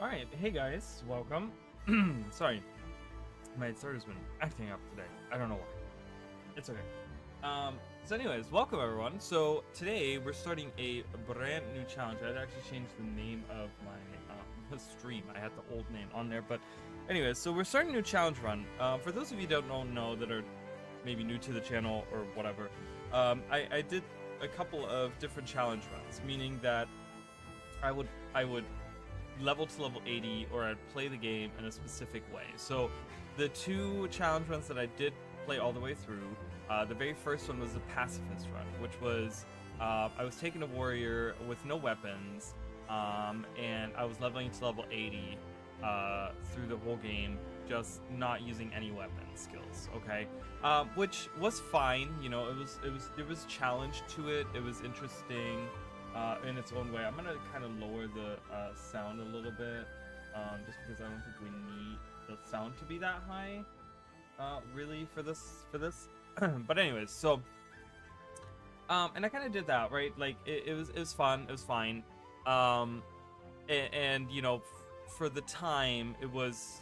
Alright, hey guys, welcome. Sorry, my starter's been acting up today. I don't know why. It's okay. So anyways, welcome everyone. So today we're starting a brand new challenge. I had to actually change the name of my stream. I had the old name on there, but anyways, so we're starting a new challenge run. For those of you who don't know that are maybe new to the channel or whatever, I did a couple of different challenge runs, meaning that I would level to level 80, or I'd play the game in a specific way. So the two challenge runs that I did play all the way through, the very first one was the pacifist run, which was I was taking a warrior with no weapons, and I was leveling to level 80 through the whole game, just not using any weapon skills. Okay, which was fine. You know, there was a challenge to it. It was interesting. In its own way. I'm gonna kind of lower the sound a little bit, just because I don't think we need the sound to be that high, really, for this. But anyways, so and I kind of did that, right? Like it was fun. It was fine. And you know, for the time, it was,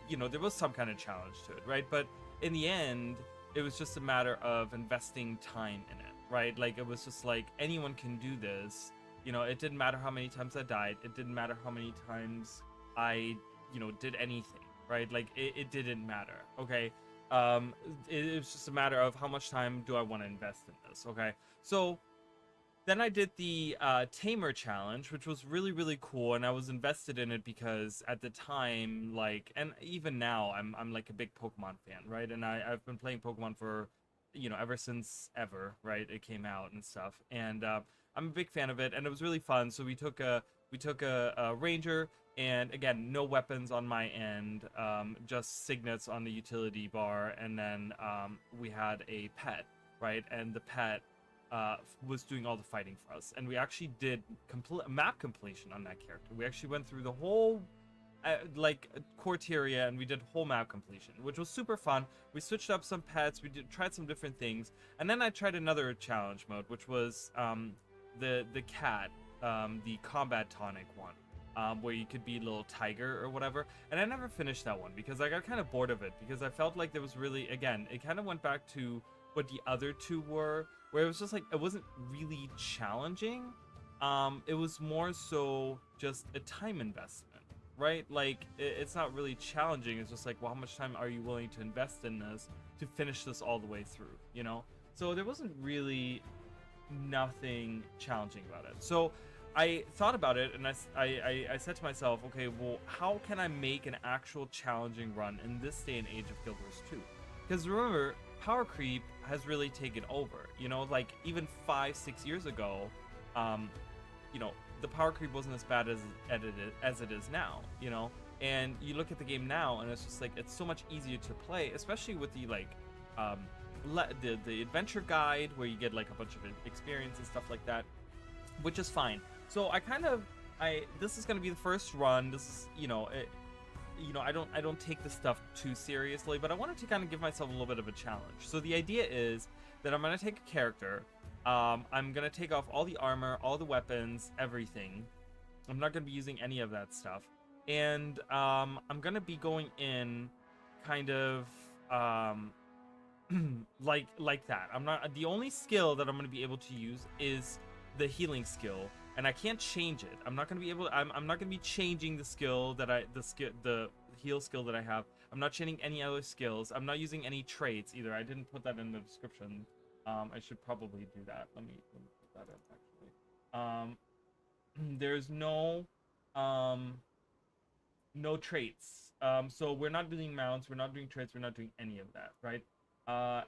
you know, there was some kind of challenge to it, right? But in the end, it was just a matter of investing time in it. Right, like it was just like anyone can do this. You know, it didn't matter how many times I died. It didn't matter how many times I, you know, did anything. Right, like it didn't matter. Okay, it was just a matter of how much time do I want to invest in this. Okay, so then I did the Tamer challenge, which was really cool, and I was invested in it because at the time, like, and even now, I'm like a big Pokemon fan, right? And I've been playing Pokemon for, you know, ever since ever, right? It came out and stuff, and I'm a big fan of it, and it was really fun. So we took a ranger, and again, no weapons on my end, just signets on the utility bar, and then we had a pet, right? And the pet was doing all the fighting for us, and we actually did map completion on that character. We actually went through the whole like Corteria, and we did whole map completion, which was super fun. We switched up some pets, tried some different things, and then I tried another challenge mode, which was the cat, the combat tonic one, where you could be a little tiger or whatever. And I never finished that one because I got kind of bored of it, because I felt like there was really, again, it kind of went back to what the other two were, where it was just like it wasn't really challenging. It was more so just a time investment. Right, like it's not really challenging. It's just like, well, how much time are you willing to invest in this to finish this all the way through, you know? So there wasn't really nothing challenging about it. So I thought about it, and I said to myself, okay, well, how can I make an actual challenging run in this day and age of Guild Wars 2? Because remember, power creep has really taken over, you know, like even 5-6 years ago, you know, the power creep wasn't as bad as it is now, you know. And you look at the game now, and it's just like it's so much easier to play, especially with the like the adventure guide, where you get like a bunch of experience and stuff like that, which is fine. So this is gonna be the first run. This is, you know, I don't take this stuff too seriously, but I wanted to kind of give myself a little bit of a challenge. So the idea is that I'm gonna take a character. I'm gonna take off all the armor, all the weapons, everything. I'm not gonna be using any of that stuff, and I'm gonna be going in kind of like that. I'm not, the only skill that I'm gonna be able to use is the healing skill, and I can't change it. I'm not gonna be able to, I'm not gonna be changing the skill that the heal skill that I have. I'm not changing any other skills. I'm not using any traits either. I didn't put that in the description. I should probably do that. Let me put that in, actually. There's no traits. So we're not doing mounts, we're not doing traits, we're not doing any of that, right? I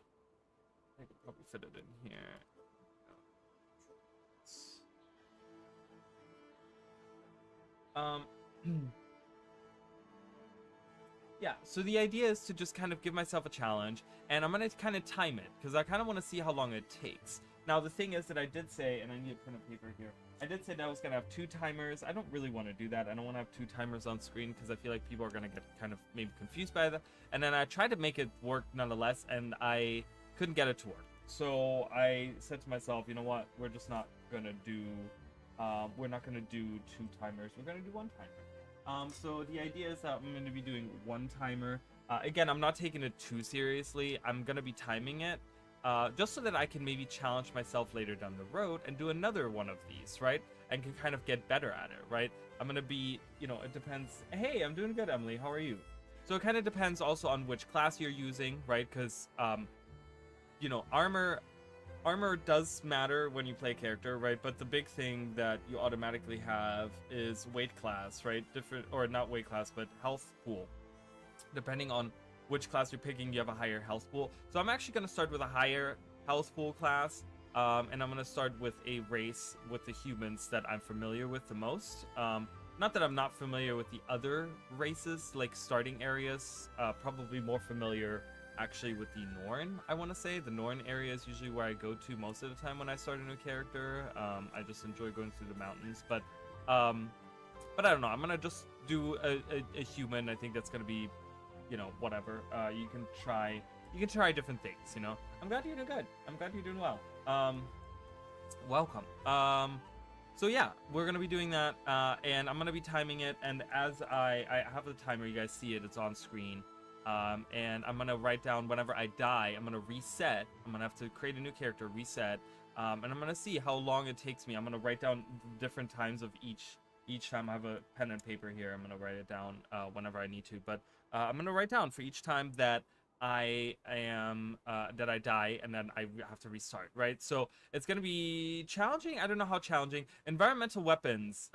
could probably fit it in here. Yeah, so the idea is to just kind of give myself a challenge, and I'm going to kind of time it, because I kind of want to see how long it takes. Now, the thing is that I did say, and I need a pen and paper here, I did say that I was going to have 2 timers. I don't really want to do that. I don't want to have 2 timers on screen, because I feel like people are going to get kind of maybe confused by that. And then I tried to make it work nonetheless, and I couldn't get it to work. So I said to myself, you know what, we're just not going to do, we're not going to do 2 timers. We're going to do 1 timer. So the idea is that I'm going to be doing one timer. Again, I'm not taking it too seriously. I'm going to be timing it just so that I can maybe challenge myself later down the road and do another one of these, right? And can kind of get better at it, right? I'm going to be, you know, it depends. Hey, I'm doing good, Emily. How are you? So it kind of depends also on which class you're using, right? Because, you know, armor does matter when you play a character, right? But the big thing that you automatically have is weight class, right? Different, or not weight class, but health pool. Depending on which class you're picking, you have a higher health pool. So I'm actually going to start with a higher health pool class, and I'm going to start with a race with the humans that I'm familiar with the most. Not that I'm not familiar with the other races, like starting areas, probably more familiar actually with the Norn, I want to say. The Norn area is usually where I go to most of the time when I start a new character. I just enjoy going through the mountains, but I don't know. I'm going to just do a human. I think that's going to be, you know, whatever. You can try different things, you know. I'm glad you're doing good. I'm glad you're doing well. Welcome. So yeah, we're gonna be doing that, and I'm gonna be timing it. And as I have the timer, you guys see it. It's on screen. And I'm gonna write down whenever I die. I'm gonna reset. I'm gonna have to create a new character, reset, and I'm gonna see how long it takes me. I'm gonna write down different times of each time. I have a pen and paper here. I'm gonna write it down whenever I need to. But I'm gonna write down for each time that I am that I die, and then I have to restart, right? So it's gonna be challenging. I don't know how challenging. Environmental weapons,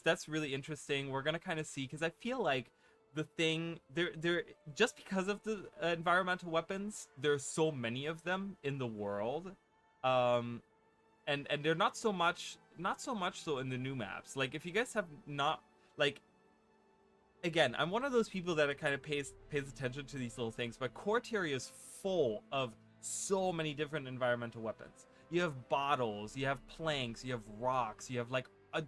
that's really interesting. We're gonna kind of see, because I feel like the thing there just because of the environmental weapons, there's so many of them in the world, and they're not so much so in the new maps. Like, if you guys have not, like, again, I'm one of those people that kind of pays attention to these little things, but CORSAIR is full of so many different environmental weapons. You have bottles, you have planks, you have rocks, you have like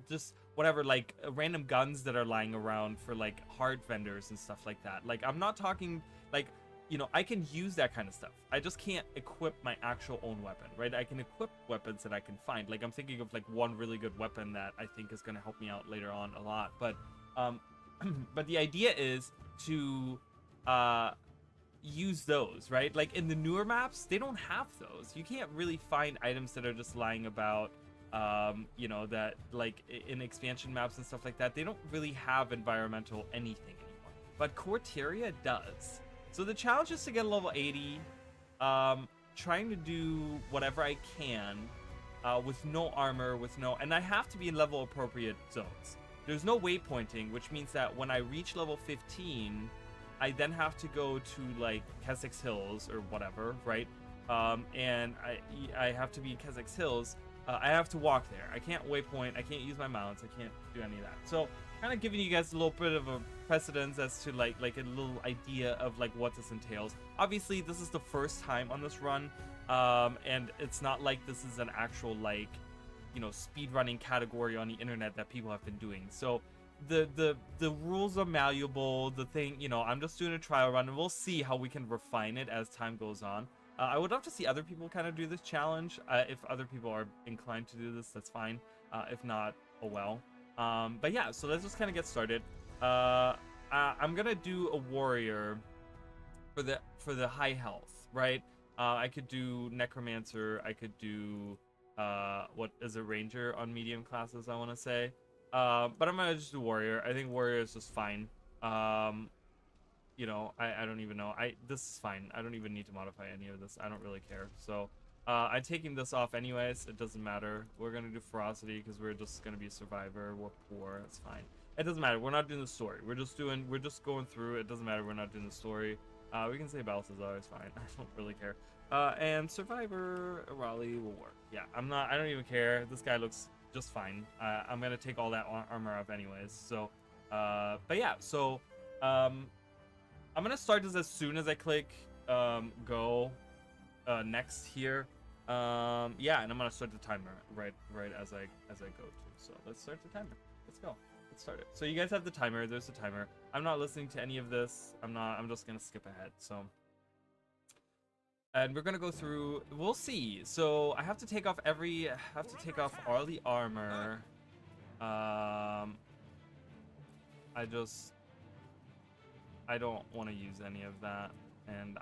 just whatever, like random guns that are lying around for like hard vendors and stuff like that. Like, I'm not talking like, you know, I can use that kind of stuff. I just can't equip my actual own weapon, right? I can equip weapons that I can find. Like, I'm thinking of like one really good weapon that I think is going to help me out later on a lot. But but the idea is to use those, right? Like, in the newer maps, they don't have those. You can't really find items that are just lying about, you know, that like in expansion maps and stuff like that. They don't really have environmental anything anymore, but CORSAIR does. So the challenge is to get level 80, trying to do whatever I can with no armor, and I have to be in level appropriate zones. There's no waypointing, which means that when I reach level 15, I then have to go to like Keswick's Hills or whatever, right? And I have to be in Keswick's Hills. I have to walk there. I can't waypoint. I can't use my mounts. I can't do any of that. So kind of giving you guys a little bit of a precedence as to like a little idea of like what this entails. Obviously, this is the first time on this run, and it's not like this is an actual like, you know, speedrunning category on the internet that people have been doing. So the rules are malleable. The thing, you know, I'm just doing a trial run, and we'll see how we can refine it as time goes on. I would love to see other people kind of do this challenge. If other people are inclined to do this, that's fine. If not, oh well. But yeah, so let's just kind of get started. I'm gonna do a warrior for the high health, right? I could do necromancer. I could do what is a ranger on medium classes, I want to say. But I'm gonna just do warrior. I think warrior is just fine. You know, I don't even know. This is fine. I don't even need to modify any of this. I don't really care. So I'm taking this off anyways. It doesn't matter. We're gonna do ferocity because we're just gonna be a survivor. We're poor. It's fine. It doesn't matter. We're not doing the story. We're just going through. It doesn't matter. We're not doing the story. We can say Balthazar is fine. I don't really care. And survivor Raleigh will work. Yeah, I don't even care. This guy looks just fine. I'm gonna take all that armor off anyways. So but yeah, so I'm gonna start this as soon as I click go next here. Yeah, and I'm gonna start the timer right as I go to. So let's start the timer. Let's go. Let's start it. So you guys have the timer. There's the timer. I'm not listening to any of this. I'm just gonna skip ahead. So, and we're gonna go through. We'll see. So I have to take off all the armor. I I don't want to use any of that, and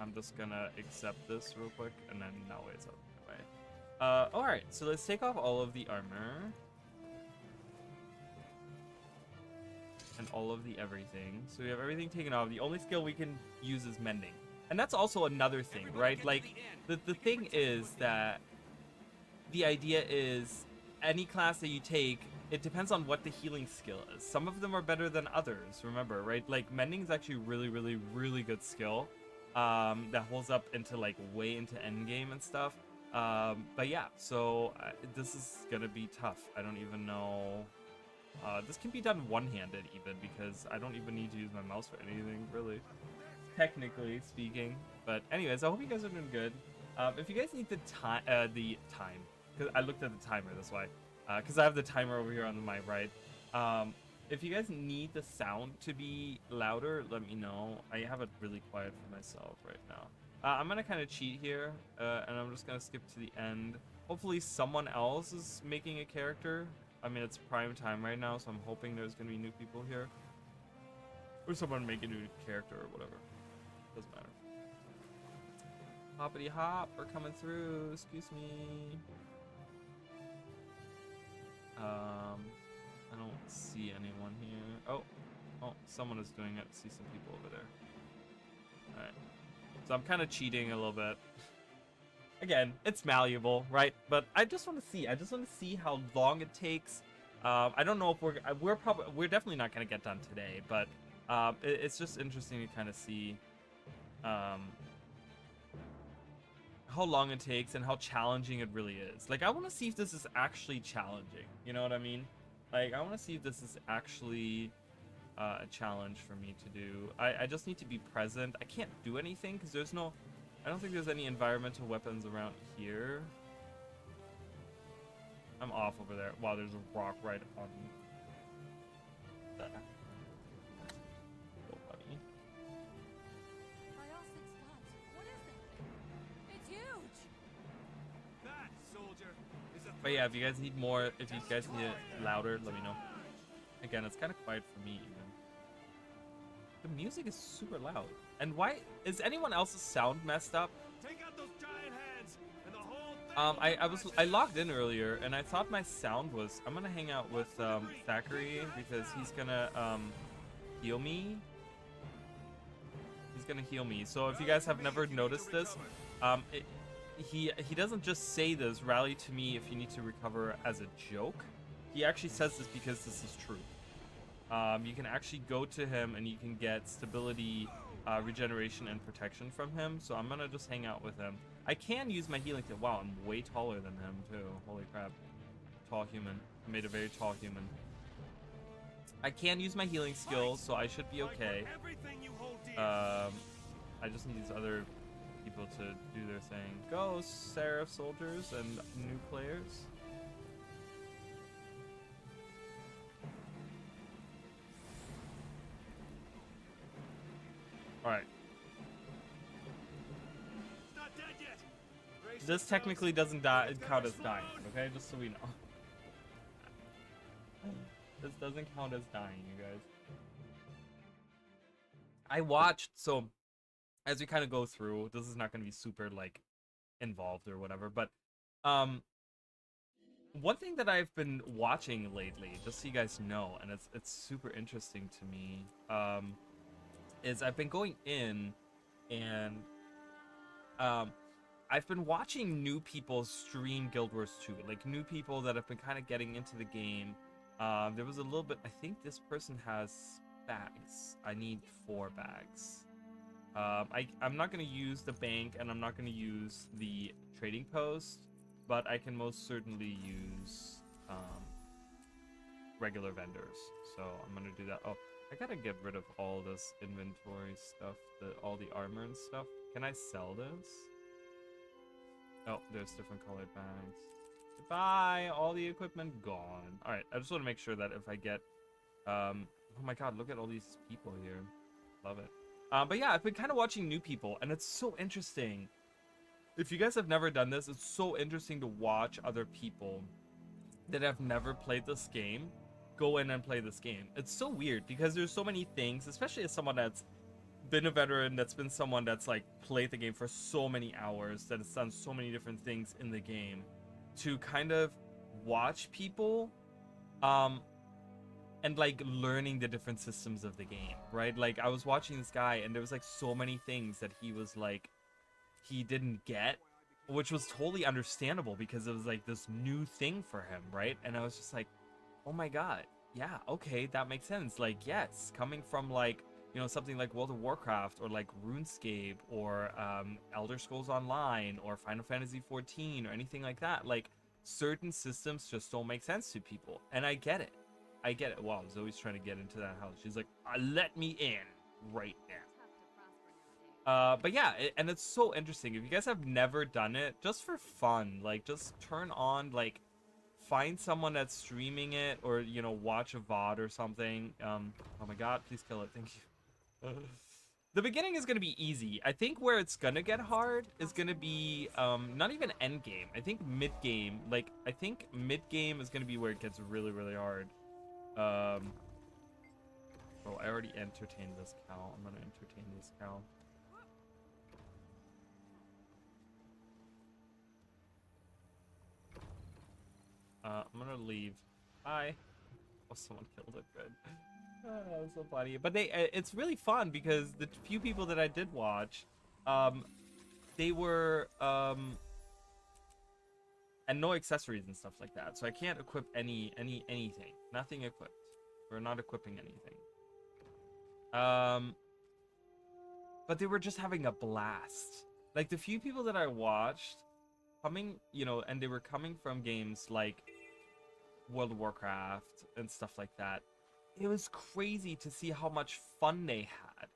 I'm just gonna accept this real quick, and then no, it's okay. All right, so let's take off all of the armor and all of the everything. So we have everything taken off. The only skill we can use is mending, and that's also another thing, right? Like the thing is that the idea is any class that you take, it depends on what the healing skill is. Some of them are better than others, remember, right? Like mending is actually really good skill that holds up into like way into endgame and stuff. But yeah, so this is gonna be tough. I don't even know. This can be done one-handed even, because I don't even need to use my mouse for anything, really, technically speaking. But anyways, I hope you guys are doing good. If you guys need the time, because I looked at the timer, that's why. Because I have the timer over here on my right. If you guys need the sound to be louder, let me know. I have it really quiet for myself right now. I'm gonna kind of cheat here, and I'm just gonna skip to the end. Hopefully someone else is making a character. I mean, it's prime time right now, so I'm hoping there's gonna be new people here. Or someone make a new character or whatever. Doesn't matter. Hoppity hop, we're coming through, excuse me. I don't see anyone here. Oh, someone is doing it. I see some people over there. Alright. So I'm kind of cheating a little bit. Again, it's malleable, right? But I just want to see. I just want to see how long it takes. I don't know if we're definitely not going to get done today, but it's just interesting to kind of see how long it takes and how challenging it really is. Like, I want to see if this is actually challenging. You know what I mean? Like, I want to see if this is actually a challenge for me to do. I just need to be present. I can't do anything because there's no... I don't think there's any environmental weapons around here. I'm off over there. Wow, there's a rock right on me. Oh, buddy. But yeah, if you guys need more, if you guys need it louder, let me know. Again, it's kind of quiet for me even. The music is super loud. And why is anyone else's sound messed up? Take out those giant hands and the whole thing. I logged in earlier and I thought my sound was... I'm gonna hang out with Thackeray because he's gonna heal me. He's gonna heal me. So if you guys have never noticed this, he doesn't just say this, rally to me if you need to recover, as a joke. He actually says this because this is true. You can actually go to him and you can get stability, regeneration, and protection from him. So I'm gonna just hang out with him. I can use my healing kit. Wow, I'm way taller than him too. Holy crap. Tall human. I made a very tall human. I can use my healing skills, so I should be okay. I just need these other people to do their thing. Go, Seraph soldiers and new players. Alright. This technically doesn't count as dying, okay? Just so we know. This doesn't count as dying, you guys. I watched, so as we kind of go through, this is not going to be super, like, involved or whatever, but one thing that I've been watching lately, just so you guys know, and it's super interesting to me, is I've been going in and I've been watching new people stream Guild Wars 2, like new people that have been kind of getting into the game. There was a little bit, I think this person has bags. I need 4 bags. I'm not going to use the bank and I'm not going to use the trading post, but I can most certainly use regular vendors. So I'm going to do that. Oh, I gotta get rid of all this inventory stuff, all the armor and stuff. Can I sell this? Oh, there's different colored bags. Goodbye, all the equipment gone. All right, I just want to make sure that if I get, oh my God, look at all these people here. Love it. But yeah, I've been kind of watching new people, and it's so interesting. If you guys have never done this, it's so interesting to watch other people that have never played this game go in and play this game. It's so weird because there's so many things, especially as someone that's been a veteran, that's been someone that's like played the game for so many hours, that has done so many different things in the game, to kind of watch people and like learning the different systems of the game, right? Like I was watching this guy and there was like so many things that he was like he didn't get, which was totally understandable because it was like this new thing for him, right? And I was just like, oh my god, yeah, okay, that makes sense. Like, yes, coming from like, you know, something like World of Warcraft or like RuneScape or Elder Scrolls Online or Final Fantasy 14 or anything like that, like certain systems just don't make sense to people, and I get it. I get it. Wow, Zoe's trying to get into that house. She's like, let me in right now. But yeah, and it's so interesting. If you guys have never done it, just for fun, like just turn on, like find someone that's streaming it, or you know, watch a VOD or something. Oh my god, please kill it. Thank you. The beginning is gonna be easy. I think where it's gonna get hard is gonna be not even end game. I think mid game. Like I think mid game is gonna be where it gets really, really hard. Oh, I already entertained this cow. I'm gonna entertain this cow. I'm gonna leave. Hi. Oh, someone killed it. Good. That was so funny. But it's really fun because the few people that I did watch, they were, and no accessories and stuff like that. So I can't equip anything. Nothing equipped. We're not equipping anything. But they were just having a blast. Like the few people that I watched coming, you know, and they were coming from games like World of Warcraft and stuff like that. It was crazy to see how much fun they had.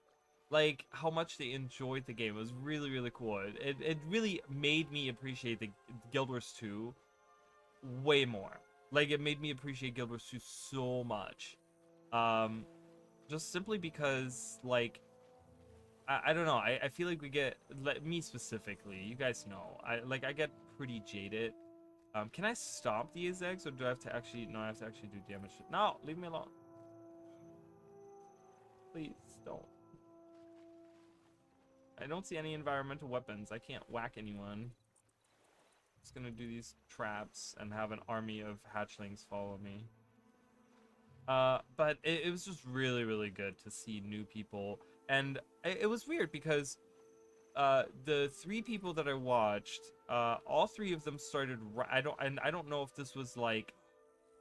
Like how much they enjoyed the game. It was really, really cool. It really made me appreciate the Guild Wars 2 way more. Like it made me appreciate Guild Wars 2 so much. Just simply because like I don't know, I feel like we get, like, me specifically, you guys know, I get pretty jaded. Can I stop these eggs, or do I have to actually, no, I have to actually do damage. No, leave me alone. Please don't. I don't see any environmental weapons. I can't whack anyone. Just gonna do these traps and have an army of hatchlings follow me. But it was just really, really good to see new people. And it was weird because the 3 people that I watched, all 3 of them started, I don't know if this was like,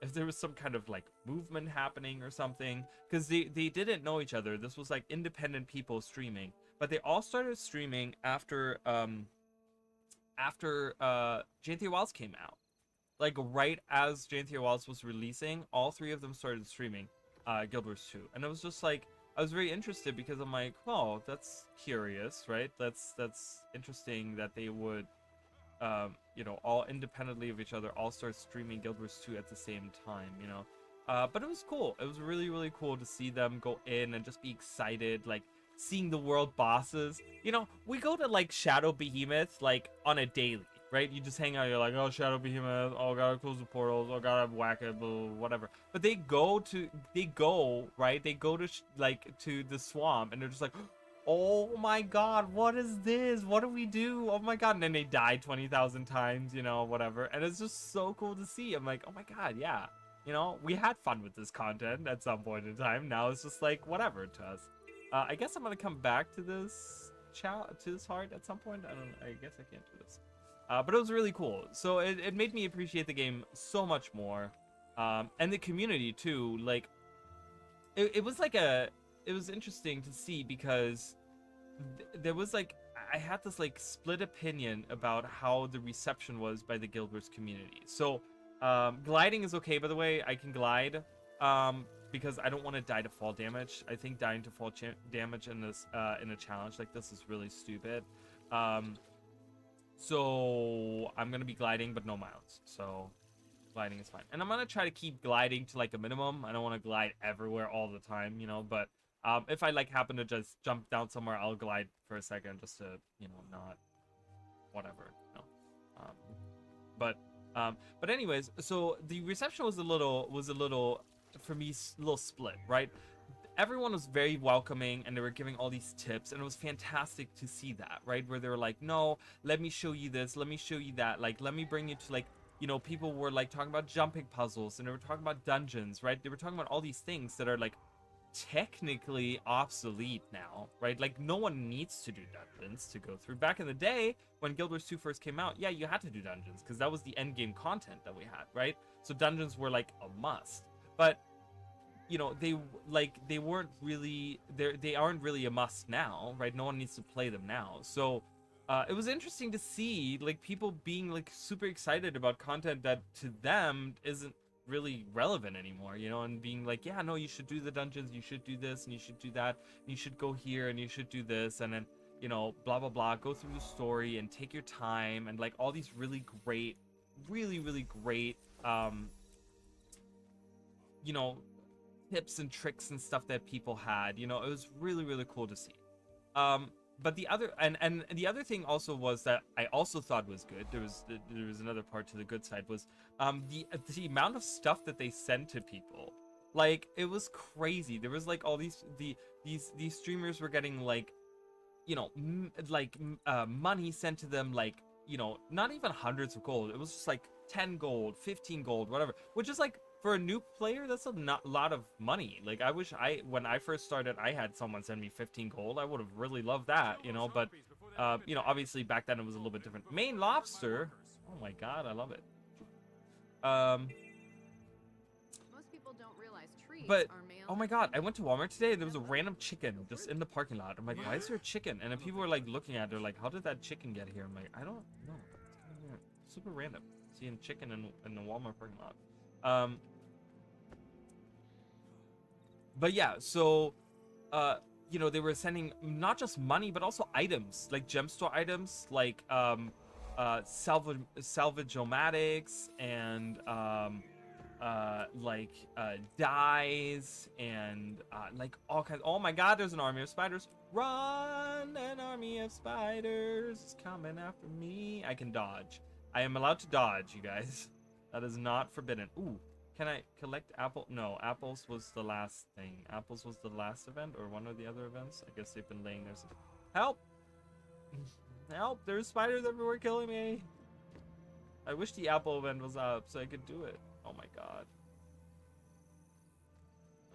if there was some kind of like movement happening or something, because they didn't know each other. This was like independent people streaming, but they all started streaming after GTA Wilds came out. Like right as GTA Wilds was releasing, all 3 of them started streaming Guild Wars 2, and it was just like, I was very interested because I'm like, oh, that's curious, right? That's interesting that they would, you know, all independently of each other, all start streaming Guild Wars 2 at the same time, you know. But it was cool. It was really, really cool to see them go in and just be excited, like seeing the world bosses. You know, we go to like Shadow Behemoth like on a daily, right? You just hang out, you're like, oh, Shadow Behemoth, oh, gotta close the portals, oh, gotta whack it, blah, whatever. But they go, right? They go to like to the swamp, and they're just like, oh my god, what is this? What do we do? Oh my god. And then they die 20,000 times, you know, whatever. And it's just so cool to see. I'm like, oh my god, yeah. You know, we had fun with this content at some point in time. Now it's just like, whatever to us. I guess I'm gonna come back to this heart at some point. I guess I can't do this. But it was really cool. So it made me appreciate the game so much more. And the community too. Like, it was like it was interesting to see because there was like, I had this like split opinion about how the reception was by the Guild Wars community. So gliding is okay, by the way. I can glide because I don't want to die to fall damage. I think dying to fall damage in this in a challenge like this is really stupid. So I'm gonna be gliding, but no mounts. So gliding is fine, and I'm gonna try to keep gliding to like a minimum. I don't want to glide everywhere all the time, you know. But if I like happen to just jump down somewhere, I'll glide for a second just to, you know, not whatever, you know. But anyways, so the reception was a little for me a little split, right? Everyone was very welcoming and they were giving all these tips, and it was fantastic to see that, right? Where they were like, no, let me show you this, let me show you that, like, let me bring you to, like, you know, people were like talking about jumping puzzles, and they were talking about dungeons, right? They were talking about all these things that are like technically obsolete now, right? Like, no one needs to do dungeons to go through. Back in the day when Guild Wars 2 first came out, yeah, you had to do dungeons because that was the end game content that we had, right? So dungeons were like a must. But you know, they weren't really, they aren't really a must now, right? No one needs to play them now. So it was interesting to see like people being like super excited about content that to them isn't really relevant anymore, you know, and being like, yeah, no, you should do the dungeons, you should do this, and you should do that, and you should go here, and you should do this, and then, you know, blah blah blah, go through the story and take your time, and like all these really great, really great you know, tips and tricks and stuff that people had. You know, it was really cool to see. But the other and the other thing also was that I also thought was good. There was another part to the good side was the amount of stuff that they sent to people. Like, it was crazy. There was like all these streamers were getting like, you know, money sent to them, like, you know, not even hundreds of gold. It was just like 10 gold, 15 gold, whatever, which is like, for a new player, that's a lot of money. Like, I wish when I first started, I had someone send me 15 gold. I would have really loved that, you know, but, you know, obviously back then it was a little bit different. Maine lobster. Oh my God, I love it. Most people don't realize trees but, are male oh my God, I went to Walmart today and there was a random chicken just in the parking lot. I'm like, why is there a chicken? And then people were like looking at it, they're like, how did that chicken get here? I'm like, I don't know. It's kind of super random. Seeing chicken in the Walmart parking lot. But yeah, so, you know, they were sending not just money, but also items, like gem store items, like, salvage-o-matics and, like, dyes and, like, all kinds. Oh my God, there's an army of spiders. Run! An army of spiders is coming after me. I can dodge. I am allowed to dodge, you guys. That is not forbidden. Ooh. Can I collect apple? No, apples was the last thing. Apples was the last event, or one of the other events. I guess they've been laying there. Help! Help! There's spiders everywhere killing me. I wish the apple event was up so I could do it. Oh my God.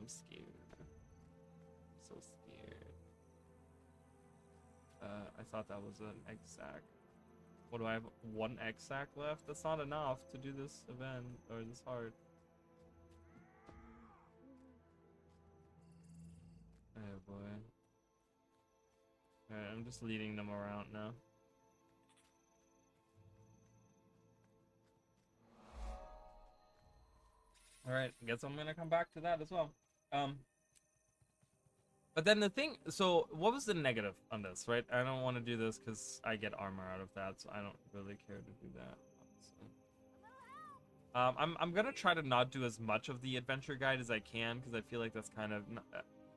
I'm scared. I'm so scared. I thought that was an egg sack. What do I have? 1 egg sack left? That's not enough to do this event, or this hard. Oh boy. Alright, I'm just leading them around now. Alright, I guess I'm gonna come back to that as well. But then the thing, so what was the negative on this, right? I don't want to do this because I get armor out of that, so I don't really care to do that, honestly. I'm gonna try to not do as much of the adventure guide as I can, because I feel like that's kind of not,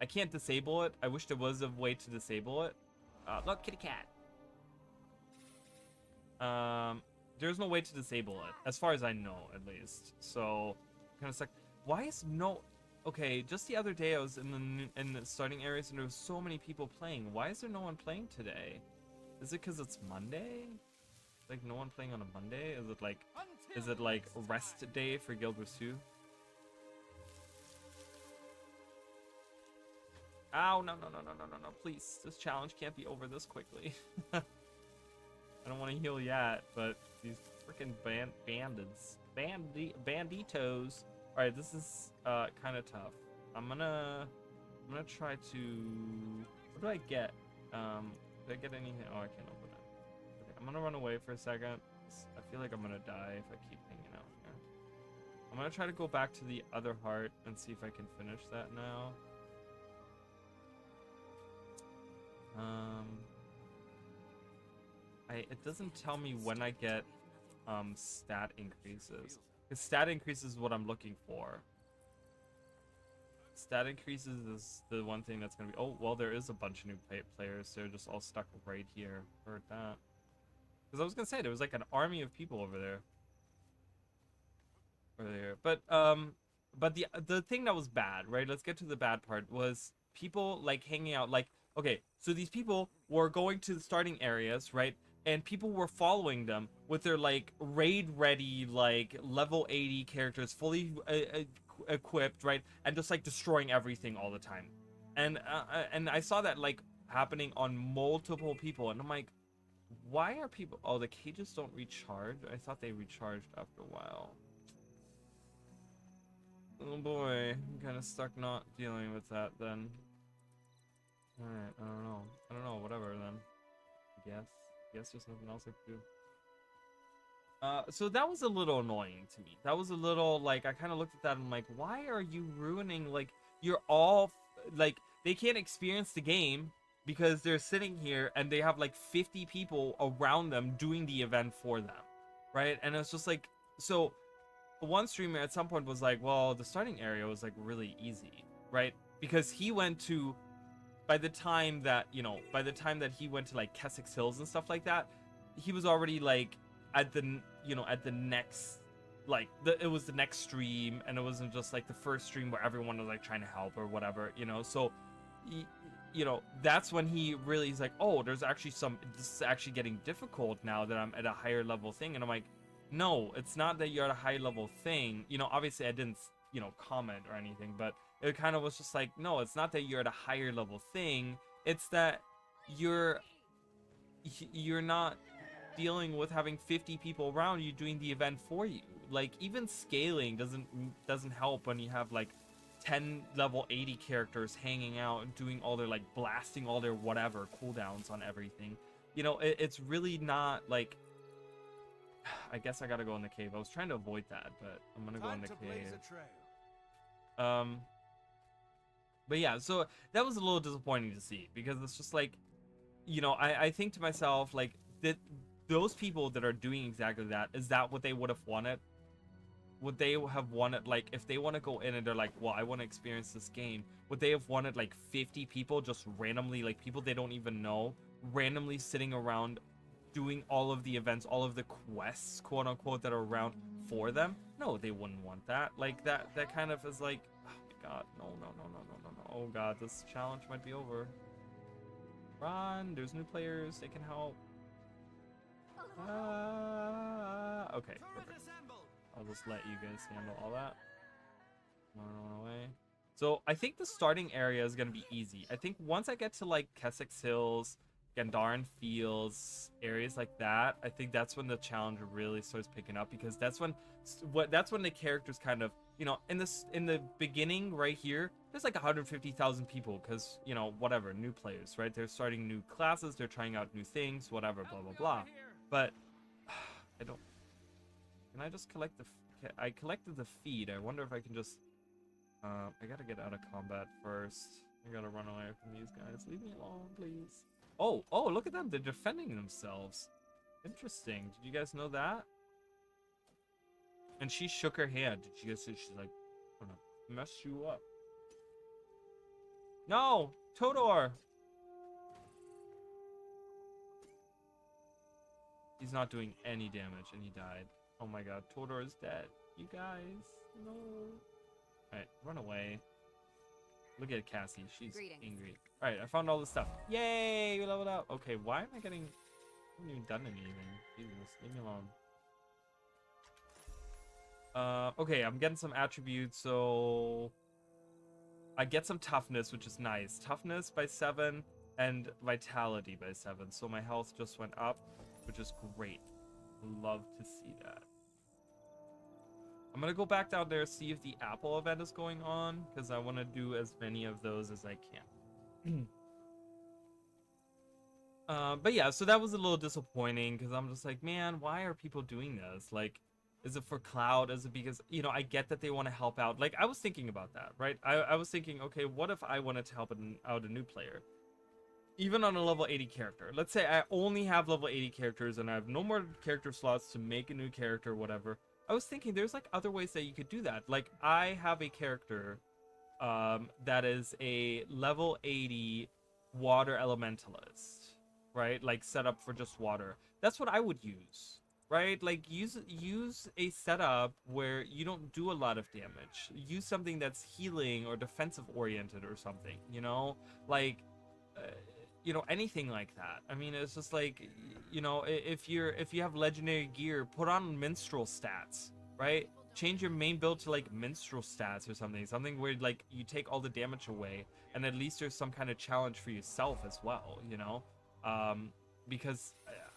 I can't disable it. I wish there was a way to disable it. Look, kitty cat. There's no way to disable it, as far as I know, at least. So, kind of suck. Why is no? Okay, just the other day I was in the starting areas and there was so many people playing. Why is there no one playing today? Is it because it's Monday? Like no one playing on a Monday? Is it like rest day for Guild Wars 2? Ow, no, please. This challenge can't be over this quickly. I don't want to heal yet, but these freaking banditos. Alright, this is kind of tough. I'm gonna try to... What do I get? Did I get anything? Oh, I can't open it. Okay, I'm gonna run away for a second. I feel like I'm gonna die if I keep hanging out here. I'm gonna try to go back to the other heart and see if I can finish that now. It doesn't tell me when I get stat increases. Because stat increases is what I'm looking for. Stat increases is the one thing that's gonna be. Oh well, there is a bunch of new players. They're just all stuck right here. Heard that. Because I was gonna say there was like an army of people over there. But but the thing that was bad, right? Let's get to the bad part. Was people like hanging out, like, okay, so these people were going to the starting areas, right? And people were following them with their like raid ready, like level 80 characters, fully equipped, right? And just like destroying everything all the time. And I saw that like happening on multiple people, and I'm like, why are people? Oh, the cages don't recharge. I thought they recharged after a while. Oh boy, I'm kind of stuck not dealing with that then. Alright, I don't know. I don't know, whatever then. I guess there's nothing else I could do. So that was a little annoying to me. That was a little, like, I kind of looked at that and I'm like, why are you ruining, like, you're all, like, they can't experience the game because they're sitting here and they have, like, 50 people around them doing the event for them, right? And it's just like, so one streamer at some point was like, well, the starting area was, like, really easy, right? Because he went to, by the time that he went to, like, Kessex Hills and stuff like that, he was already, like, at the next, like, it was the next stream, and it wasn't just like the first stream where everyone was like trying to help or whatever, so that's when he's like, oh, this is actually getting difficult now that I'm at a higher level thing. And I'm like, no, it's not that you're at a high level thing, obviously I didn't comment or anything, but it kind of was just like, no, it's not that you're at a higher level thing, it's that you're not dealing with having 50 people around you doing the event for you. Like, even scaling doesn't help when you have like 10 level 80 characters hanging out and doing all their, like, blasting all their whatever cooldowns on everything. It's really not like, I guess I gotta go in the cave. I was trying to avoid that, but I'm gonna go in the cave. But yeah, so that was a little disappointing to see, because it's just like, I think to myself, like, that those people that are doing exactly that, is that what they would have wanted? Would they have wanted, like, if they want to go in and they're like, well, I want to experience this game, would they have wanted like 50 people just randomly, like people they don't even know, randomly sitting around doing all of the events, all of the quests, quote unquote, that are around for them? No, they wouldn't want that. Like, that kind of is like, oh my god, no. Oh god, this challenge might be over. Run, there's new players, they can help. Okay, perfect. I'll just let you guys handle all that. Run away. So I think the starting area is gonna be easy. I think once I get to like Kessex Hills, Gandharan Fields, areas like that, I think that's when the challenge really starts picking up, because that's when the characters kind of, in the beginning right here, there's like 150,000 people, because whatever, new players, right? They're starting new classes, they're trying out new things, whatever, blah blah blah. But I don't. Can I just collect I collected the feed. I wonder if I can just. I gotta get out of combat first. I gotta run away from these guys. Leave me alone, please. Oh, look at them. They're defending themselves. Interesting. Did you guys know that? And she shook her hand. Did you guys see? She's like, I'm gonna mess you up. No! Todor! He's not doing any damage, and he died. Oh my god, Todor is dead. You guys, no. Alright, run away. Look at Cassie, she's angry. Alright, I found all this stuff. Yay, we leveled up. Okay, why am I getting... I haven't even done anything. Jesus, leave me alone. Okay, I'm getting some attributes, so... I get some toughness, which is nice. Toughness by 7, and vitality by 7. So my health just went up, which is great. Love to see that. I'm gonna go back down there, see if the Apple event is going on, because I want to do as many of those as I can. But yeah, so that was a little disappointing, because I'm just like, man, why are people doing this? Like, is it for cloud? Is it because, I get that they want to help out. Like, I was thinking about that, right? I was thinking, okay, what if I wanted to help out a new player? Even on a level 80 character. Let's say I only have level 80 characters and I have no more character slots to make a new character, whatever. I was thinking there's like other ways that you could do that. Like, I have a character that is a level 80 water elementalist, right? Like, set up for just water. That's what I would use. right? Like use a setup where you don't do a lot of damage. Use something that's healing or defensive oriented or something, you know? Like uh, you know, anything like that. I mean, it's just like, you know, if you have legendary gear, put on minstrel stats, right? Change your main build to like minstrel stats or something where like you take all the damage away, and at least there's some kind of challenge for yourself as well, you know? Because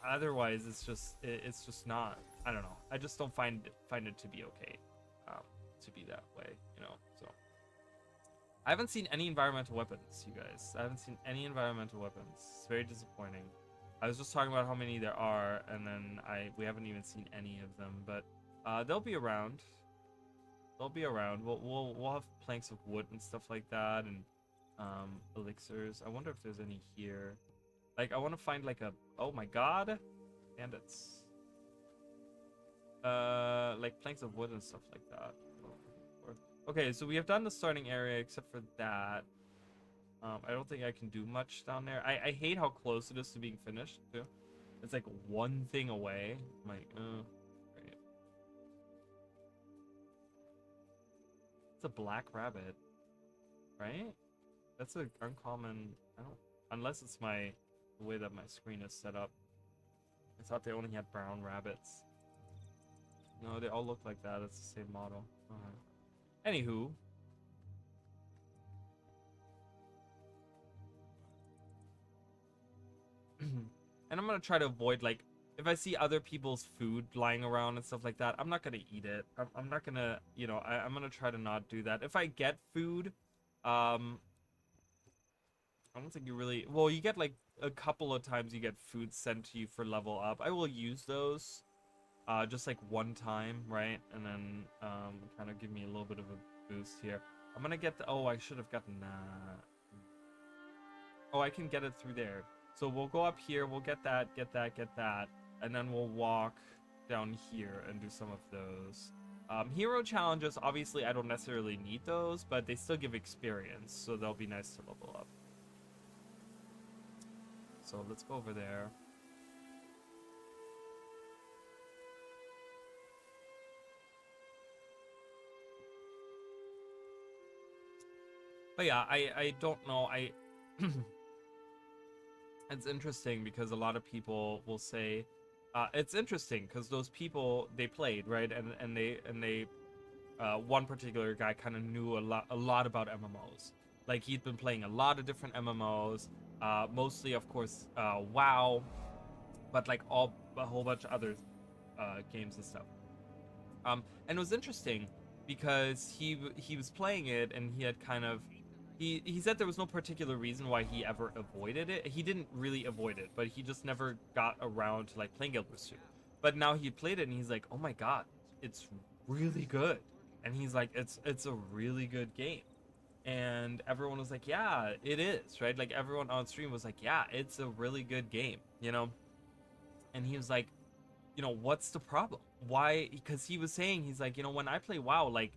otherwise it's just not, I don't know, I just don't find it to be okay, to be that way, you know? So I haven't seen any environmental weapons, you guys. I haven't seen any environmental weapons. It's very disappointing. I was just talking about how many there are, and then we haven't even seen any of them, but they'll be around. They'll be around. We'll have planks of wood and stuff like that, and elixirs. I wonder if there's any here. Like, I want to find like a, oh my god, bandits. Like planks of wood and stuff like that. Okay, so we have done the starting area except for that. I don't think I can do much down there. I hate how close it is to being finished too. It's like one thing away. I'm like, great. It's a black rabbit, right? That's an uncommon. I don't, unless it's the way that my screen is set up. I thought they only had brown rabbits. No, they all look like that. It's the same model. Anywho. And I'm gonna try to avoid, like, if I see other people's food lying around and stuff like that, I'm not gonna eat it. I'm not gonna, you know, I'm gonna try to not do that. If I get food, I don't think you really, well, you get like a couple of times you get food sent to you for level up. I will use those just like one time, right? And then kind of give me a little bit of a boost here. I'm gonna get the, oh, I should have gotten that. Oh, I can get it through there. So we'll go up here, we'll get that, and then we'll walk down here and do some of those. Hero challenges, obviously I don't necessarily need those, but they still give experience, so they'll be nice to level up. So let's go over there. But yeah, I don't know, it's interesting because a lot of people will say, it's interesting because those people, they played, right? And they one particular guy kind of knew a lot about MMOs. Like, he'd been playing a lot of different MMOs, mostly, of course, WoW, but like a whole bunch of other games and stuff. And it was interesting because he was playing it, and he had kind of, he said there was no particular reason why he ever avoided it. He didn't really avoid it, but he just never got around to like playing Guild Wars 2. But now he played it and he's like, oh my god, it's really good. And he's like, it's a really good game. And everyone was like, yeah, it is, right? Like, everyone on stream was like, yeah, it's a really good game, you know? And he was like, you know, what's the problem? Why? Because he was saying, he's like, you know, when I play WoW, like,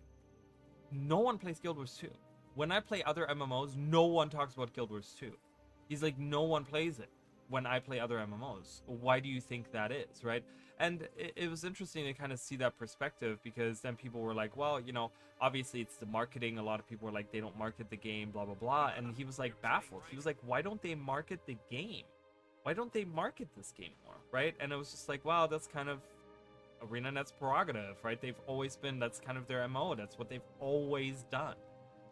no one plays Guild Wars 2. When I play other MMOs, no one talks about Guild Wars 2. He's like, no one plays it when I play other MMOs. Why do you think that is, right? And it was interesting to kind of see that perspective, because then people were like, well, you know, obviously it's the marketing. A lot of people were like, they don't market the game, blah, blah, blah. And he was like baffled. He was like, why don't they market the game? Why don't they market this game more, right? And it was just like, wow, that's kind of ArenaNet's prerogative, right? They've always been, that's kind of their MO. That's what they've always done.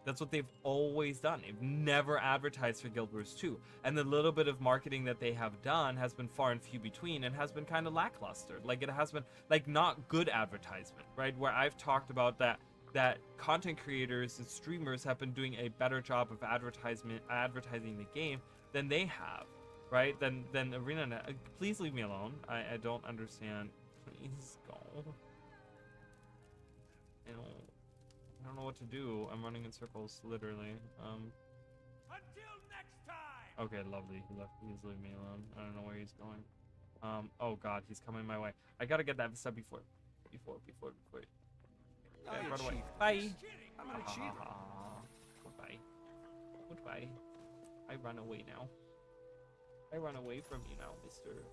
That's what they've always done. They've never advertised for Guild Wars 2. And the little bit of marketing that they have done has been far and few between, and has been kind of lackluster. Like, it has been, like, not good advertisement, right? Where I've talked about that content creators and streamers have been doing a better job of advertising the game than they have, right? Than ArenaNet. Please leave me alone. I don't understand. Please go. I don't know what to do. I'm running in circles, literally. Until next time. Okay, lovely. He left. He's leaving me alone. I don't know where he's going. Oh god, he's coming my way. I gotta get that step before. Okay, run away. Bye. I'm gonna cheat. Goodbye. I run away now. I run away from you now, mister.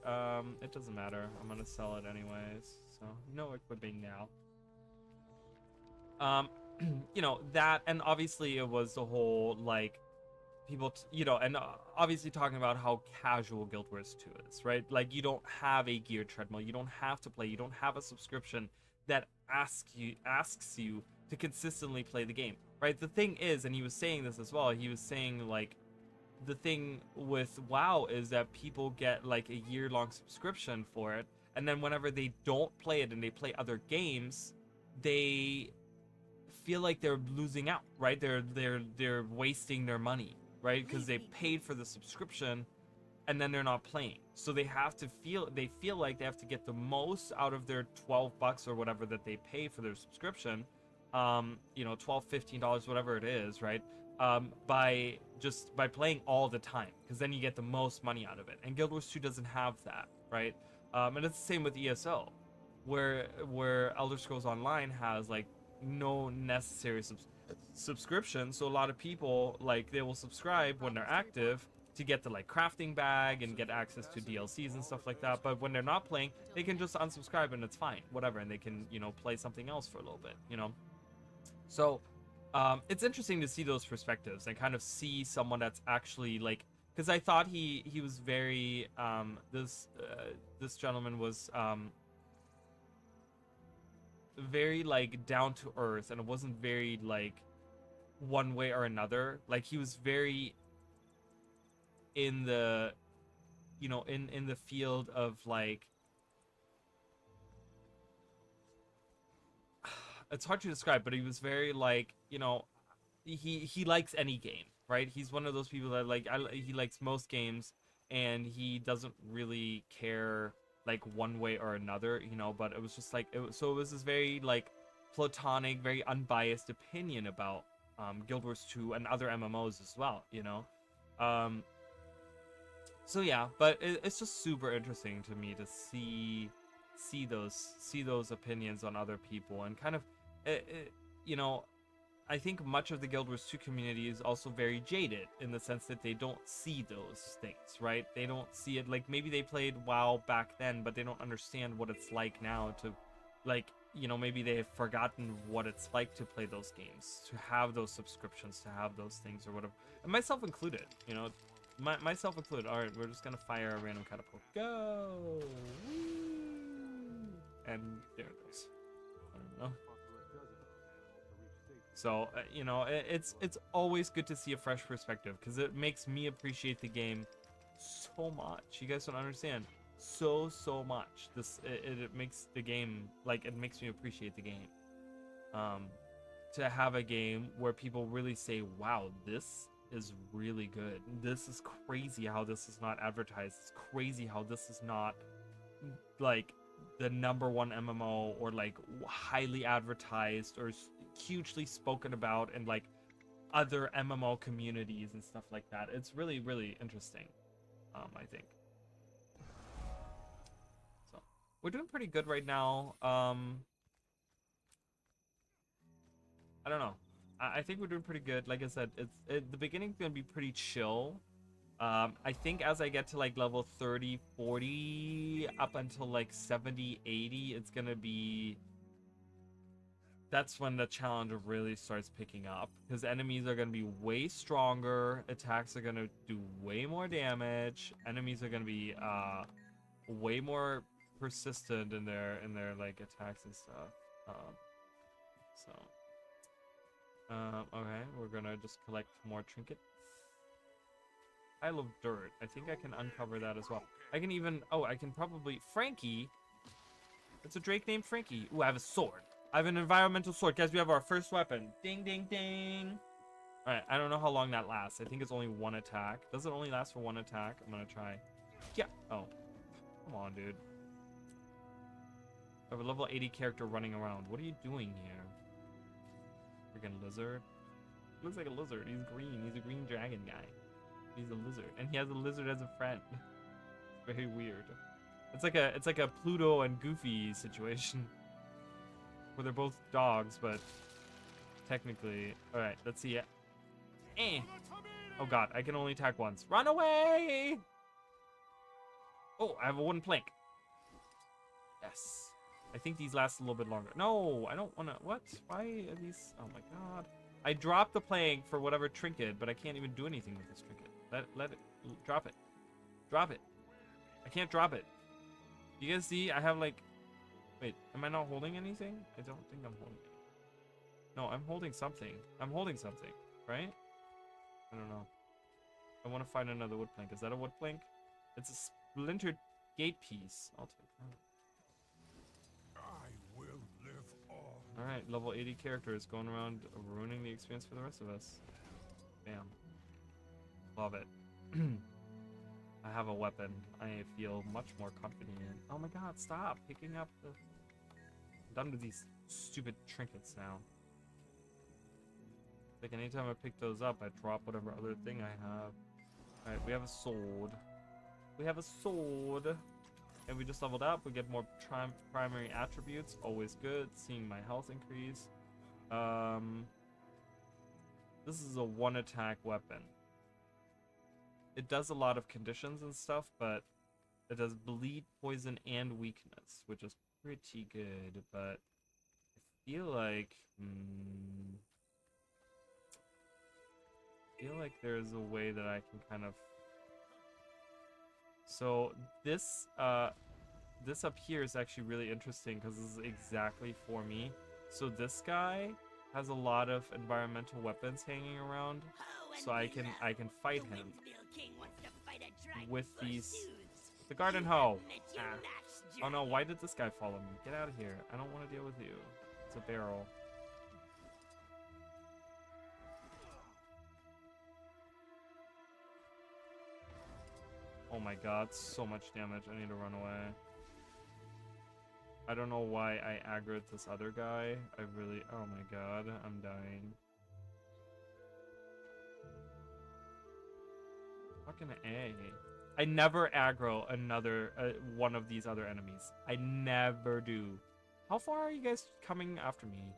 It doesn't matter. I'm gonna sell it anyways. So, no equipping now. You know, that, and obviously it was the whole, like, people, you know, and obviously talking about how casual Guild Wars 2 is, right? Like, you don't have a gear treadmill. You don't have to play. You don't have a subscription that asks you to consistently play the game, right? The thing is, and he was saying this as well, he was saying, like, the thing with WoW is that people get like a year-long subscription for it, and then whenever they don't play it and they play other games, they feel like they're losing out, right? They're wasting their money, right? Because they paid for the subscription and then they're not playing. So they feel like they have to get the most out of their $12 or whatever that they pay for their subscription. You know, $12, $15, whatever it is, right? By playing all the time, because then you get the most money out of it. And Guild Wars 2 doesn't have that, right? And it's the same with ESO, where Elder Scrolls Online has like no necessary subscription. So a lot of people, like, they will subscribe when they're active to get the like crafting bag and get access to DLCs and stuff like that. But when they're not playing, they can just unsubscribe and it's fine, whatever, and they can, you know, play something else for a little bit, you know. So it's interesting to see those perspectives and kind of see someone that's actually like, because I thought he was very this gentleman was very like down to earth, and it wasn't very like one way or another. Like, he was very in the, you know, in the field of like, it's hard to describe, but he was very like, you know, he likes any game, right? He's one of those people that like, he likes most games, and he doesn't really care like one way or another, you know. But it was just like, it was this very like platonic, very unbiased opinion about Guild Wars 2 and other MMOs as well, you know. So yeah, but it's just super interesting to me to see those opinions on other people, and kind of you know, I think much of the Guild Wars 2 community is also very jaded in the sense that they don't see those things, right? They don't see it, like, maybe they played WoW back then, but they don't understand what it's like now to, like, you know, maybe they have forgotten what it's like to play those games, to have those subscriptions, to have those things or whatever. And myself included, you know, myself included. All right, we're just gonna fire a random catapult. Go! Woo! And there it goes. I don't know. So, you know, it's always good to see a fresh perspective, because it makes me appreciate the game so much. You guys don't understand. So much. It makes the game, like, it makes me appreciate the game. To have a game where people really say, wow, this is really good. This is crazy how this is not advertised. It's crazy how this is not, like, the #1 MMO, or like highly advertised or hugely spoken about in like other MMO communities and stuff like that. It's really, really interesting, I think. So we're doing pretty good right now. I don't know. I think we're doing pretty good. Like I said, the beginning's gonna be pretty chill. I think as I get to like level 30, 40, up until like 70, 80, it's gonna be... That's when the challenge really starts picking up, because enemies are gonna be way stronger, attacks are gonna do way more damage, enemies are gonna be way more persistent in their like attacks and stuff. Okay, we're gonna just collect more trinkets. Pile of dirt. I think I can uncover that as well. I can even... Oh, I can probably... Frankie? It's a Drake named Frankie. Ooh, I have a sword. I have an environmental sword. Guys, we have our first weapon. Ding, ding, ding. Alright, I don't know how long that lasts. I think it's only one attack. Does it only last for one attack? I'm gonna try. Yeah. Oh. Come on, dude. I have a level 80 character running around. What are you doing here? Freaking lizard. Looks like a lizard. He's green. He's a green dragon guy. He's a lizard, and he has a lizard as a friend. It's very weird. It's like a Pluto and Goofy situation, where they're both dogs, but technically. All right, let's see it. Oh god, I can only attack once. Run away! Oh, I have a wooden plank. Yes. I think these last a little bit longer. No, I don't want to. What? Why are these? Oh my god. I dropped the plank for whatever trinket, but I can't even do anything with this trinket. Let it. Drop it. Drop it. I can't drop it. You guys see? I have like. Wait, am I not holding anything? I don't think I'm holding it. No, I'm holding something. I'm holding something, right? I don't know. I want to find another wood plank. Is that a wood plank? It's a splintered gate piece. I'll take that. I will live on. Alright, level 80 characters going around ruining the experience for the rest of us. Bam. Love it. I have a weapon. I feel much more confident in. Oh my god, stop picking up the... I'm done with these stupid trinkets now. Like anytime I pick those up, I drop whatever other thing I have. Alright, we have a sword. We have a sword. And we just leveled up. We get more primary attributes. Always good. Seeing my health increase. This is a one attack weapon. It does a lot of conditions and stuff, but it does bleed, poison, and weakness, which is pretty good. But I feel like there's a way that I can kind of. So this this up here is actually really interesting because this is exactly for me. So this guy has a lot of environmental weapons hanging around, so I can fight him with these. The garden hoe. Ah. Oh no! Why did this guy follow me? Get out of here! I don't want to deal with you. It's a barrel. Oh my god, so much damage. I need to run away. I don't know why I aggroed this other guy. I really... Oh my god, I'm dying. Fucking A. I never aggro another... one of these other enemies. I never do. How far are you guys coming after me?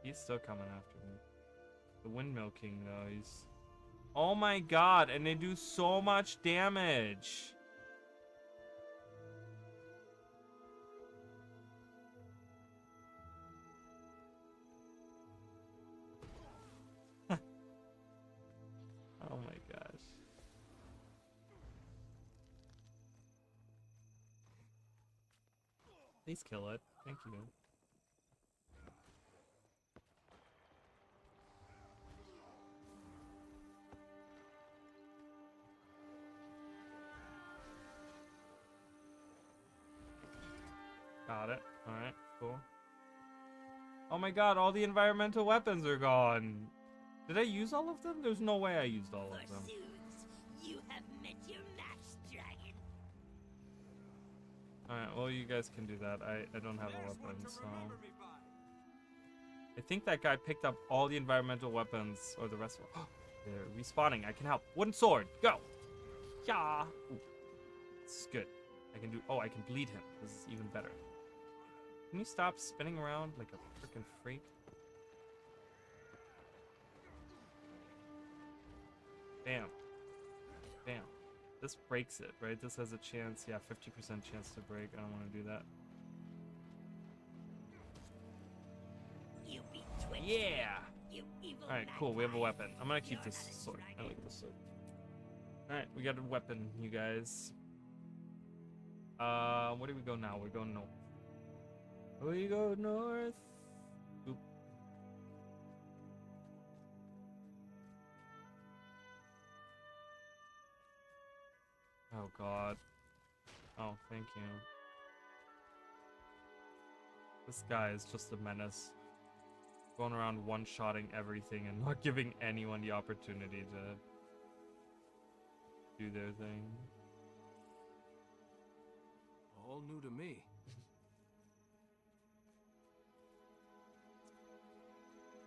He's still coming after me. The Windmill King, though, he's... Oh my god, and they do so much damage! Oh my gosh. Please kill it. Thank you. Got it. Alright, cool. Oh my god, all the environmental weapons are gone. Did I use all of them? There's no way I used all of them. You have met your match, dragon. Alright, well you guys can do that. I don't have a weapon, so... I think that guy picked up all the environmental weapons, or the rest of them. They're respawning. I can help. Wooden sword, go! Yeah! Ooh. This is good. I can do... Oh, I can bleed him. This is even better. Can you stop spinning around like a freaking freak? Bam. Bam. This breaks it, right? This has a chance. Yeah, 50% chance to break. I don't want to do that. You be twitched. Yeah! You evil Alright, cool. We have a weapon. I'm gonna keep this sword. I like this sword. Alright, we got a weapon, you guys. Where do we go now? We're going north. We go north. Oop. Oh god. Oh, thank you. This guy is just a menace. Going around one-shotting everything and not giving anyone the opportunity to do their thing. All new to me.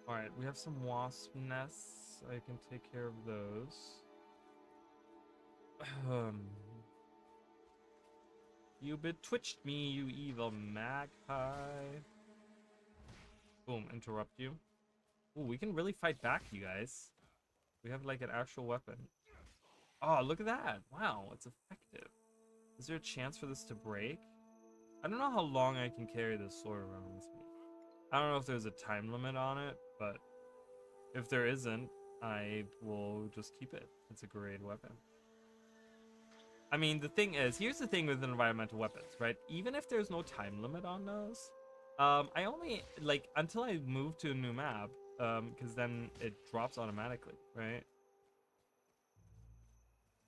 Alright, we have some wasp nests. I can take care of those. You betwitched me, you evil magpie. Boom, interrupt you. Ooh, we can really fight back, you guys. We have like an actual weapon. Oh, look at that. Wow, it's effective. Is there a chance for this to break? I don't know how long I can carry this sword around with me. I don't know if there's a time limit on it, but if there isn't, I will just keep it. It's a great weapon. I mean, the thing is, here's the thing with environmental weapons, right? Even if there's no time limit on those, I only, like, until I move to a new map, because then it drops automatically, right?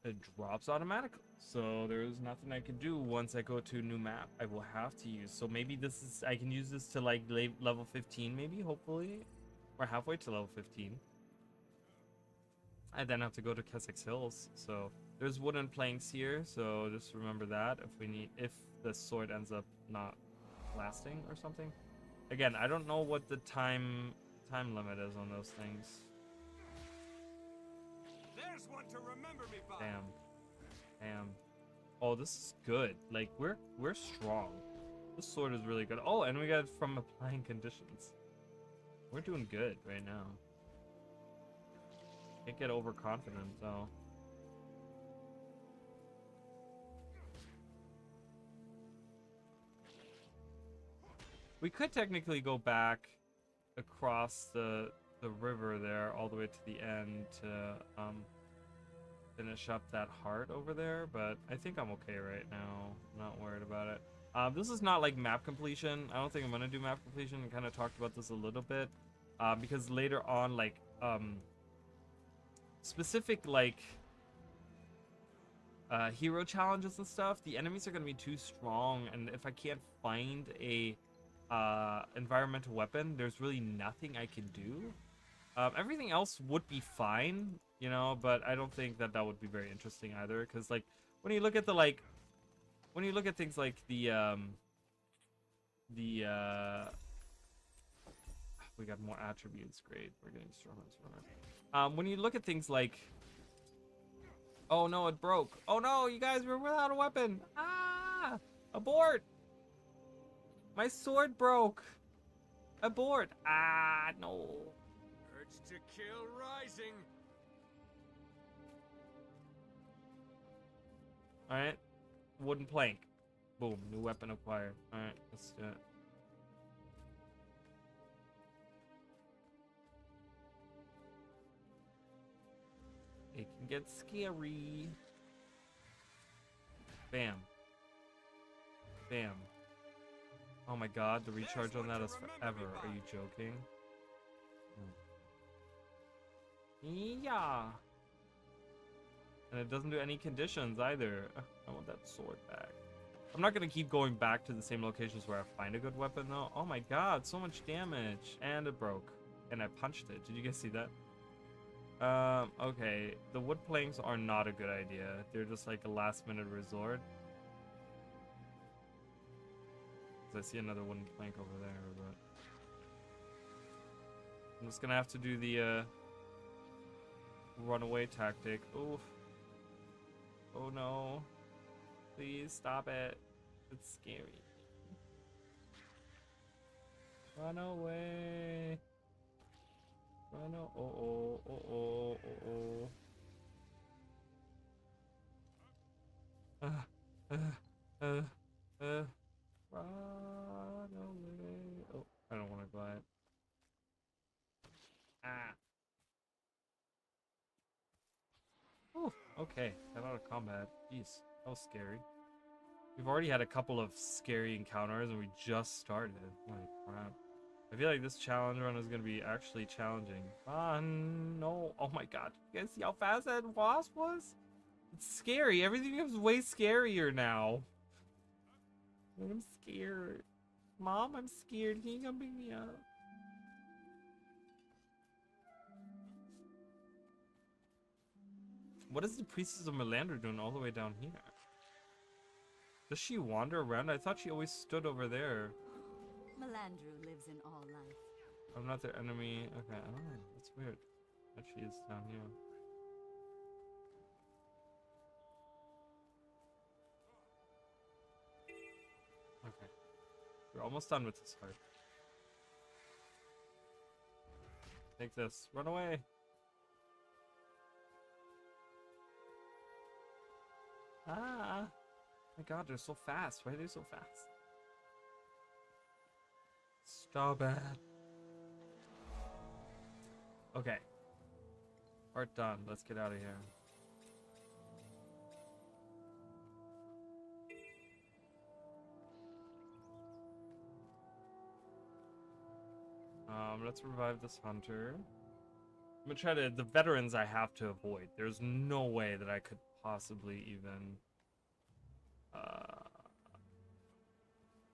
It drops automatically. So there's nothing I can do once I go to a new map. I will have to use. So maybe this is, I can use this to like level 15 maybe, hopefully. We're halfway to level 15. I then have to go to Kessex Hills. So there's wooden planks here. So just remember that if the sword ends up not lasting or something. Again, I don't know what the time limit is on those things. There's one to remember me by. Damn. Oh, this is good. Like we're strong. This sword is really good. Oh, and we got it from applying conditions. We're doing good right now. Can't get overconfident though. We could technically go back across the river there all the way to the end to finish up that heart over there, but I think I'm okay right now. I'm not worried about it. This is not like map completion. I don't think I'm gonna do map completion. I kind of talked about this a little bit because later on, like specific like hero challenges and stuff, the enemies are gonna be too strong, and if I can't find a environmental weapon, there's really nothing I can do. Everything else would be fine, you know, but I don't think that would be very interesting either, because like when you look at when you look at things like we got more attributes. Great, we're getting stronger and stronger. When you look at things like, oh no, it broke. Oh no, you guys, we're without a weapon. Ah, abort. My sword broke. Abort. Ah, no. Urge to kill rising. Alright. Wooden plank. Boom. New weapon acquired. Alright, let's do it. It can get scary. Bam. Bam. Oh my god, the recharge on that is forever. Are you joking? Yeah. And it doesn't do any conditions either. I want that sword back. I'm not gonna keep going back to the same locations where I find a good weapon though. Oh my god, so much damage. And it broke. And I punched it. Did you guys see that? Okay. The wood planks are not a good idea. They're just like a last minute resort. I see another wooden plank over there, but I'm just gonna have to do the runaway tactic. Oof. Oh no. Please stop it. It's scary. Run away. Run away. Oh oh, oh oh, oh oh. Run away. Oh, I don't want to glide. Ah. Oh, okay. Got out of combat. Jeez, that was scary. We've already had a couple of scary encounters and we just started. Holy crap. I feel like this challenge run is going to be actually challenging. No. Oh my god. You guys see how fast that wasp was? It's scary. Everything is way scarier now. I'm scared. Mom, I'm scared. Can you come pick me up? What is the Priestess of Melander doing all the way down here? Does she wander around? I thought she always stood over there. Melandru lives in all life. I'm not their enemy. Okay, I don't know. That's weird that she is down here. Okay. We're almost done with this part. Take this. Run away. Ah. My god, they're so fast. Why are they so fast? Stop it. Okay. Part done. Let's get out of here. Let's revive this hunter. I'm gonna try to, the veterans I have to avoid. There's no way that I could possibly even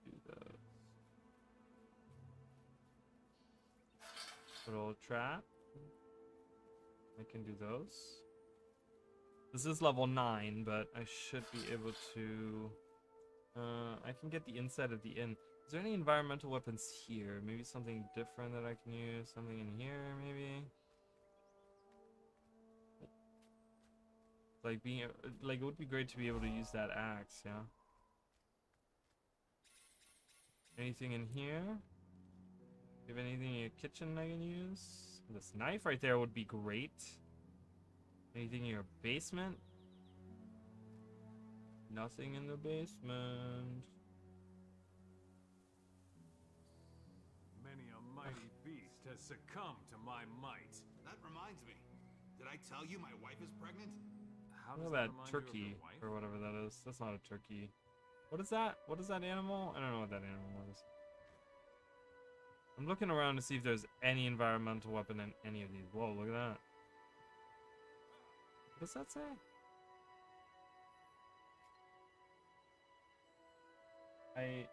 do those. Little trap. I can do those. This is level 9, but I should be able to I can get the inside of the inn. Is there any environmental weapons here? Maybe something different that I can use? Something in here, maybe? Like being, like it would be great to be able to use that axe, yeah? Anything in here? Do you have anything in your kitchen I can use? This knife right there would be great. Anything in your basement? Nothing in the basement. Many a mighty beast has succumbed to my might. That reminds me. Did I tell you my wife is pregnant? How What does about that remind turkey you of your wife? or whatever that is? That's not a turkey. What is that? What is that animal? I don't know what that animal is. I'm looking around to see if there's any environmental weapon in any of these. Whoa, look at that. What does that say? I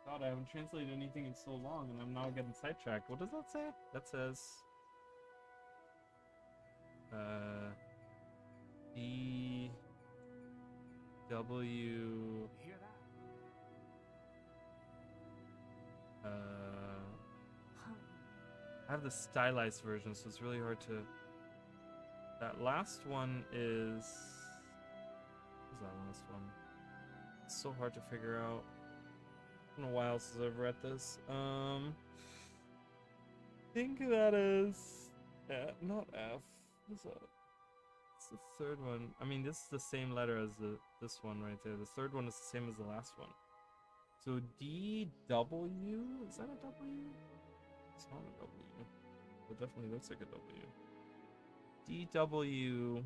thought I haven't translated anything in so long and I'm now getting sidetracked. What does that say? That says D W You hear that? I have the stylized version, so it's really hard to. That last one is. What's that last one? It's so hard to figure out. It's been a while since I've read this. I think that is not F. What's that? It's the third one. I mean, this is the same letter as this one right there. The third one is the same as the last one. So DW, is that a W? It's not a W. It definitely looks like a W. DW.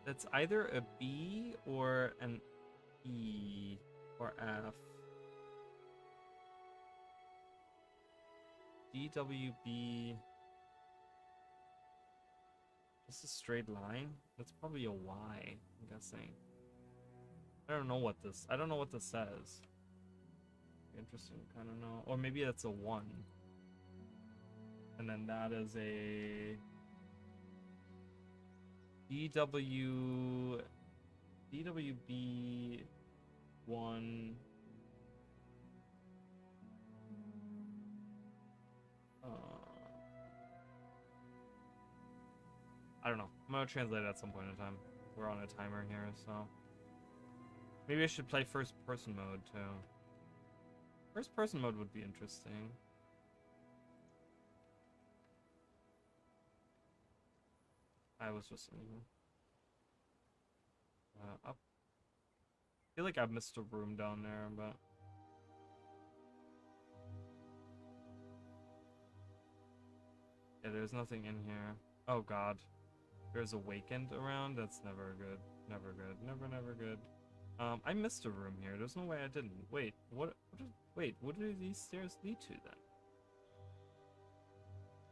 That's either a B or an E or F. DWB. Just a straight line? That's probably a Y, I'm guessing. I don't know what this says. Interesting, kind of know. Or maybe that's a 1. And then that is a DWB 1. I don't know. I'm gonna translate it at some point in time. We're on a timer here, so maybe I should play first person mode too. First person mode would be interesting. I was just up. I feel like I've missed a room down there, but yeah, there's nothing in here. Oh god. There's Awakened around? That's never good. Never good. Never good. I missed a room here. There's no way I didn't. Wait, what do these stairs lead to then?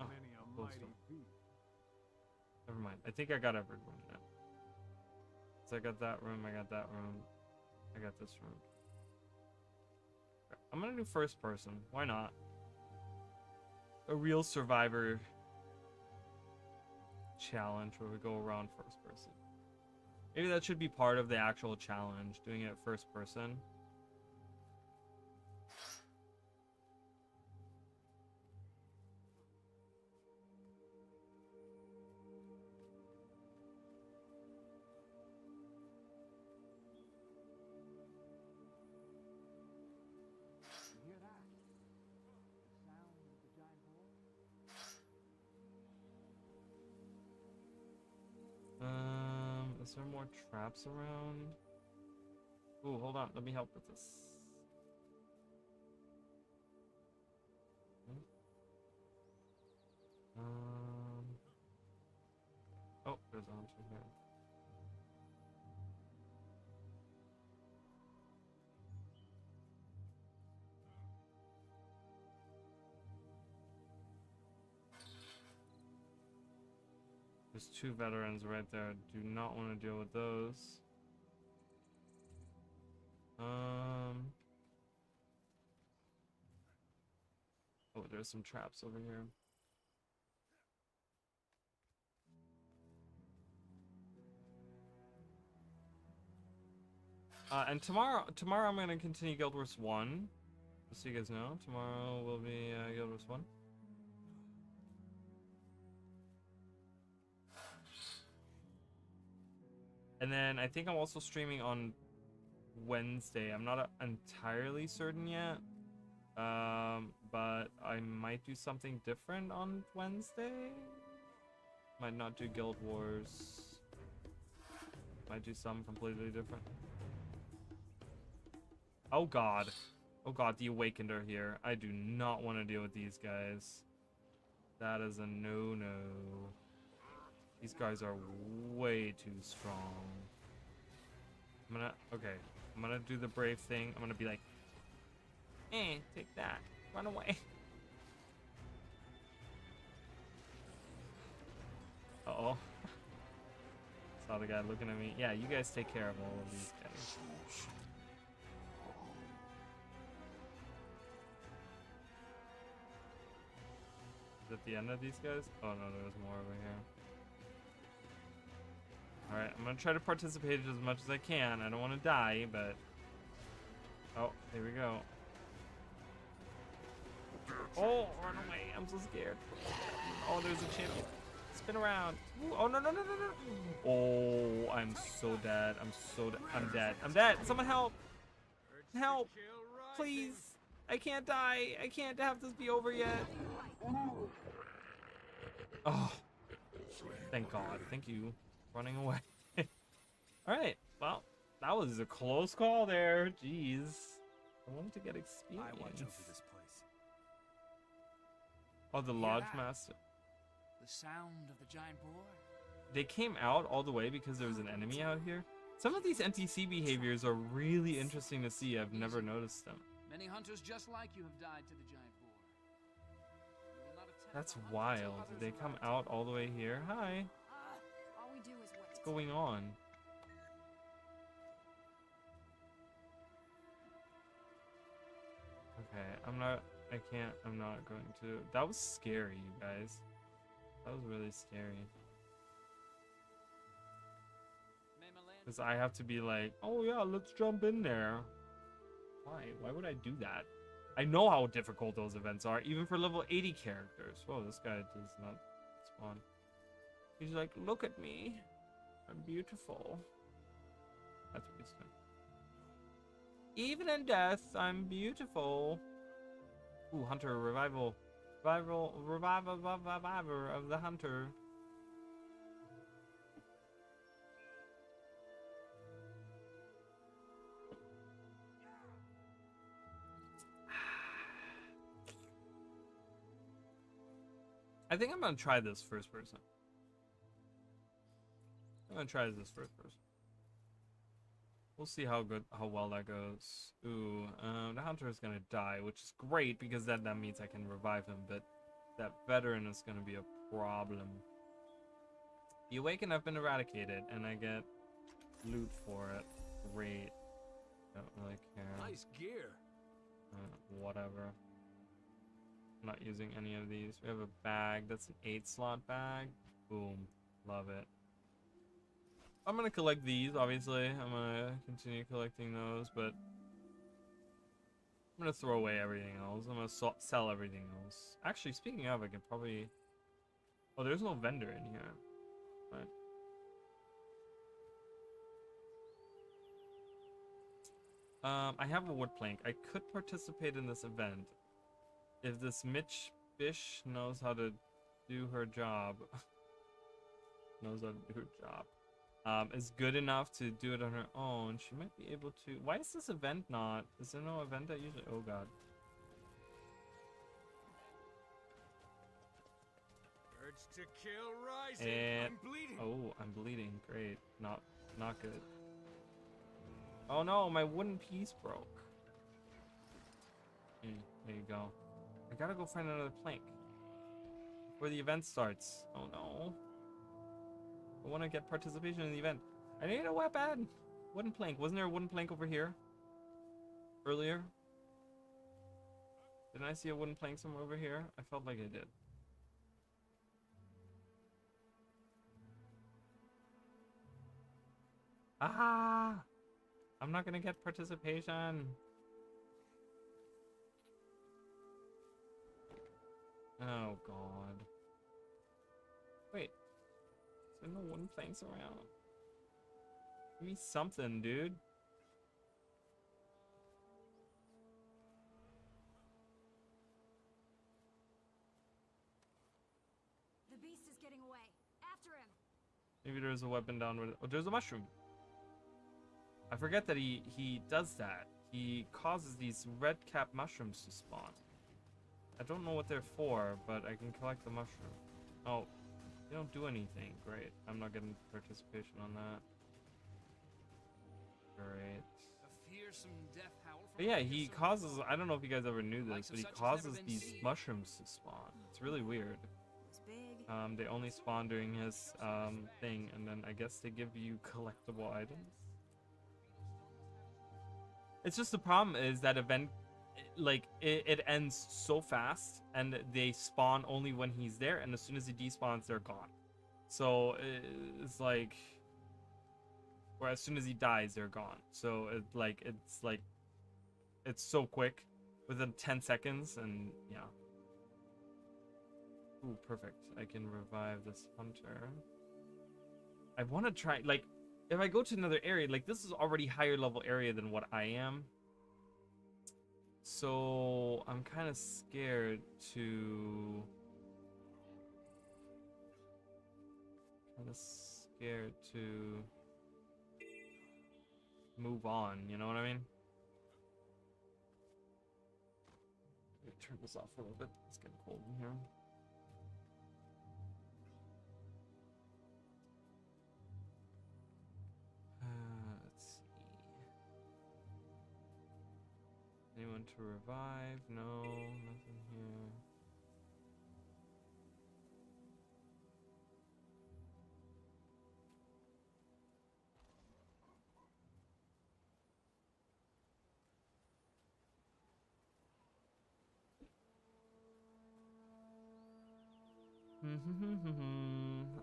Oh, Many a closed mighty door. beast. Never mind. I think I got every room now. So I got that room, I got that room. I got this room. Okay, I'm gonna do first person. Why not? A real survivor challenge where we go around first person. Maybe that should be part of the actual challenge, doing it first person. You hear that? there more traps around? Ooh, hold on. Let me help with this. Oh, there's a hunter here. There's 2 veterans right there. Do not want to deal with those. Oh, there's some traps over here. And tomorrow I'm gonna continue Guild Wars 1. Just so you guys know, tomorrow will be Guild Wars 1. And then I think I'm also streaming on Wednesday. I'm not entirely certain yet. But I might do something different on Wednesday. Might not do Guild Wars. Might do something completely different. Oh god. Oh god, the Awakened are here. I do not want to deal with these guys. That is a no-no. These guys are way too strong. I'm gonna do the brave thing. I'm gonna be like, take that. Run away. Uh-oh. Saw the guy looking at me. Yeah, you guys take care of all of these guys. Is that the end of these guys? Oh no, there's more over here. Alright, I'm gonna try to participate as much as I can. I don't want to die, but... Oh, here we go. Oh, run away. I'm so scared. Oh, there's a champion. Spin around. Ooh, oh, no, no, no, no, no. Oh, I'm so dead. I'm dead. I'm dead. Someone help. Help. Please. I can't die. I can't have this be over yet. Oh. Thank God. Thank you. Running away. Alright. Well, that was a close call there. Jeez. I wanted to get experience. I watch over this place. Oh, the Lodge Master. The sound of the giant boar. They came out all the way because there was an enemy out here. Some of these NPC behaviors are really interesting to see. I've never noticed them. Many hunters just like you have died to the giant boar. You will not attempt That's to hunt wild. until others Did they come arrive. out all the way here? Hi. All we do is wait. What's going on? Okay, I'm not going to. That was scary, you guys. That was really scary. Because I have to be like, oh yeah, let's jump in there. Why? Why would I do that? I know how difficult those events are, even for level 80 characters. Whoa, this guy does not spawn. He's like, look at me. I'm beautiful. That's what he's saying. Even in death, I'm beautiful. Ooh, Hunter revival. Reviver of the Hunter. I think I'm gonna try this first person. I'm gonna try this first person. We'll see how well that goes. Ooh, the Hunter is gonna die, which is great because that means I can revive him, but that veteran is gonna be a problem. The Awakened have been eradicated, and I get loot for it. Great. Don't really care. Nice gear. Whatever. I'm not using any of these. We have a bag. That's an 8-slot bag. Boom. Love it. I'm gonna collect these, obviously. I'm gonna continue collecting those, but I'm gonna throw away everything else. I'm gonna sell everything else. Actually, speaking of, I could probably... Oh, there's no vendor in here. Right. I have a wood plank. I could participate in this event if this Mitch Bish knows how to do her job. Knows how to do her job. is good enough to do it on her own, she might be able to. Why is this event not? Is there no event that usually? Oh god. Urge to kill Ryzen. And I'm bleeding. oh, I'm bleeding. Great. Not good. Oh no, my wooden piece broke. There you go. I gotta go find another plank before the event starts. Oh no. I want to get participation in the event. I need a weapon. Wooden plank. Wasn't there a wooden plank over here earlier? Didn't I see a wooden plank somewhere over here? I felt like I did. Ah! I'm not gonna get participation. Oh god. Wait. Is there no wooden planks around? Give me something, dude. The beast is getting away. After him. Maybe there's a weapon down with it. Oh, there's a mushroom. I forget that he does that. He causes these red cap mushrooms to spawn. I don't know what they're for, but I can collect the mushroom. Oh, they don't do anything. Great. I'm not getting participation on that. Great. A fearsome death howl from But yeah, a he fearsome causes, foe. I don't know if you guys ever knew this, Likes but of he such has never causes been these seen. mushrooms to spawn. It's really weird. Looks big. They only spawn during his thing, and then I guess they give you collectible items. It's just the problem is that event, like it ends so fast, and they spawn only when he's there, and as soon as he despawns, they're gone. So it's like, or as soon as he dies, they're gone. So it's so quick, within 10 seconds, and yeah. Ooh, perfect. I can revive this hunter. I want to try, like, if I go to another area, like, this is already higher level area than what I am. So, I'm kind of scared to... move on, you know what I mean? Let me turn this off for a little bit. It's getting cold in here. Let's see. Anyone to revive? No, nothing here.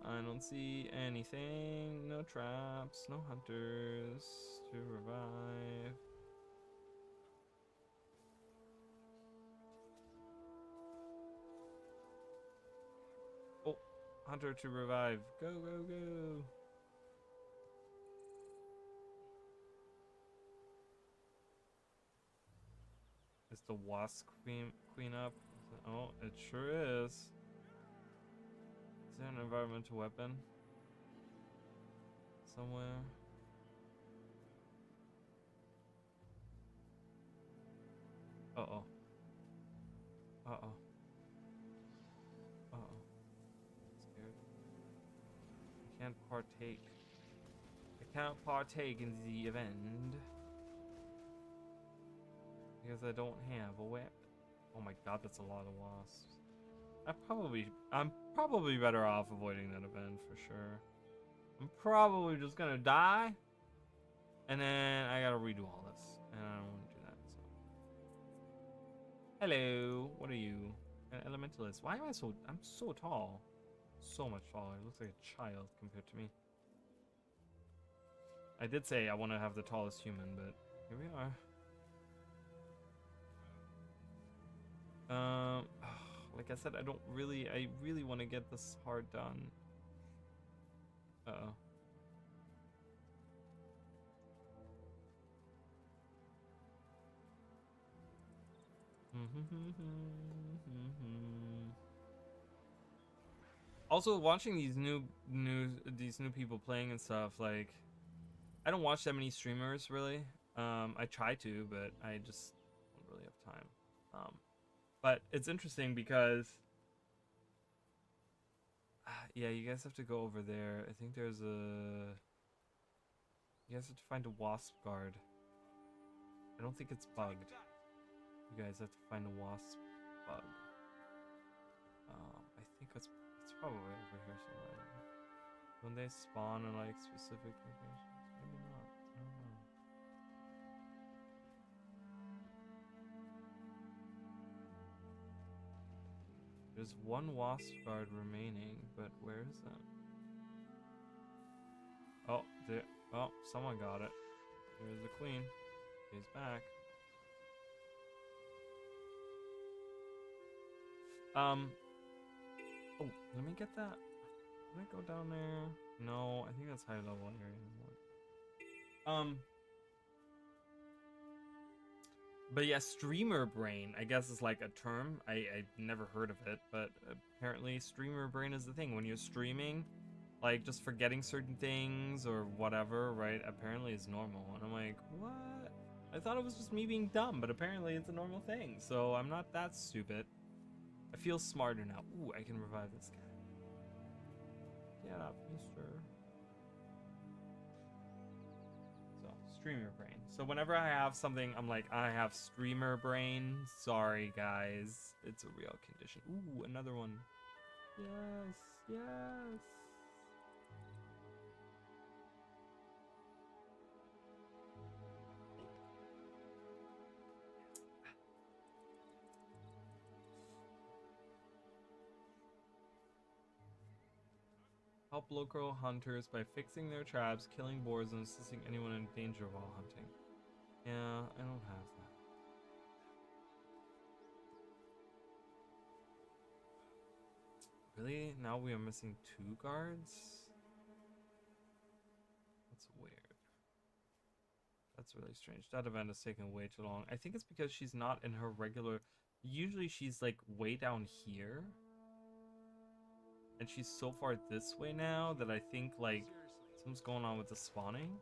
I don't see anything. No traps, no hunters to revive. Oh, hunter to revive. Go, go, go. Is the wasp queen up? Oh, it sure is. Is there an environmental weapon somewhere? Uh-oh. Uh-oh. Uh-oh. Scared. I can't partake. I can't partake in the event because I don't have a weapon. Oh my god, that's a lot of wasps. I'm probably better off avoiding that event for sure. I'm probably just gonna die, and then I gotta redo all this, and I don't want to do that. So, hello, what are you? An elementalist. Why am I so? I'm so tall, so much taller. It looks like a child compared to me. I did say I want to have the tallest human, but here we are. Like I said, I really want to get this hard done. Uh-oh. Also, watching these new people playing and stuff, like, I don't watch that many streamers really. I try to, but I just don't really have time. But it's interesting because, yeah, you guys have to go over there. I think there's a. You guys have to find a wasp guard. I don't think it's bugged. You guys have to find a wasp bug. I think it's probably over here somewhere. When they spawn in like specific locations, maybe not. I don't know. There's one wasp guard remaining, but where is that? Oh, there. Oh, someone got it. There's the queen. She's back. Oh, let me get that. Can I go down there? No, I think that's high level area. But yeah, streamer brain, I guess is like a term. I never heard of it, but apparently streamer brain is the thing. When you're streaming, like just forgetting certain things or whatever, right? Apparently it's normal. And I'm like, what? I thought it was just me being dumb, but apparently it's a normal thing. So I'm not that stupid. I feel smarter now. Ooh, I can revive this guy. Get up, mister. So, streamer brain. So whenever I have something, I'm like, I have streamer brain. Sorry, guys. It's a real condition. Ooh, another one. Yes, yes. Help local hunters by fixing their traps, killing boars, and assisting anyone in danger while hunting. Yeah, I don't have that. Really? Now we are missing 2 guards? That's weird. That's really strange. That event is taking way too long. I think it's because she's not in her regular... Usually she's like way down here. And she's so far this way now that I think like something's going on with the spawning.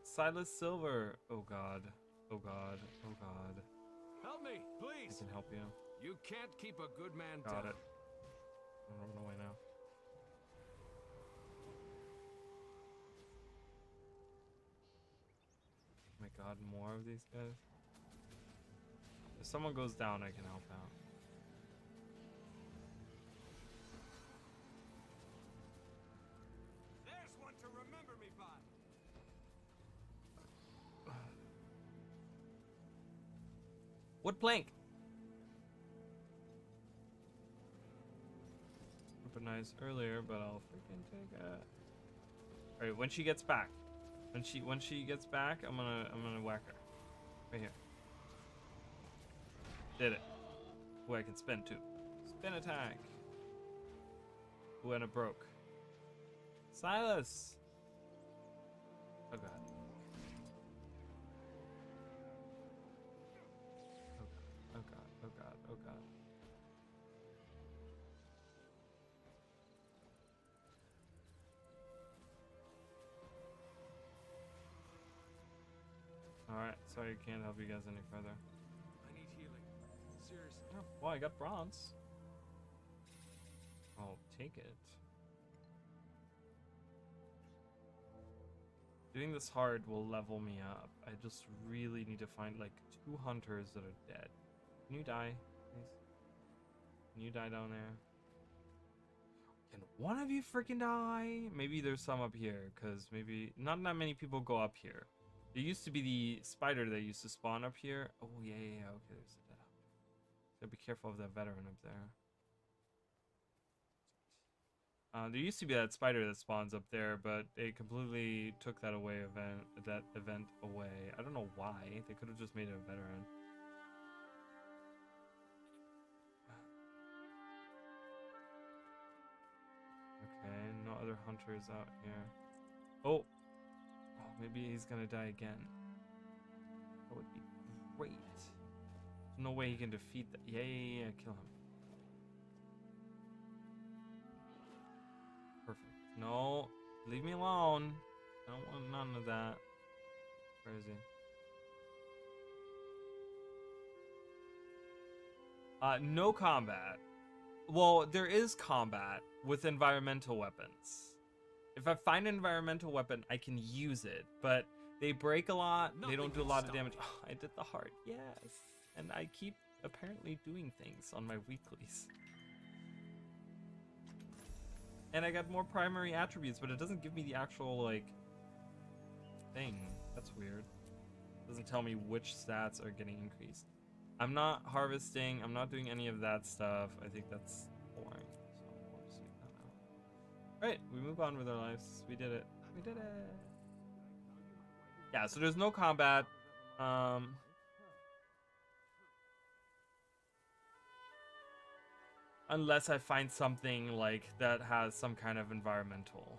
Silas Silver. Oh god. Oh god. Oh god. Help me, I please. can help you. You can't keep a good man Got down. it. I'm running away now. Oh my god, more of these guys. If someone goes down, I can help out. There's one to remember me by. Wood plank. Weaponized earlier, but I'll freaking take it. All right, when she gets back, when she gets back, I'm gonna whack her. Right here. Did it. Ooh, I can spin too. Spin attack. Ooh, and it broke. Silas. Oh god. Oh god. Oh god. Oh god. Alright, sorry I can't help you guys any further. I need healing. Seriously. Oh, well, I got bronze. I'll take it. Doing this hard will level me up. I just really need to find like 2 hunters that are dead. Can you die, please? Can you die down there? Can one of you freaking die? Maybe there's some up here, because maybe not that many people go up here. There used to be the spider that used to spawn up here. Oh, yeah. Okay, there's a dead up. So be careful of that veteran up there. There used to be that spider that spawns up there, but they completely took that away. That event away. I don't know why. They could have just made it a veteran. Okay, no other hunters out here. Oh, maybe he's gonna die again. That would be great. No way he can defeat that. Yeah, kill him. No, leave me alone. I don't want none of that. Where is he? No combat. Well, there is combat with environmental weapons. If I find an environmental weapon, I can use it, but they break a lot. They don't do a lot of damage. Oh, I did the heart, yes. And I keep apparently doing things on my weeklies. And I got more primary attributes, but it doesn't give me the actual, like, thing. That's weird. It doesn't tell me which stats are getting increased. I'm not harvesting. I'm not doing any of that stuff. I think that's boring. So we'll just leave that out. Alright, we move on with our lives. We did it. We did it. Yeah, so there's no combat. Unless I find something like that has some kind of environmental,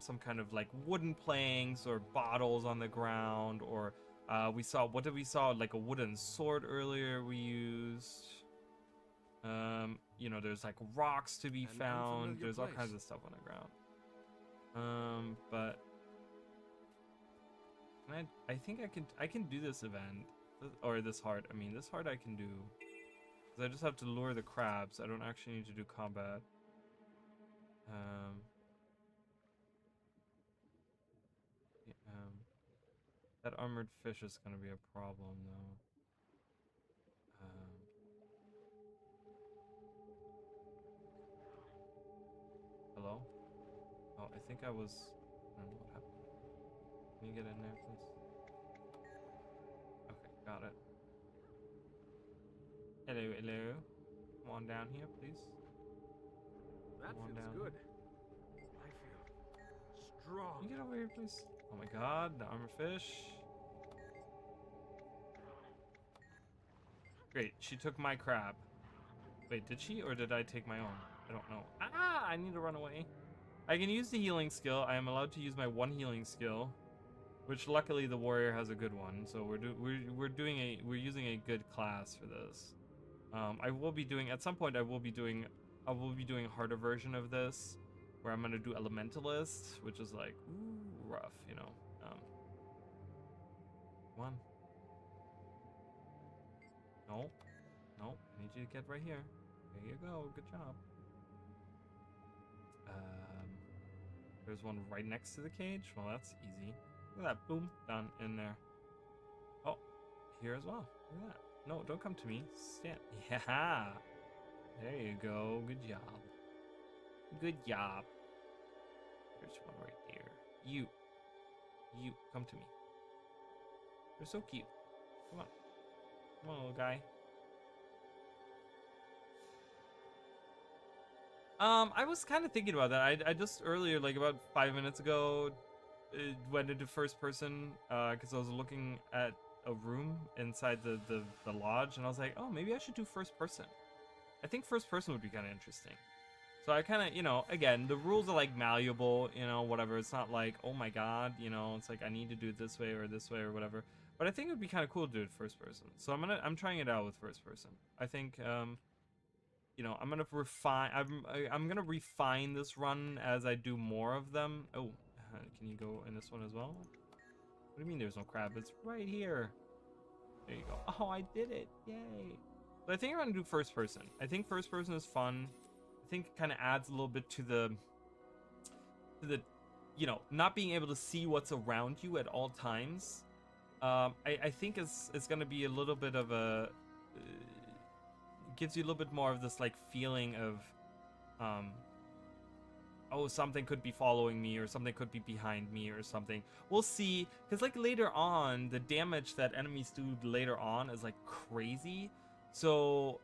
some kind of like wooden planks or bottles on the ground, or we saw, what did we saw? Like a wooden sword earlier we used. You know, there's like rocks to be found. There's all kinds of stuff on the ground. But I think I can do this event, or this heart. I mean, this heart I can do. I just have to lure the crabs. I don't actually need to do combat. That armored fish is gonna be a problem though. Hello? Oh, I think I was... I don't know what happened. Can you get in there, please? Okay, got it. Hello, hello. Come on down here, please. That Come on feels down. good. I feel strong. Can you get over here, please? Oh my god, the armor fish. Great, she took my crab. Wait, did she, or did I take my own? I don't know. Ah, I need to run away. I can use the healing skill. I am allowed to use my one healing skill, which luckily the warrior has a good one. So we're using a good class for this. I will be doing, at some point I will be doing a harder version of this, where I'm gonna do Elementalist, which is like, ooh, rough, you know. Come on. No, no, I need you to get right here. There you go, good job. There's one right next to the cage. Well, that's easy. Look at that, boom, done, in there. Oh, here as well, look at that. No, don't come to me. Stand. Yeah. There you go. Good job. Good job. There's one right here. You. Come to me. You're so cute. Come on. Come on, little guy. I was kind of thinking about that. I just earlier, like about 5 minutes ago, went into first person because I was looking at a room inside the lodge, and I was like, oh, maybe I should do first person. I think first person would be kind of interesting. So I kind of, you know, again, the rules are like malleable, you know, whatever. It's not like, oh my god, you know, it's like I need to do it this way or whatever. But I think it would be kind of cool to do it first person. So I'm trying it out with first person. I think you know, I'm gonna refine this run as I do more of them. Oh, can you go in this one as well? What do you mean there's no crab? It's right here. There you go. Oh, I did it. Yay. But I think I'm going to do first person. I think first person is fun. I think it kind of adds a little bit to the, you know, not being able to see what's around you at all times. I think it's going to be a little bit of a... gives you a little bit more of this, like, feeling of... oh, something could be following me, or something could be behind me, or something. We'll see, because like later on, the damage that enemies do later on is like crazy. So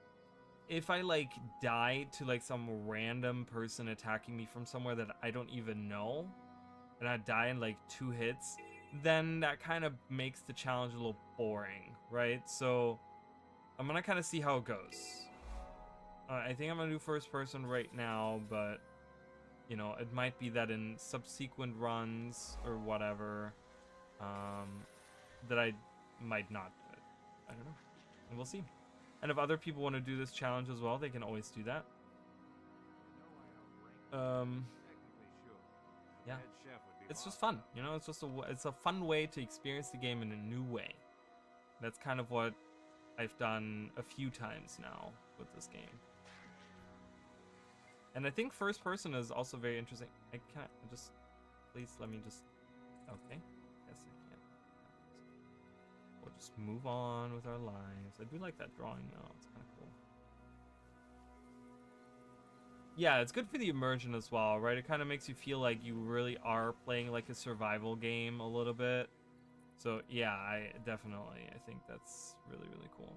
if I like die to like some random person attacking me from somewhere that I don't even know, and I die in like 2 hits, then that kind of makes the challenge a little boring, right? So I'm gonna kind of see how it goes. I think I'm gonna do first person right now, but you know, it might be that in subsequent runs or whatever, that I might not do it. I don't know. And we'll see. And if other people want to do this challenge as well, they can always do that. Yeah. Head chef would be It's just hostile. fun, you know. It's just it's a fun way to experience the game in a new way. That's kind of what I've done a few times now with this game. And I think first person is also very interesting. I can't just, please let me just, okay. Yes, I can. We'll just move on with our lives. I do like that drawing though. It's kind of cool. Yeah, it's good for the immersion as well, right? It kind of makes you feel like you really are playing like a survival game a little bit. So yeah, I think that's really, really cool.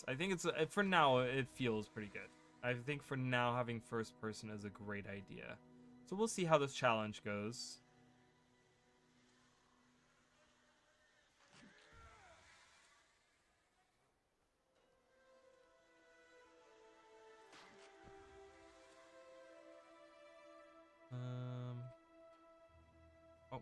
I think it's, for now, it feels pretty good. I think for now, having first person is a great idea. So we'll see how this challenge goes. Oh.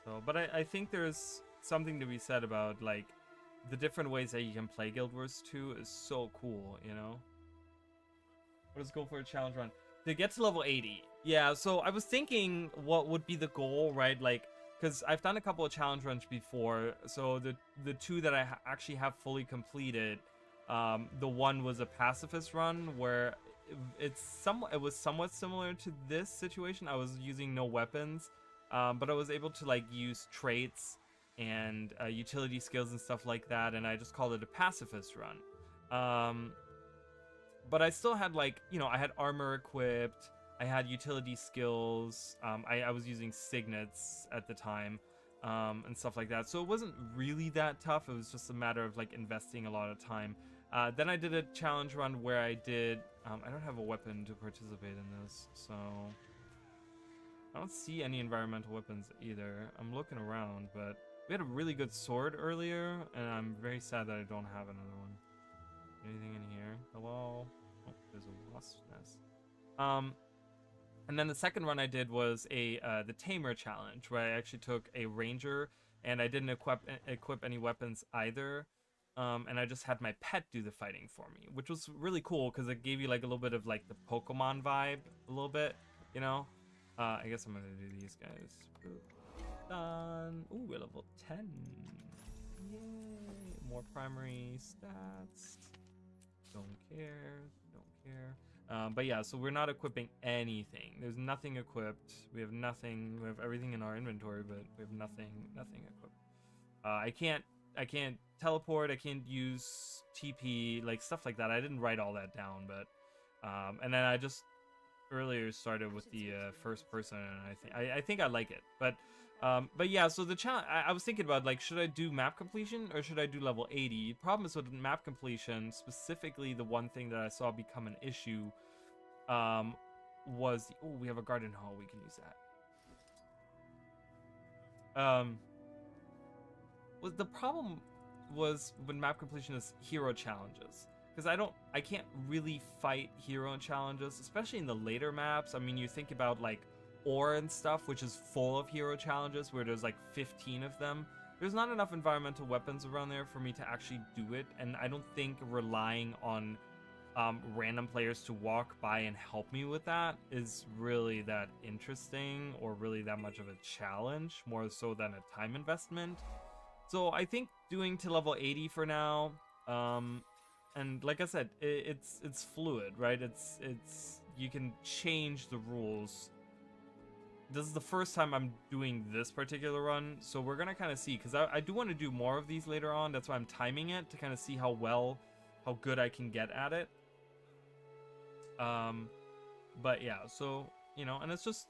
So, but I think there's something to be said about, like, the different ways that you can play Guild Wars 2 is so cool, you know? Let's go for a challenge run. To get to level 80. Yeah, so I was thinking what would be the goal, right? Like, because I've done a couple of challenge runs before. So the two that I actually have fully completed, the one was a pacifist run where it was somewhat similar to this situation. I was using no weapons, but I was able to like use traits and utility skills and stuff like that, and I just called it a pacifist run. But I still had, like, you know, I had armor equipped, I had utility skills, I was using signets at the time, and stuff like that. So it wasn't really that tough. It was just a matter of, like, investing a lot of time. Then I did a challenge run where I did, I don't have a weapon to participate in this, so I don't see any environmental weapons either. I'm looking around, but we had a really good sword earlier, and I'm very sad that I don't have another one. Anything in here? Hello? Oh, there's a wasp nest. And then the second run I did was the Tamer challenge, where I actually took a ranger, and I didn't equip any weapons either. And I just had my pet do the fighting for me, which was really cool because it gave you like a little bit of like the Pokemon vibe, a little bit, you know. I guess I'm gonna do these guys. Done. Ooh, we're level 10. Yay! More primary stats. Don't care. But yeah, so we're not equipping anything. There's nothing equipped. We have nothing. We have everything in our inventory, but we have nothing equipped. I can't teleport. I can't use TP, like stuff like that. I didn't write all that down, but and then I just earlier started with the first person, and I think I like it. But yeah, so the challenge, I was thinking about, like, should I do map completion or should I do level 80? Problem is with map completion, specifically the one thing that I saw become an issue was, oh, we have a garden hall, we can use that. The problem was when map completion is hero challenges, because I can't really fight hero challenges, especially in the later maps. I mean, you think about like ore and stuff, which is full of hero challenges where there's like 15 of them. There's not enough environmental weapons around there for me to actually do it, and I don't think relying on random players to walk by and help me with that is really that interesting or really that much of a challenge, more so than a time investment. So I think doing to level 80 for now, and like I said, it's fluid, right? It's you can change the rules. This is the first time I'm doing this particular run, so we're gonna kind of see, because I do want to do more of these later on. That's why I'm timing it to kind of see how good I can get at it. But yeah, so you know, and it's just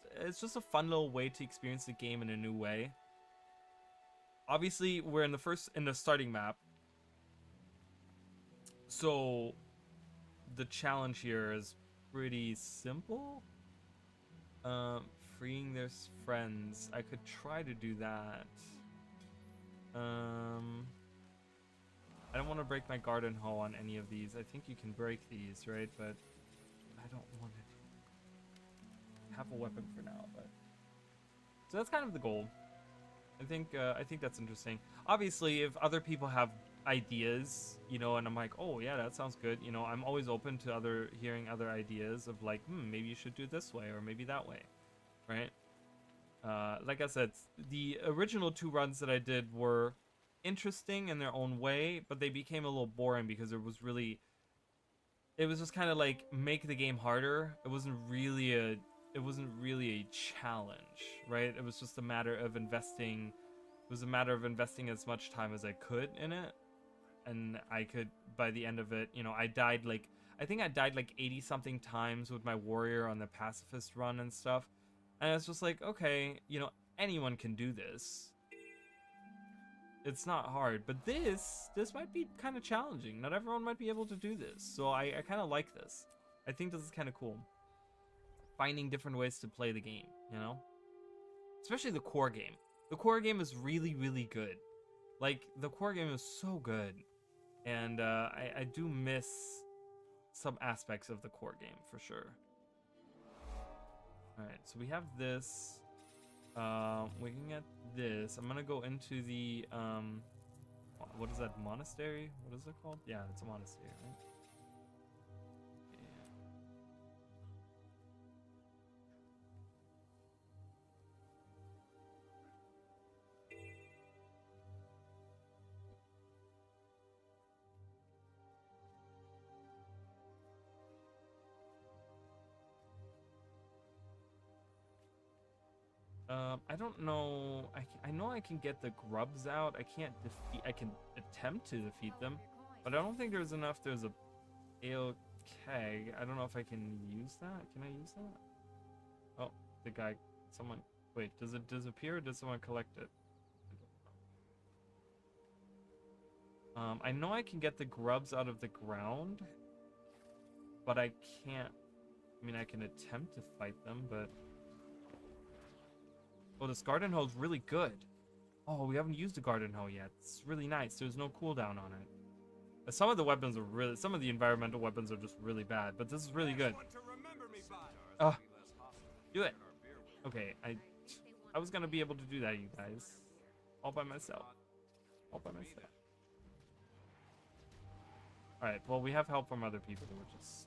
a fun little way to experience the game in a new way. Obviously, we're in the starting map, so the challenge here is pretty simple. Freeing their friends. I could try to do that. I don't want to break my garden hoe on any of these. I think you can break these, right? But I don't want to have a weapon for now. But so that's kind of the goal. I think that's interesting. Obviously, if other people have ideas, you know, and I'm like, oh yeah, that sounds good. You know, I'm always open to hearing other ideas of like, maybe you should do this way or maybe that way, right? Like I said, the original 2 runs that I did were interesting in their own way, but they became a little boring because it was just kind of like make the game harder. It wasn't really a challenge, right? It was just a matter of investing. It was a matter of investing as much time as I could in it, and I could, by the end of it, you know, I think I died like 80 something times with my warrior on the pacifist run and stuff, and it's just like, okay, you know, anyone can do this. It's not hard, but this might be kind of challenging. Not everyone might be able to do this, so I kind of like this. I think this is kind of cool. Finding different ways to play the game, you know? Especially the core game. The core game is really, really good. Like, the core game is so good. And I do miss some aspects of the core game, for sure. Alright, so we have this. We can get this. I'm gonna go into the, what is that, monastery? What is it called? Yeah, it's a monastery, right? I don't know. I know I can get the grubs out. I can't defeat. I can attempt to defeat them, but I don't think there's enough. There's a ale keg. I don't know if I can use that. Can I use that? Oh, the guy. Someone. Wait, does it disappear or does someone collect it? I know I can get the grubs out of the ground, but I can't. I mean, I can attempt to fight them, but. Oh, this garden hoe is really good. Oh, we haven't used the garden hoe yet. It's really nice. There's no cooldown on it. Some of the weapons are really... Some of the environmental weapons are just really bad, but this is really good. Do it. Okay, I was gonna be able to do that, you guys. All by myself. All by myself. Alright, well, we have help from other people, which is...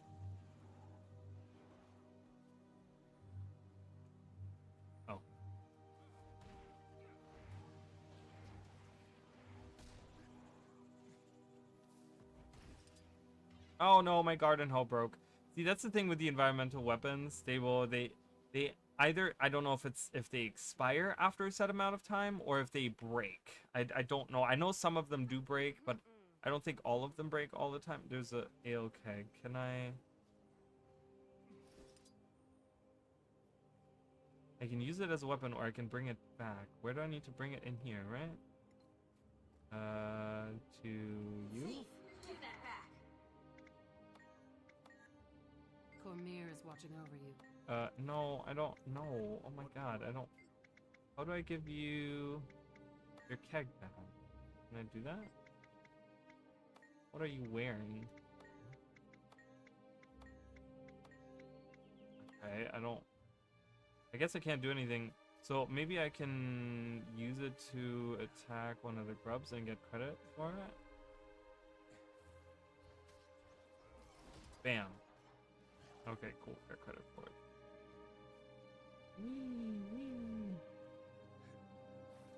Oh no, my garden hoe broke. See, that's the thing with the environmental weapons. They either, I don't know if they expire after a set amount of time or if they break. I don't know. I know some of them do break, but I don't think all of them break all the time. There's a ale keg. Can I can use it as a weapon or I can bring it back. Where do I need to bring it? In here, right? To you? Give that back. CORSAIR is watching over you. No, I don't know. Oh my god, I don't... How do I give you your keg back? Can I do that? What are you wearing? Okay, I guess I can't do anything. So maybe I can use it to attack one of the grubs and get credit for it? Bam. Okay, cool. Get credit for it.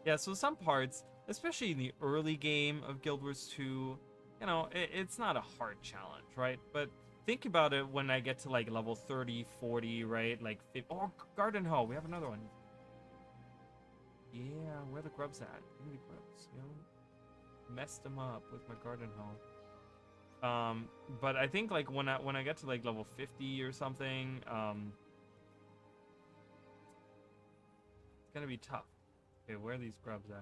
Yeah, so some parts, especially in the early game of Guild Wars 2, you know, it's not a hard challenge, right? But think about it when I get to like level 30, 40, right? Like, oh, garden hoe, we have another one. Yeah, where the grubs at? Give me the grubs, you know? Messed them up with my garden hoe. But I think like when I get to like level 50 or something, it's gonna be tough. Okay, where are these grubs at?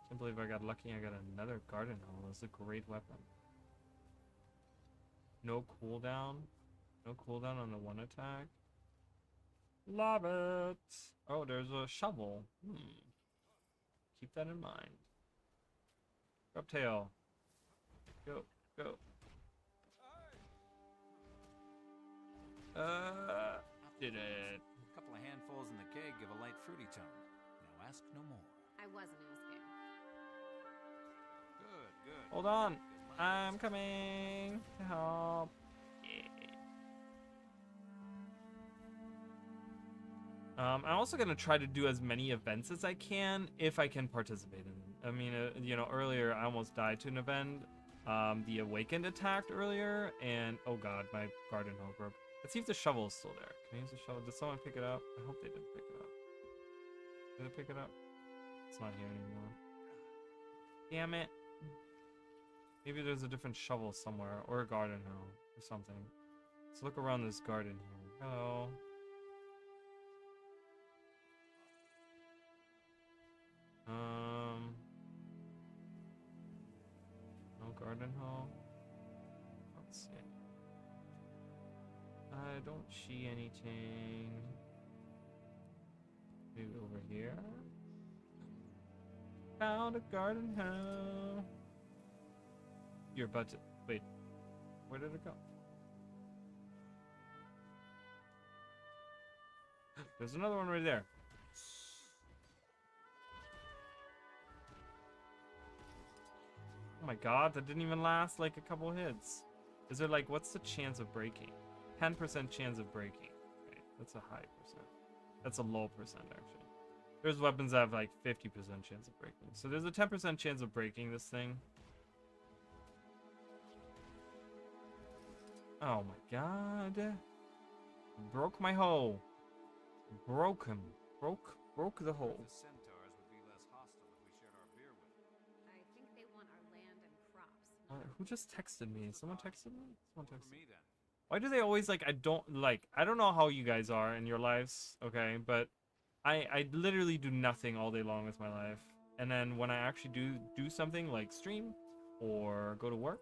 Can't believe I got lucky. I got another garden hoe. That's a great weapon. No cooldown. No cooldown on the one attack. Love it. Oh, there's a shovel. Keep that in mind. Grubtail. Go, go. Did it. A couple of handfuls in the keg give a light fruity tone. Now ask no more. I wasn't asking. Good, good. Hold on. I'm coming to help. I'm also gonna try to do as many events as I can if I can participate in them. I mean, you know, earlier I almost died to an event. The Awakened attacked earlier, and oh god, my garden hose broke. Let's see if the shovel is still there. Can I use the shovel? Did someone pick it up? I hope they didn't pick it up. Did they pick it up? It's not here anymore. Damn it. Maybe there's a different shovel somewhere, or a garden hose, or something. Let's look around this garden here. Hello. No garden hole. Let's see. I don't see anything. Maybe over here. Found a garden hole. You're about to wait. Where did it go? There's another one right there. Oh my god, that didn't even last like a couple hits. Is there like, what's the chance of breaking? 10% chance of breaking. Okay, that's a high percent. That's a low percent actually. There's weapons that have like 50% chance of breaking. So there's a 10% chance of breaking this thing. Oh my god. Broke my hole. Broke him. Broke the hole. The centaurs would be less hostile if we shared our beer with them. I think they want our land and crops. Who just texted me? Someone texted me? Someone For texted me. me then. Why do they always like, I don't know how you guys are in your lives, okay? But I literally do nothing all day long with my life. And then when I actually do something like stream or go to work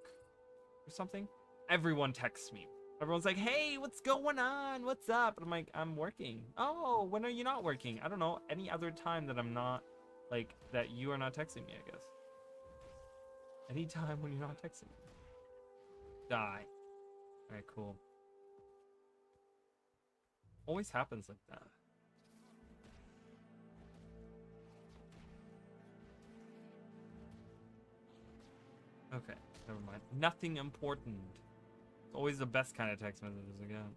or something, everyone texts me. Everyone's like, hey, what's going on? What's up? And I'm like, I'm working. Oh, when are you not working? I don't know. Any other time that I'm not, like, that you are not texting me, I guess. Anytime when you're not texting me. Die. Alright, cool. Always happens like that. Okay, never mind. Nothing important. It's always the best kind of text messages again.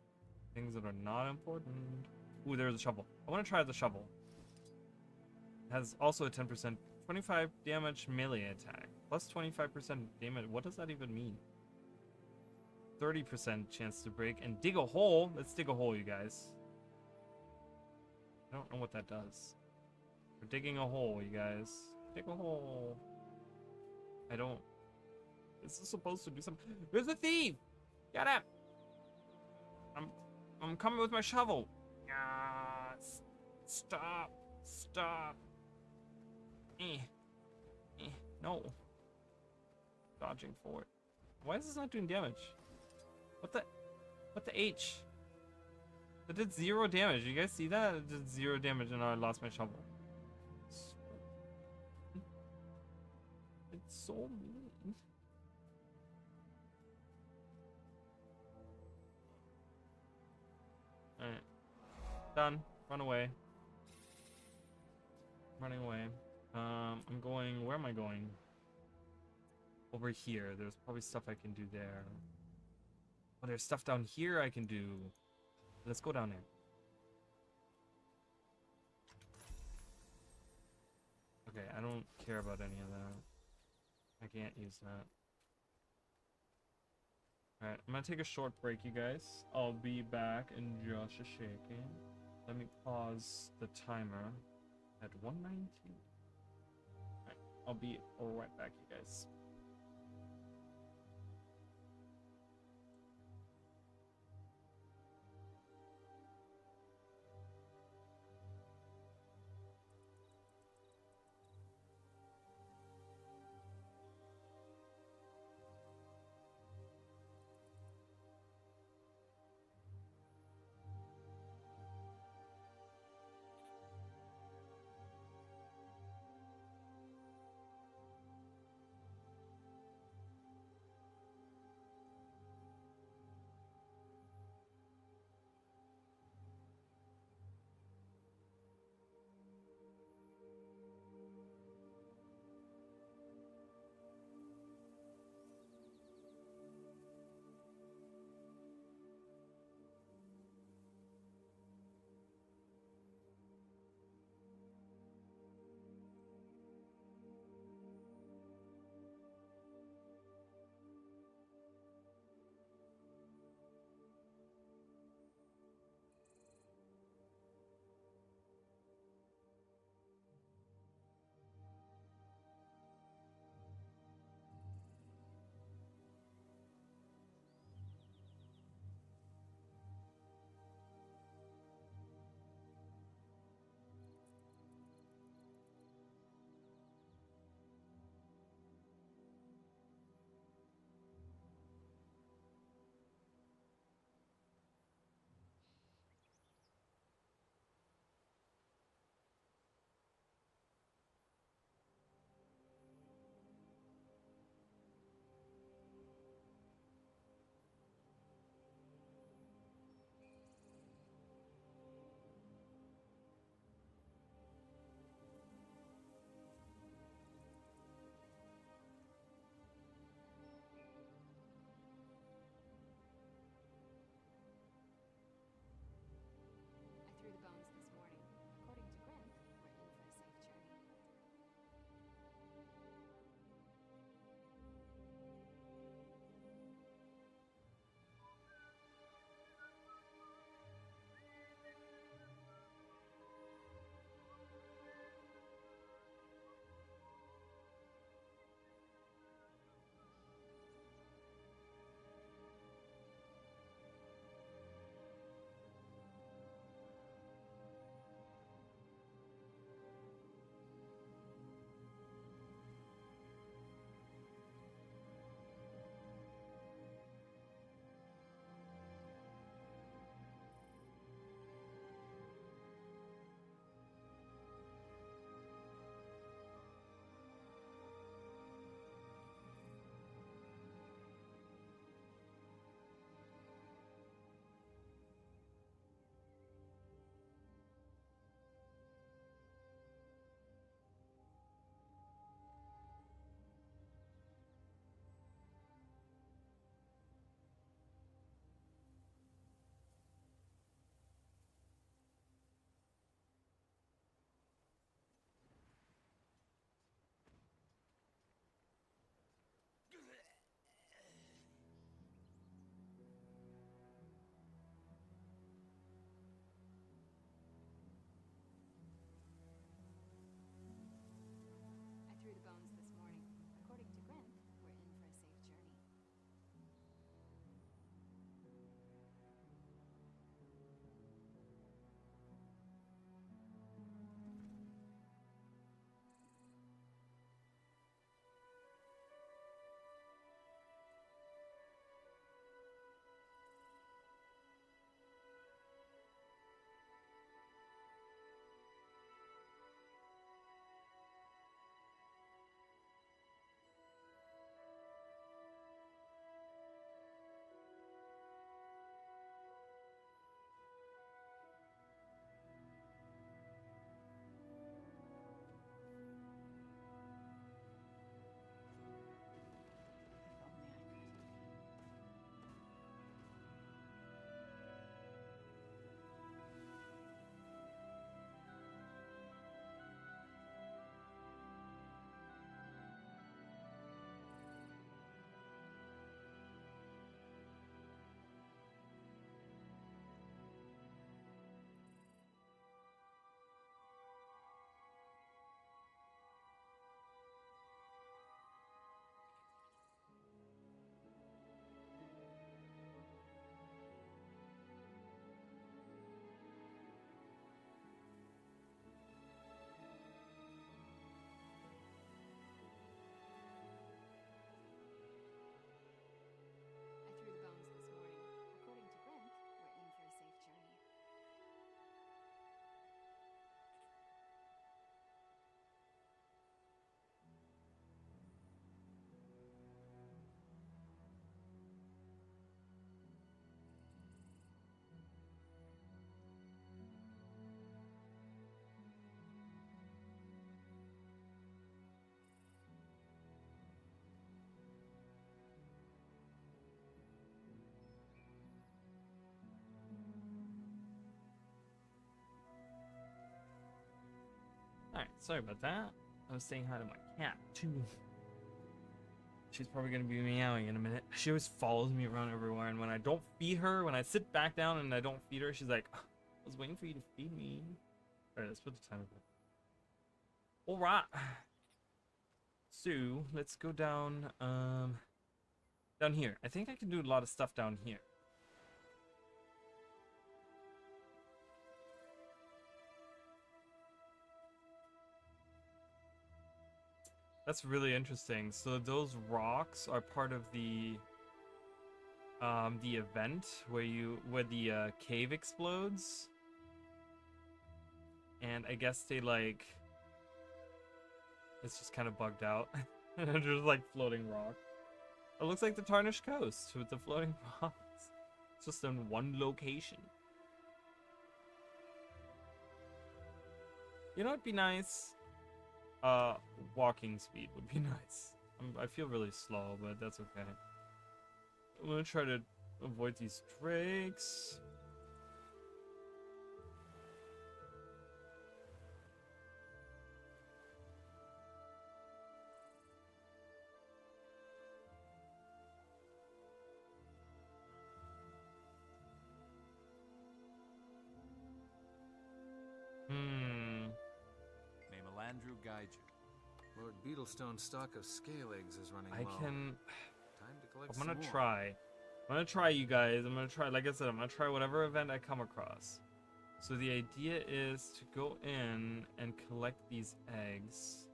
Things that are not important. Ooh, there's a shovel. I want to try the shovel. It has also a 10%, 25 damage melee attack. Plus 25% damage. What does that even mean? 30% chance to break and dig a hole. Let's dig a hole, you guys. I don't know what that does. We're digging a hole, you guys. Dig a hole. I don't. This is supposed to do something. There's a thief! Get him! I'm coming with my shovel. Stop. Stop. No. Dodging forward. Why is this not doing damage? What the H? That did 0 damage. You guys see that? It did 0 damage and I lost my shovel. It's so mean. Alright. Done. Run away. Running away. I'm going... Where am I going? Over here. There's probably stuff I can do there. Oh, there's stuff down here I can do. Let's go down there. Okay, I don't care about any of that. I can't use that. Alright, I'm gonna take a short break, you guys. I'll be back in just a second. Let me pause the timer at 1:19. Alright, I'll be right back, you guys. Alright, sorry about that. I was saying hi to my cat, too. She's probably gonna be meowing in a minute. She always follows me around everywhere, and when I don't feed her, when I sit back down and I don't feed her, she's like, I was waiting for you to feed me. Alright, let's put the timer back. Alright. So, let's go down, down here. I think I can do a lot of stuff down here. That's really interesting. So those rocks are part of the event where the cave explodes, and I guess they like it's just kind of bugged out. There's like floating rock. It looks like the Tarnished Coast with the floating rocks. It's just in one location. You know what'd be nice? Walking speed would be nice. I feel really slow, but that's okay. I'm gonna try to avoid these drakes. May Melandru guide you. Lord Beetlestone's stock of scale eggs is running I low. can. Time to collect I'm gonna some more. try. I'm gonna try, you guys. I'm gonna try. Like I said, I'm gonna try whatever event I come across. So the idea is to go in and collect these eggs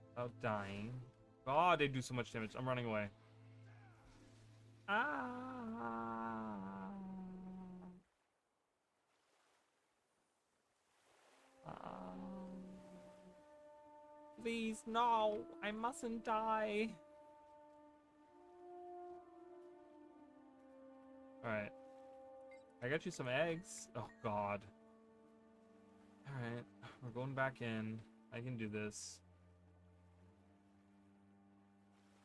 without dying. Oh, they do so much damage. I'm running away. Ah. Please, no. I mustn't die. Alright. I got you some eggs. Oh, God. Alright. We're going back in. I can do this.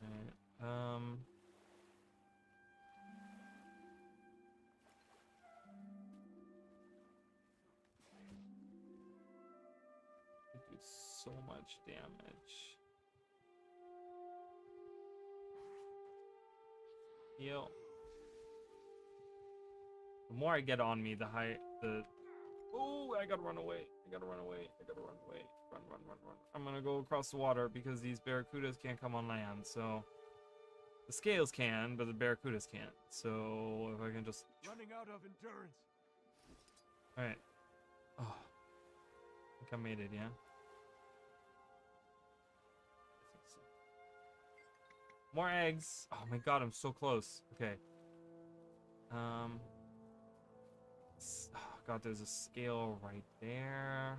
Alright. It do so much damage. Heal. The more I get on me, the higher the. Oh, I gotta run away. I gotta run away. I gotta run away. Run, run, run, run. I'm gonna go across the water because these barracudas can't come on land. So the scales can, but the barracudas can't. So if I can just. Running out of endurance. All right. Oh, I think I made it. Yeah. More eggs. Oh my God, I'm so close. Okay. Oh God, there's a scale right there.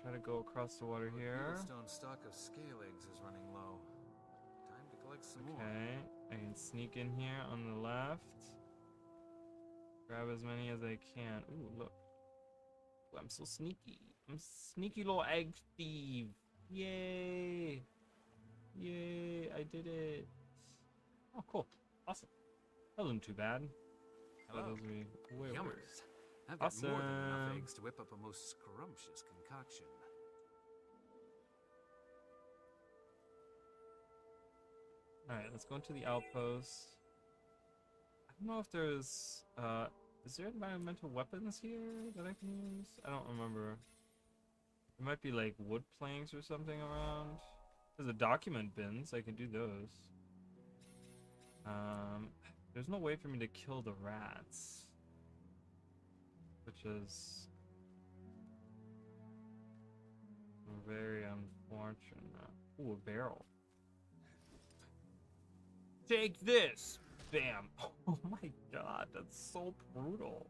Try to go across the water here. Beetlestone's stock of scale eggs is running low. Time to collect some more. Okay, I can sneak in here on the left. Grab as many as I can. Ooh, look. Ooh, I'm so sneaky. I'm sneaky little egg thief. Yay! Yay, I did it. Oh, cool. Awesome. That wasn't too bad. Hello. Those would be way worse. Yummers. I've got more than enough Awesome. eggs to whip up a most scrumptious concoction. Alright, let's go into the outpost. I don't know if there's is there environmental weapons here that I can use? I don't remember. There might be like wood planks or something around. There's a document bins, I can do those. There's no way for me to kill the rats, which is very unfortunate. Ooh, a barrel. Take this! Bam! Oh my God, that's so brutal.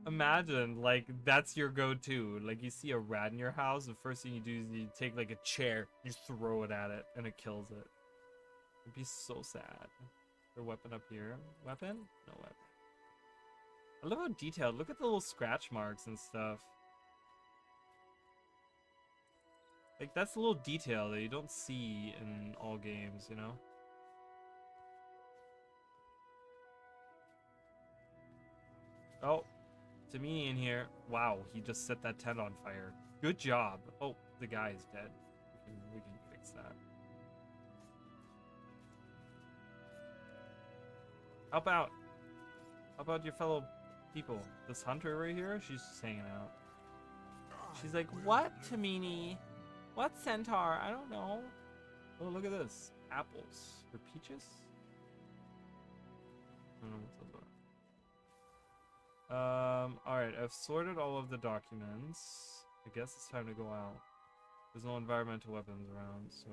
Imagine, like, that's your go-to. Like, you see a rat in your house, the first thing you do is you take, like, a chair, you throw it at it, and it kills it. It'd be so sad. Is there a weapon up here? Weapon? No weapon. I love how detailed. Look at the little scratch marks and stuff. Like, that's a little detail that you don't see in all games, you know? Oh. Tamini in here. Wow, he just set that tent on fire. Good job. Oh, the guy is dead. We can fix that. Help out. Help out your fellow people. This hunter right here, she's just hanging out. She's like, what, Tamini? What centaur? I don't know. Oh, look at this. Apples. Or peaches? I don't know what's up. Alright, I've sorted all of the documents. I guess it's time to go out. There's no environmental weapons around, so...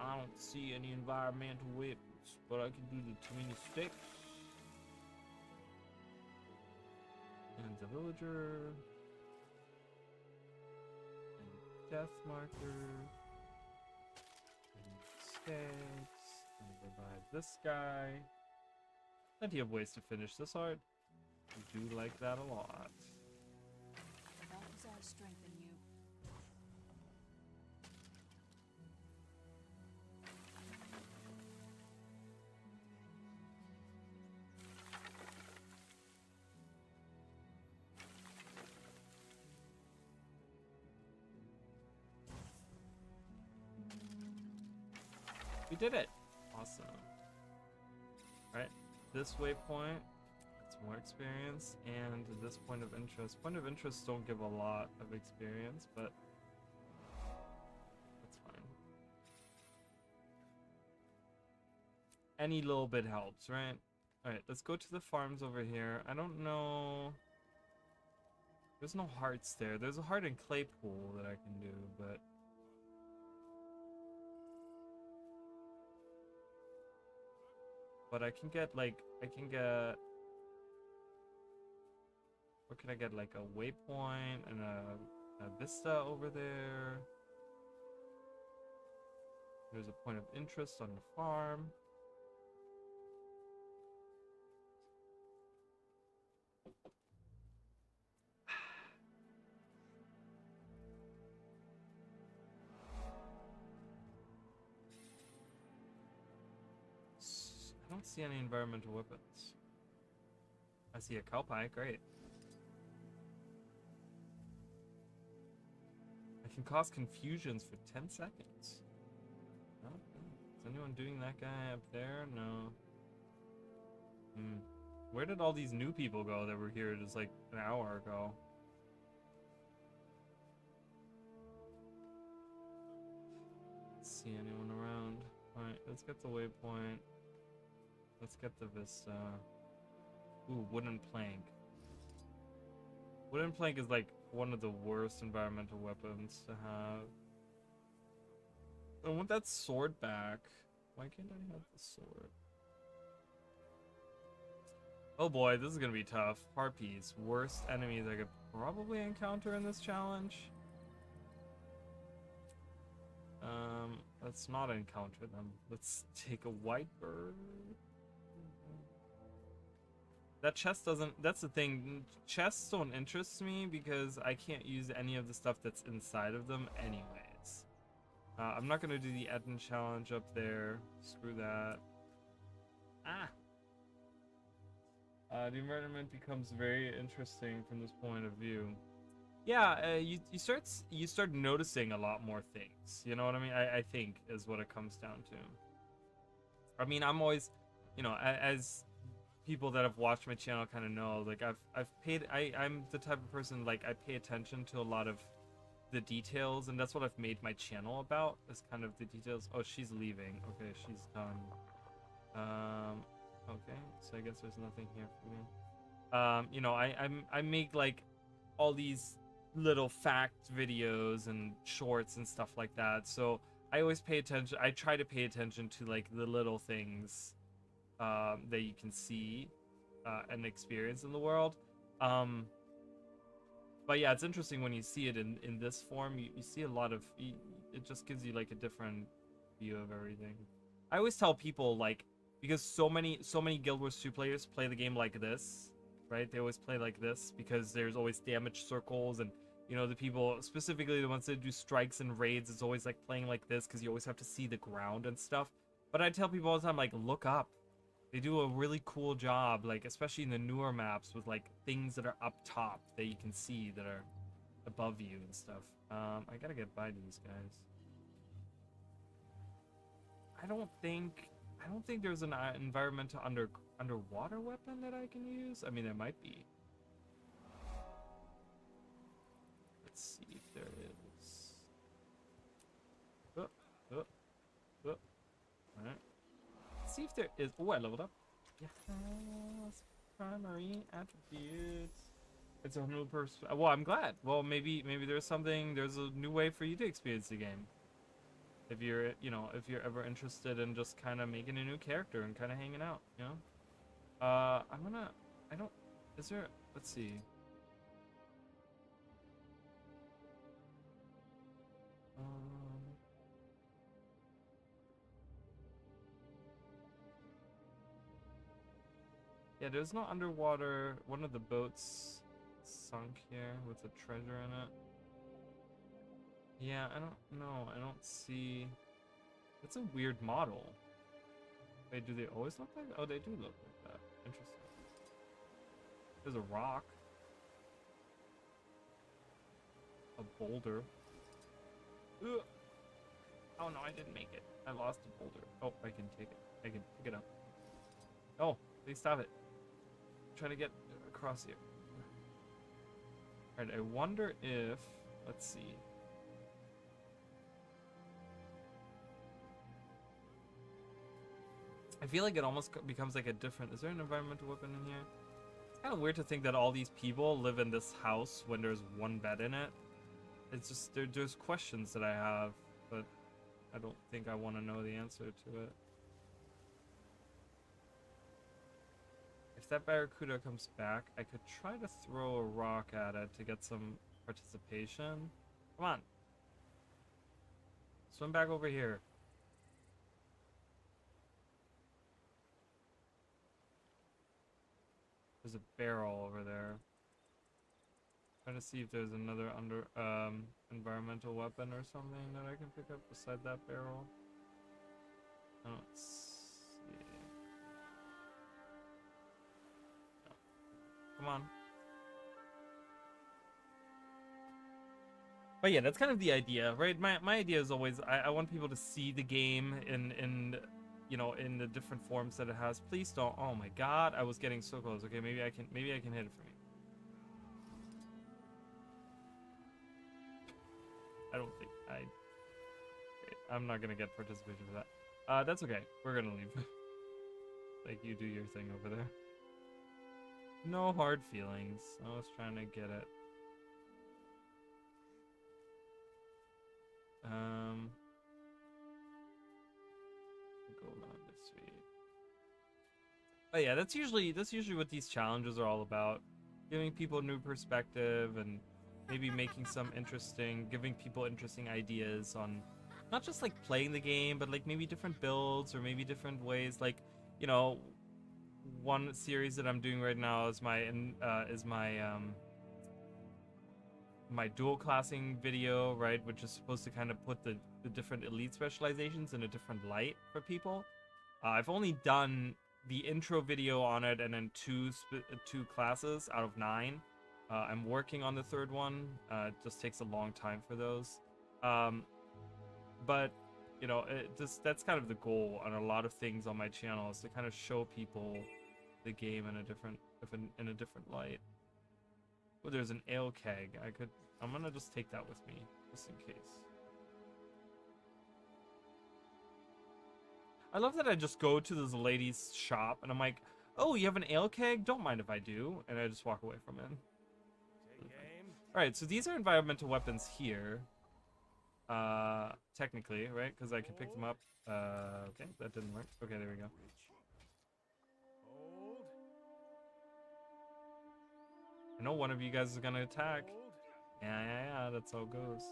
I don't see any environmental weapons, but I can do the Tamini sticks. And the villager. And death marker. And stakes. And revive this guy. Plenty of ways to finish this art. I do like that a lot. That desire strengthen you. We did it! Awesome. Alright, this waypoint, it's more experience, and this point of interest. Point of interest don't give a lot of experience, but that's fine. Any little bit helps, right? Alright, let's go to the farms over here. I don't know... There's no hearts there. There's a heart in Claypool that I can do, but... But I can get, like, what can I get, like a waypoint and a vista over there. There's a point of interest on the farm. I don't see any environmental weapons. I see a cow pie, great. I can cause confusions for 10 seconds. Oh, is anyone doing that guy up there? No. Where did all these new people go that were here just like an hour ago? Let's see anyone around. Alright, let's get the waypoint. Let's get the vista. Ooh, wooden plank. Wooden plank is like one of the worst environmental weapons to have. I want that sword back. Why can't I have the sword? Oh boy, this is gonna be tough. Harpies, worst enemies I could probably encounter in this challenge. Let's not encounter them. Let's take a white bird. That chest doesn't, that's the thing, chests don't interest me because I can't use any of the stuff that's inside of them anyways. I'm not gonna do the Eden challenge up there, screw that. The environment becomes very interesting from this point of view. Yeah, you start noticing a lot more things, you know what I mean? I think is what it comes down to. I mean, I'm always, you know, as people that have watched my channel kind of know, like I'm the type of person, like I pay attention to a lot of the details, and that's what I've made my channel about, is kind of the details. Oh, she's leaving. Okay, she's done. Okay, so I guess there's nothing here for me. You know, I make like all these little fact videos and shorts and stuff like that, so I always pay attention. I try to pay attention to like the little things that you can see and experience in the world. But yeah, it's interesting when you see it in this form. You see a lot of, it just gives you like a different view of everything. I always tell people, like, because so many Guild Wars 2 players play the game like this, right? They always play like this because there's always damage circles, and you know, the people, specifically the ones that do strikes and raids, it's always like playing like this because you always have to see the ground and stuff. But I tell people all the time, like, look up. They do a really cool job, like especially in the newer maps with like things that are up top that you can see that are above you and stuff. I gotta get by these guys. I don't think there's an environmental underwater weapon that I can use. I mean, there might be. Let's see if there is. Alright. Let's see if there is. Oh, I leveled up. Yes. Primary attributes. It's a new perspective. Well, I'm glad. Well, maybe there's a new way for you to experience the game. If you're, if you're ever interested in just kind of making a new character and kind of hanging out, let's see. Yeah, there's no underwater. One of the boats sunk here with the treasure in it. Yeah, I don't know. I don't see. It's a weird model. Wait, do they always look like that? Oh, they do look like that. Interesting. There's a rock. A boulder. Ugh. Oh no, I didn't make it. I lost a boulder. Oh, I can take it. I can pick it up. Oh, please stop it. I'm trying to get across here. Alright, I wonder if. Let's see. I feel like it almost becomes like a different. Is there an environmental weapon in here? It's kind of weird to think that all these people live in this house when there's one bed in it. It's just there's questions that I have, but I don't think I want to know the answer to it. If that barracuda comes back, I could try to throw a rock at it to get some participation. Come on. Swim back over here. There's a barrel over there. Trying to see if there's another environmental weapon or something that I can pick up beside that barrel. I don't see it. No. Come on. But yeah, that's kind of the idea, right? My idea is always I want people to see the game in the different forms that it has. Please don't. Oh my god, I was getting so close. Okay, maybe I can hit it for me. I don't think I'm not gonna get participation for that. That's okay. We're gonna leave. Like, you do your thing over there. No hard feelings. I was trying to get it. Go on this way. But yeah, that's usually what these challenges are all about. Giving people a new perspective and maybe making some giving people interesting ideas on not just like playing the game, but like maybe different builds or maybe different ways. Like, one series that I'm doing right now is my dual classing video, right, which is supposed to kind of put the different elite specializations in a different light for people. I've only done the intro video on it and then two classes out of 9. I'm working on the third one. It just takes a long time for those. But that's kind of the goal on a lot of things on my channel, is to kind of show people the game in a different light. Oh, there's an ale keg. I'm gonna just take that with me, just in case. I love that I just go to this lady's shop and I'm like, oh, you have an ale keg? Don't mind if I do. And I just walk away from it. Alright, so these are environmental weapons here. Technically, right? Because I can pick them up. Okay, that didn't work. Okay, there we go. I know one of you guys is gonna attack. Yeah, that's how it goes.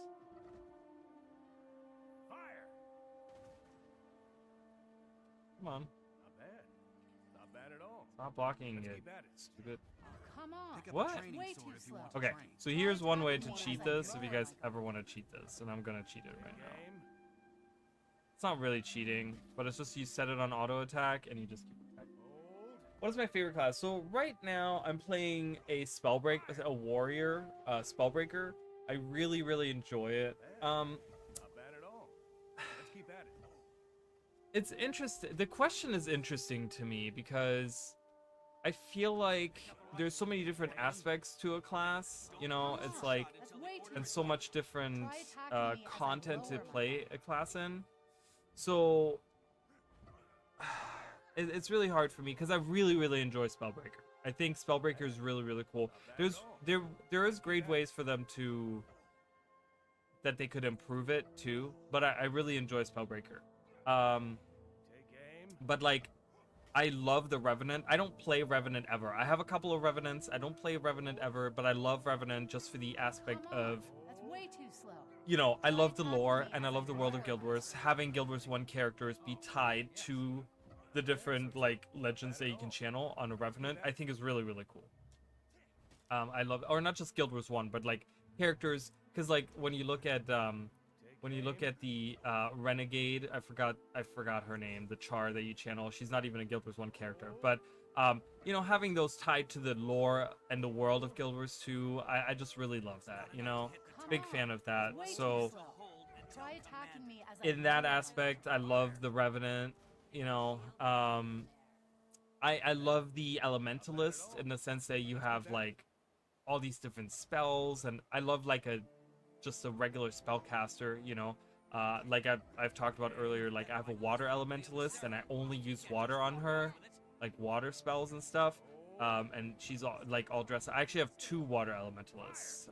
Fire! Come on. Not bad. Not bad at all. Stop blocking Let's it. keep at it. Stupid. Come on. Pick up What? a training Way sword too if you slow. want to Okay, train. so here's one way to cheat this if you guys ever want to cheat this, and I'm gonna cheat it right now. Game. It's not really cheating, but it's just you set it on auto attack and you just keep attacking. What is my favorite class? So right now I'm playing a a warrior spellbreaker. I really enjoy it. Not bad at all. Let's keep at it. It's interesting. The question is interesting to me because I feel like there's so many different aspects to a class, you know, it's like, and so much different content to play a class in. So it's really hard for me because I really enjoy Spellbreaker. I think Spellbreaker is really cool. There is great ways for them to that they could improve it too, but I really enjoy Spellbreaker. But like, I love the Revenant. I don't play Revenant ever. I have a couple of Revenants. I don't play Revenant ever, but I love Revenant just for the aspect of, That's way too slow. you know, I love the lore and I love the world of Guild Wars. Having Guild Wars 1 characters be tied to the different like legends that you can channel on a Revenant, I think is really cool. I love, or not just Guild Wars 1, but like characters, because like when you look at the Renegade, I forgot her name, the Char that you channel, she's not even a Guild Wars 1 character, but you know, having those tied to the lore and the world of Guild Wars 2, I just really love that, you know, big fan of that. So in that aspect, I love the Revenant, you know. I love the Elementalist in the sense that you have like all these different spells, and I love like just a regular spellcaster, you know, like I've talked about earlier, like I have a water elementalist and I only use water on her, like water spells and stuff, and she's all dressed. I actually have 2 water elementalists.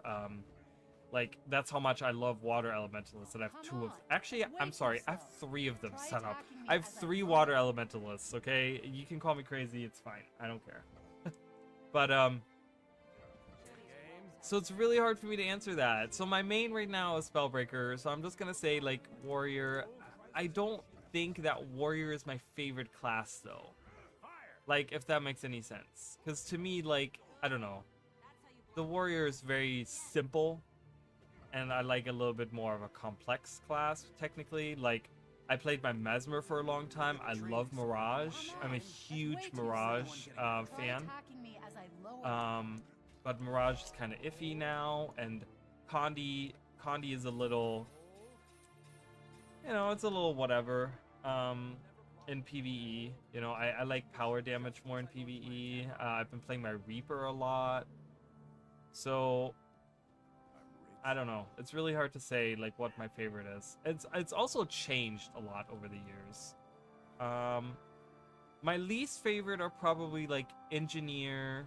Like that's how much I love water elementalists, and I have 2 of, actually I'm sorry, I have 3 of them set up. I have 3 water elementalists. Okay, you can call me crazy, it's fine, I don't care. But so it's really hard for me to answer that. So my main right now is Spellbreaker, so I'm just gonna say like Warrior. I don't think that Warrior is my favorite class though, like if that makes any sense, because to me, like, I don't know, the Warrior is very simple and I like a little bit more of a complex class technically. Like I played my Mesmer for a long time. I love Mirage. I'm a huge Mirage fan. But Mirage is kind of iffy now, and Condi is a little, you know, it's a little whatever in PvE. You know, I like power damage more in PvE. I've been playing my Reaper a lot, so I don't know. It's really hard to say like what my favorite is. It's also changed a lot over the years. My least favorite are probably like Engineer.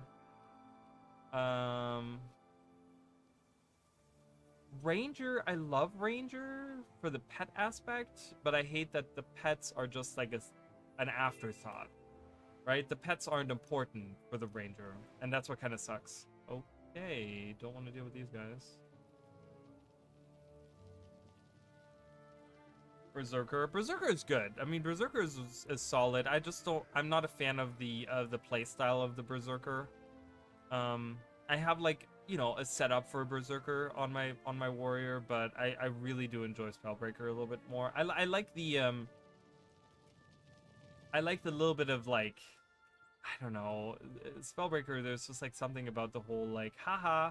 Ranger, I love Ranger for the pet aspect, but I hate that the pets are just like an afterthought, right? The pets aren't important for the Ranger, and that's what kind of sucks. Okay, don't want to deal with these guys. Berserker is good. I mean, Berserker is solid. I just don't, I'm not a fan of the playstyle of the Berserker. I have like, you know, a setup for Berserker on my Warrior, but I really do enjoy Spellbreaker a little bit more. I like the little bit of like, I don't know, Spellbreaker, there's just like something about the whole like, haha,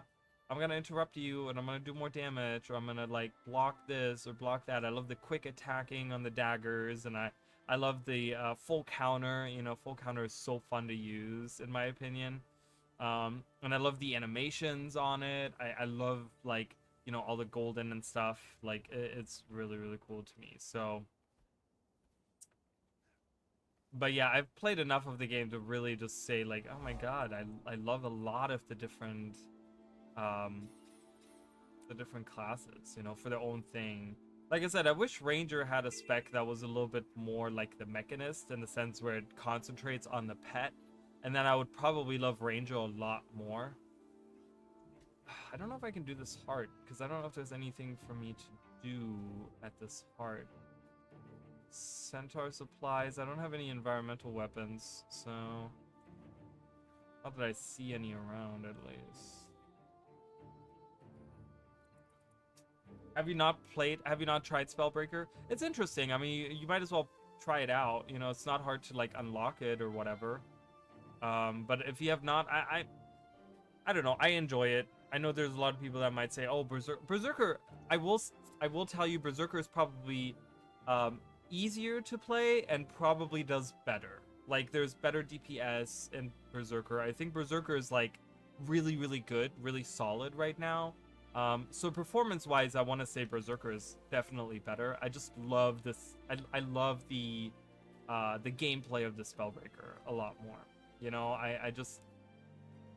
I'm gonna interrupt you and I'm gonna do more damage, or I'm gonna like block this or block that. I love the quick attacking on the daggers, and I love the full counter. You know, full counter is so fun to use in my opinion. And I love the animations on it. I love, like, you know, all the golden and stuff. Like, it's really cool to me. So, but yeah, I've played enough of the game to really just say, like, oh my god, I love a lot of the different classes, you know, for their own thing. Like I said, I wish Ranger had a spec that was a little bit more like the Mechanist, in the sense where it concentrates on the pet. And then I would probably love Ranger a lot more. I don't know if I can do this hard, because I don't know if there's anything for me to do at this hard. Centaur supplies. I don't have any environmental weapons, so... Not that I see any around, at least. Have you not tried Spellbreaker? It's interesting. I mean, you might as well try it out. You know, it's not hard to, like, unlock it or whatever. But if you have not, I don't know. I enjoy it. I know there's a lot of people that might say, "Oh, Berserker." I will tell you, Berserker is probably easier to play and probably does better. Like, there's better DPS in Berserker. I think Berserker is like really, really good, really solid right now. So performance-wise, I want to say Berserker is definitely better. I just love this. I love the gameplay of the Spellbreaker a lot more. You know, I just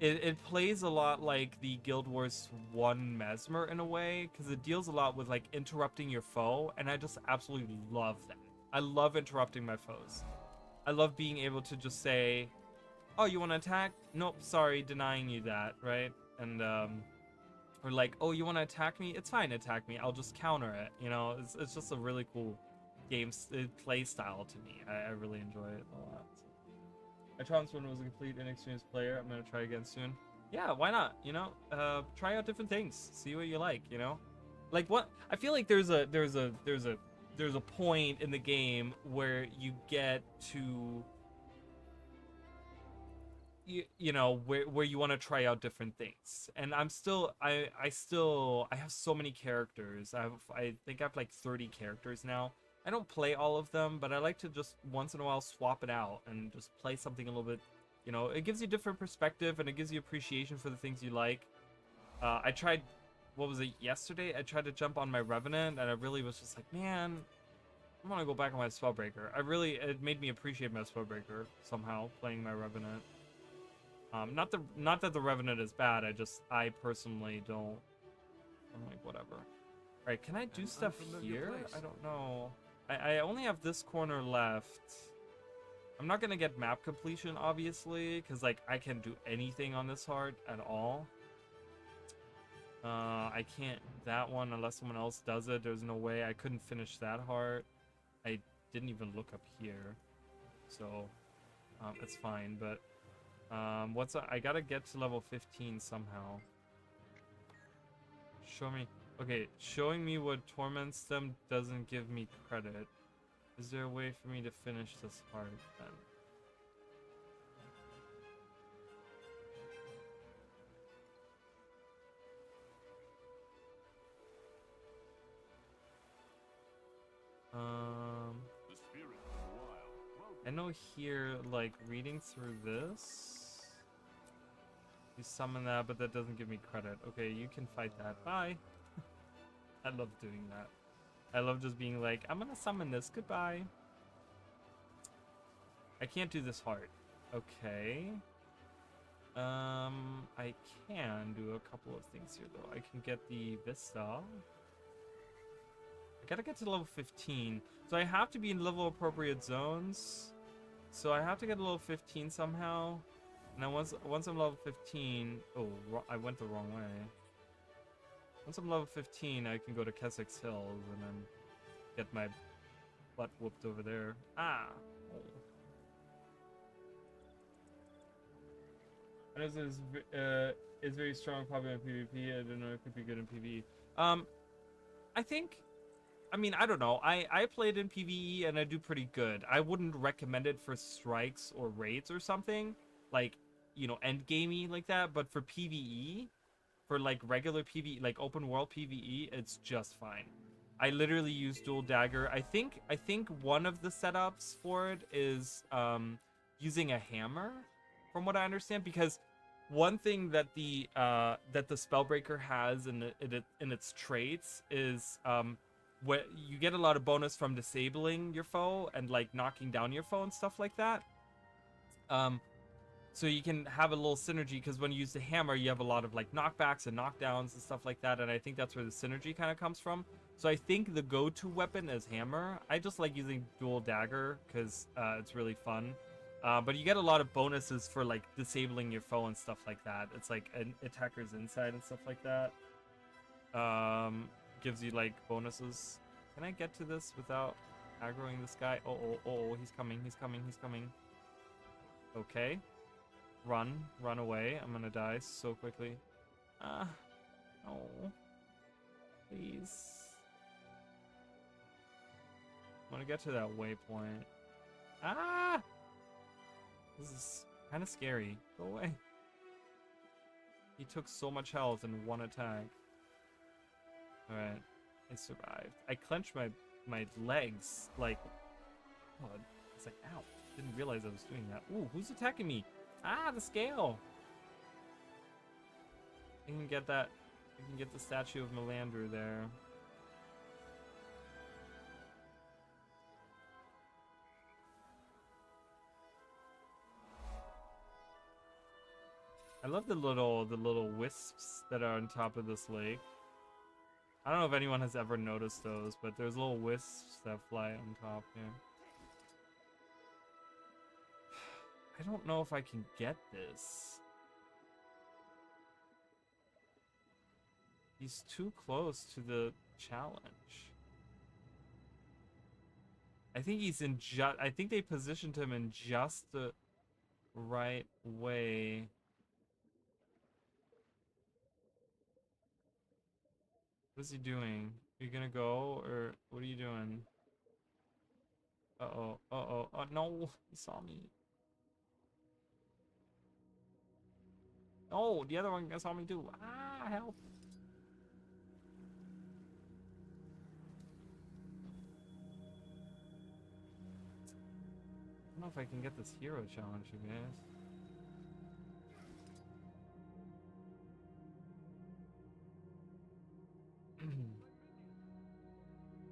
it plays a lot like the Guild Wars 1 Mesmer in a way, because it deals a lot with like interrupting your foe, and I just absolutely love that. I love interrupting my foes. I love being able to just say, "Oh, you want to attack? Nope, sorry, denying you that," right? And or like, "Oh, you want to attack me? It's fine, attack me. I'll just counter it." You know, it's just a really cool play style to me. I really enjoy it a lot. I tried this one, was a complete inexperienced player. I'm gonna try again soon. Yeah, why not? You know, try out different things, see what you like. You know, like what I feel like there's a point in the game where you get to you know where you want to try out different things, and I have so many characters. I think I have like 30 characters now. I don't play all of them, but I like to just once in a while swap it out and just play something a little bit, you know, it gives you different perspective and it gives you appreciation for the things you like. I tried, what was it, yesterday? I tried to jump on my Revenant, and I really was just like, man, I want to go back on my Spellbreaker. It made me appreciate my Spellbreaker somehow, playing my Revenant. Not that the Revenant is bad, I personally don't, I'm like, whatever. Alright, can I do stuff here? I don't know. I only have this corner left. I'm not gonna get map completion, obviously, because like I can't do anything on this heart at all. I can't that one unless someone else does it. There's no way. I couldn't finish that heart. I didn't even look up here, so it's fine. But I gotta get to level 15 somehow. Show me. Okay, showing me what torments them doesn't give me credit. Is there a way for me to finish this part then? I know here, like, reading through this, you summon that, but that doesn't give me credit. Okay, you can fight that. Bye. I love doing that. I love just being like, I'm gonna summon this. Goodbye. I can't do this heart. Okay. I can do a couple of things here, though. I can get the Vista. I gotta get to level 15. So I have to be in level appropriate zones. So I have to get to level 15 somehow. And then once I'm level 15... Oh, I went the wrong way. Once I'm level 15, I can go to Keswick's Hills and then get my butt whooped over there. Ah! Oh. I know this is very strong probably in PvP. I don't know if it could be good in PvE. I mean, I don't know. I played in PvE and I do pretty good. I wouldn't recommend it for strikes or raids or something. Like, you know, end gamey like that. But for PvE, for like regular PvE, like open world PvE, it's just fine. I literally use dual dagger. I think one of the setups for it is using a hammer, from what I understand, because one thing that the Spellbreaker has in its traits is what you get a lot of bonus from disabling your foe and like knocking down your foe and stuff like that. So you can have a little synergy, because when you use the hammer, you have a lot of like knockbacks and knockdowns and stuff like that, and I think that's where the synergy kind of comes from. So I think the go-to weapon is hammer. I just like using dual dagger because it's really fun. But you get a lot of bonuses for like disabling your foe and stuff like that. It's like an attacker's insight and stuff like that. Gives you like bonuses. Can I get to this without aggroing this guy? Oh, he's coming. Okay. Run away. I'm gonna die so quickly. No. Please. I wanna get to that waypoint. This is Kind of scary. Go away. He took so much health in one attack. Alright. I survived. I clenched my legs. Like, oh, it's like, ow. Didn't realize I was doing that. Ooh, who's attacking me? Ah, the scale. I can get that. I can get the statue of Melandru there. I love the little wisps that are on top of this lake. I don't know if anyone has ever noticed those, but there's little wisps that fly on top here. I don't know if I can get this. He's too close to the challenge. I think he's in I think they positioned him in just the right way. What's he doing? Are you gonna go, or what are you doing? Uh-oh, uh-oh, oh no, he saw me. Oh, the other one saw me too. Ah, help. I don't know if I can get this hero challenge, you guys.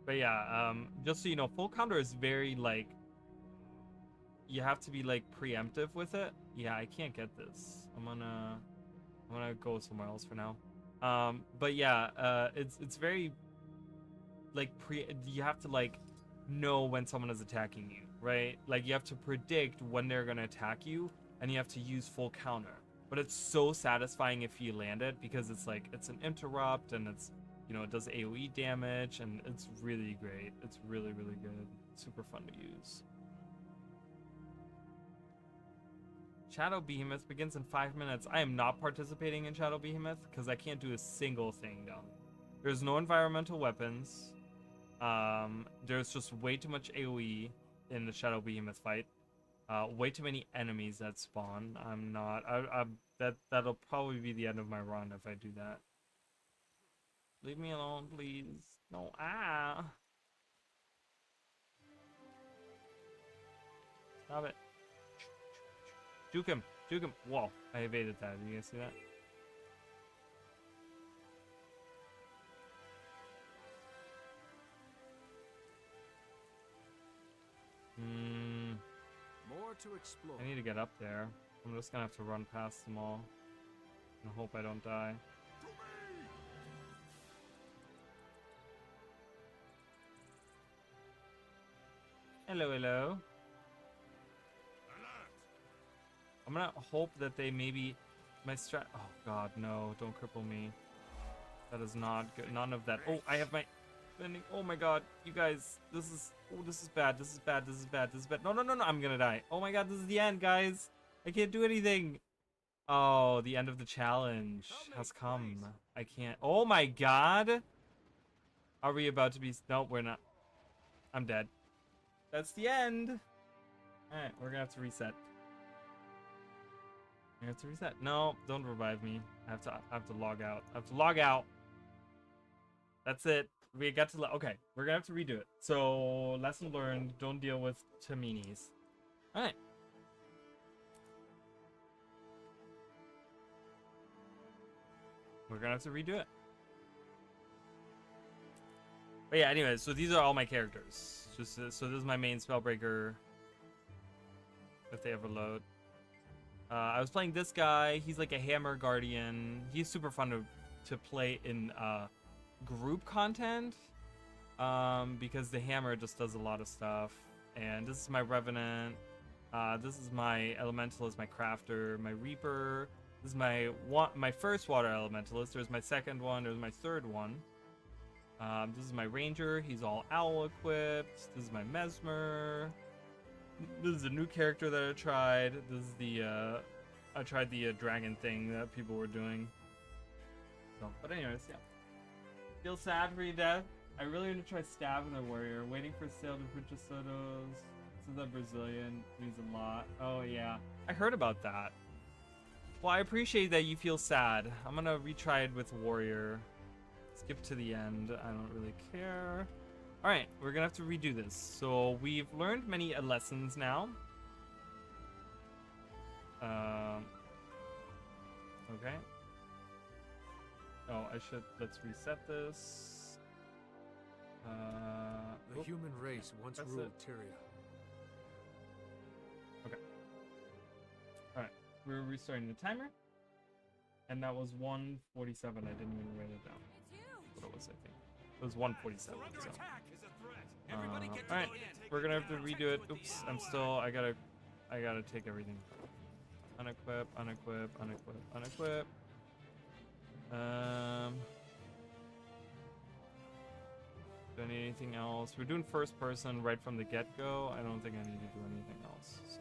But yeah, just so you know, full counter is very, like, you have to be, like, preemptive with it. Yeah, I can't get this. I'm gonna go somewhere else for now. But yeah, it's very, like, you have to, like, know when someone is attacking you, right? Like, you have to predict when they're gonna attack you, and you have to use full counter. But it's so satisfying if you land it, because it's like, it's an interrupt, and it's, you know, it does AoE damage, and it's really great. It's really, really good. Super fun to use. Shadow Behemoth begins in 5 minutes. I am not participating in Shadow Behemoth because I can't do a single thing down. There's no environmental weapons. There's just way too much AoE in the Shadow Behemoth fight. Way too many enemies that spawn. I'm not. That'll probably be the end of my run if I do that. Leave me alone, please. No. Ah. Stop it. Juke him. Juke him. Whoa. I evaded that. Did you guys see that? More to explore. I need to get up there. I'm just gonna have to run past them all and hope I don't die. Hello, hello. I'm gonna hope that they maybe my strat. Oh God, no! Don't cripple me. That is not good. None of that. Oh, I have my spending. Oh my God, you guys, this is. Oh, this is bad. This is bad. This is bad. This is bad. No, no, no, no! I'm gonna die. Oh my God, this is the end, guys. I can't do anything. Oh, the end of the challenge has come. I can't. Oh my God. Are we about to be? No, we're not. I'm dead. That's the end. All right, we're gonna have to reset. I have to reset. No, don't revive me. I have to log out. I have to log out. That's it. We got to okay, we're gonna have to redo it. So lesson learned, don't deal with Taminis. Alright. We're gonna have to redo it. But yeah, anyway, so these are all my characters. Just so this is my main Spellbreaker. If they ever load. I was playing this guy. He's like a hammer guardian. He's super fun to play in group content because the hammer just does a lot of stuff. And this is my revenant. This is my elementalist, my crafter, my reaper. This is my first water elementalist. There's my second one. There's my third one. This is my ranger. He's all owl equipped. This is my mesmer. This is a new character that I tried. This is the I tried the dragon thing that people were doing. So, but anyways, yeah. Feel sad for your death. I really want to try stabbing the warrior. Waiting for sale to purchase Soto's. This is a Brazilian. Means a lot. Oh yeah, I heard about that. Well, I appreciate that you feel sad. I'm gonna retry it with Warrior. Skip to the end. I don't really care. All right, we're gonna have to redo this. So we've learned many lessons now. Okay. Oh, let's reset this. The human race once ruled Tyria. Okay. All right, we're restarting the timer. And that was 147. I didn't even write it down. What it was, I think. It was 147. So. All right, we're gonna have to redo it. Oops, I gotta take everything. Unequip, unequip, unequip, unequip. Do I need anything else? We're doing first person right from the get-go. I don't think I need to do anything else. So.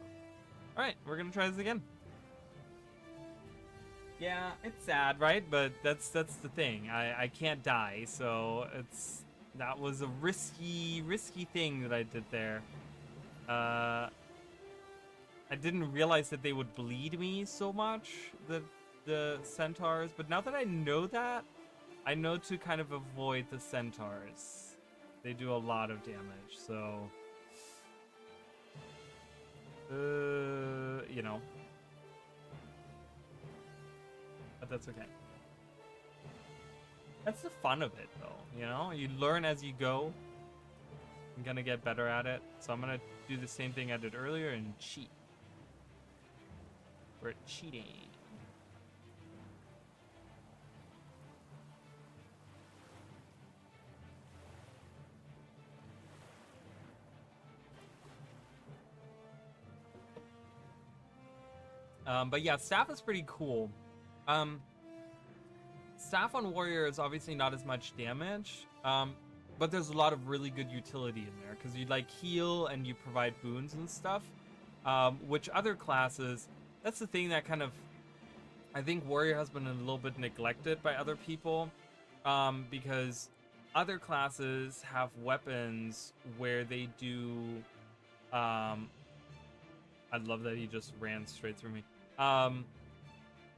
All right, we're gonna try this again. Yeah, it's sad, right? But that's the thing. I can't die, so that was a risky thing that I did there. I didn't realize that they would bleed me so much, the centaurs. But now that I know that, I know to kind of avoid the centaurs. They do a lot of damage, so you know. But that's okay. That's the fun of it, though. You know, you learn as you go. I'm gonna get better at it, so I'm gonna do the same thing I did earlier and cheat. We're cheating. But yeah, staff is pretty cool. Staff on Warrior is obviously not as much damage, but there's a lot of really good utility in there because you like heal and you provide boons and stuff, which other classes, that's the thing that kind of, I think Warrior has been a little bit neglected by other people, because other classes have weapons where they do, I love that he just ran straight through me.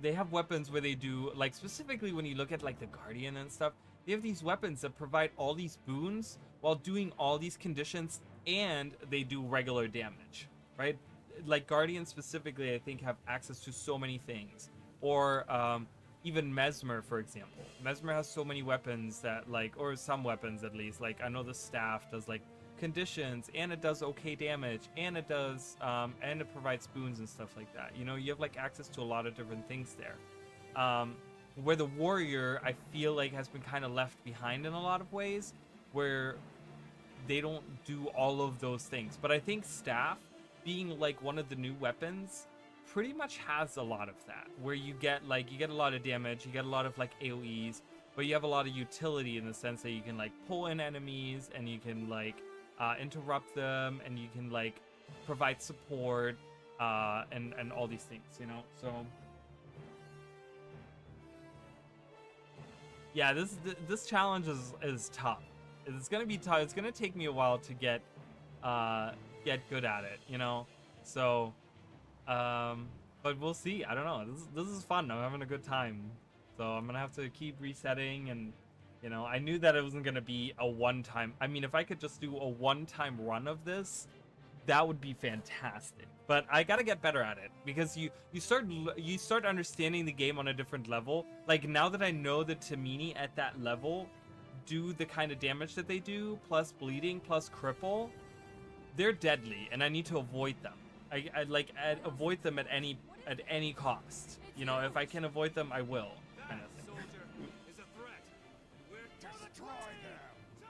They have weapons where they do, like, specifically when you look at like the Guardian and stuff, they have these weapons that provide all these boons while doing all these conditions, and they do regular damage, right? Like Guardian specifically, I think, have access to so many things. Or even Mesmer, for example. Mesmer has so many weapons that, like, or some weapons at least, like I know the staff does like conditions, and it does okay damage, and it does and it provides boons and stuff like that. You know, you have like access to a lot of different things there, where the Warrior, I feel like, has been kind of left behind in a lot of ways, where they don't do all of those things. But I think staff, being like one of the new weapons, pretty much has a lot of that, where you get a lot of damage, you get a lot of like AoEs, but you have a lot of utility in the sense that you can like pull in enemies, and you can like interrupt them, and you can like provide support, and all these things, you know. So yeah, this challenge is tough. It's gonna be tough. It's gonna take me a while to get good at it, you know. So but we'll see. I don't know. This is fun. I'm having a good time. So I'm gonna have to keep resetting, and you know, I knew that it wasn't gonna be a one-time. I mean, if I could just do a one-time run of this, that would be fantastic. But I gotta get better at it, because you start understanding the game on a different level. Like, now that I know that Tamini at that level do the kind of damage that they do, plus bleeding, plus cripple, they're deadly, and I need to avoid them. I avoid them at any cost. You know, if I can avoid them, I will. Kind of thing.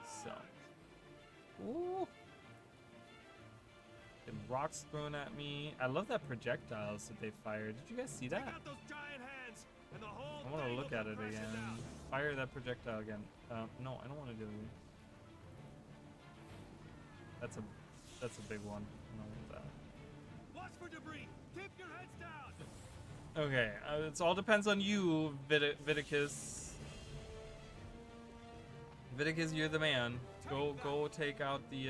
So, ooh, and rocks thrown at me. I love that projectiles that they fired. Did you guys see that? I want to look at it again. Fire that projectile again. No, I don't want to do it. That's a big one. I don't want that. Watch for debris. Keep your heads down. Okay, it all depends on you, Viticus. Viticus, you're the man. Go take out the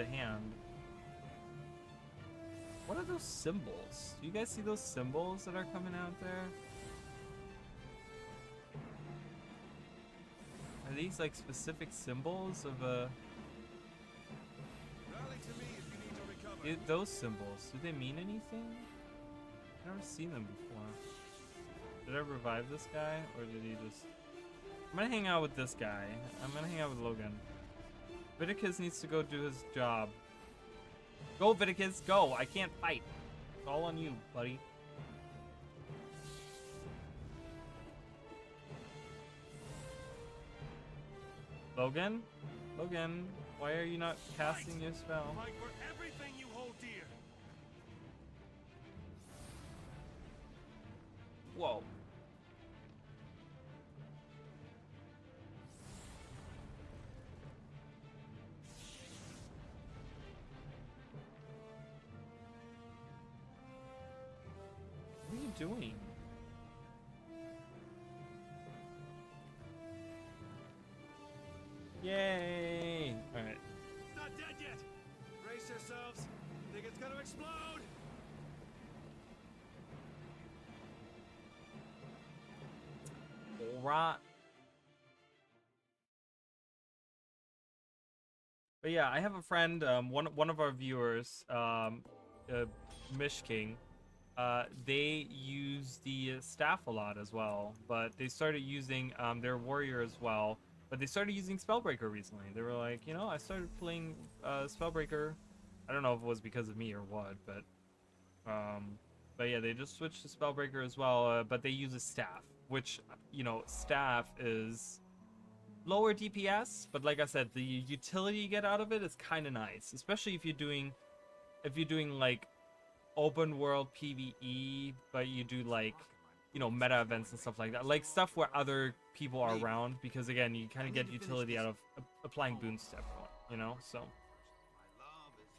hand. What are those symbols? Do you guys see those symbols that are coming out there? Are these like specific symbols of a... Rally to me if you need to recover. Those symbols, do they mean anything? I've never seen them before. Did I revive this guy, or did he just... I'm gonna hang out with this guy. I'm gonna hang out with Logan. Viticus needs to go do his job. Go, Viticus, go! I can't fight. It's all on you, buddy. Logan? Logan, why are you not casting your spell? Fight for everything you hold dear. Whoa. What are you doing? Yay! Alright. It's not dead yet. Brace yourselves. Think it's gonna explode. Alright. But yeah, I have a friend, one of our viewers, Mish King. They use the staff a lot as well, but they started using their warrior as well. But they started using Spellbreaker recently. They were like, you know, I started playing Spellbreaker. I don't know if it was because of me or what, but yeah, they just switched to Spellbreaker as well. But they use a staff, which, you know, staff is lower DPS, but like I said, the utility you get out of it is kind of nice, especially if you're doing like open world PvE, but you do like, you know, meta events and stuff like that, like stuff where other people are around, because again, you kind of get utility out of applying boons to everyone, you know. So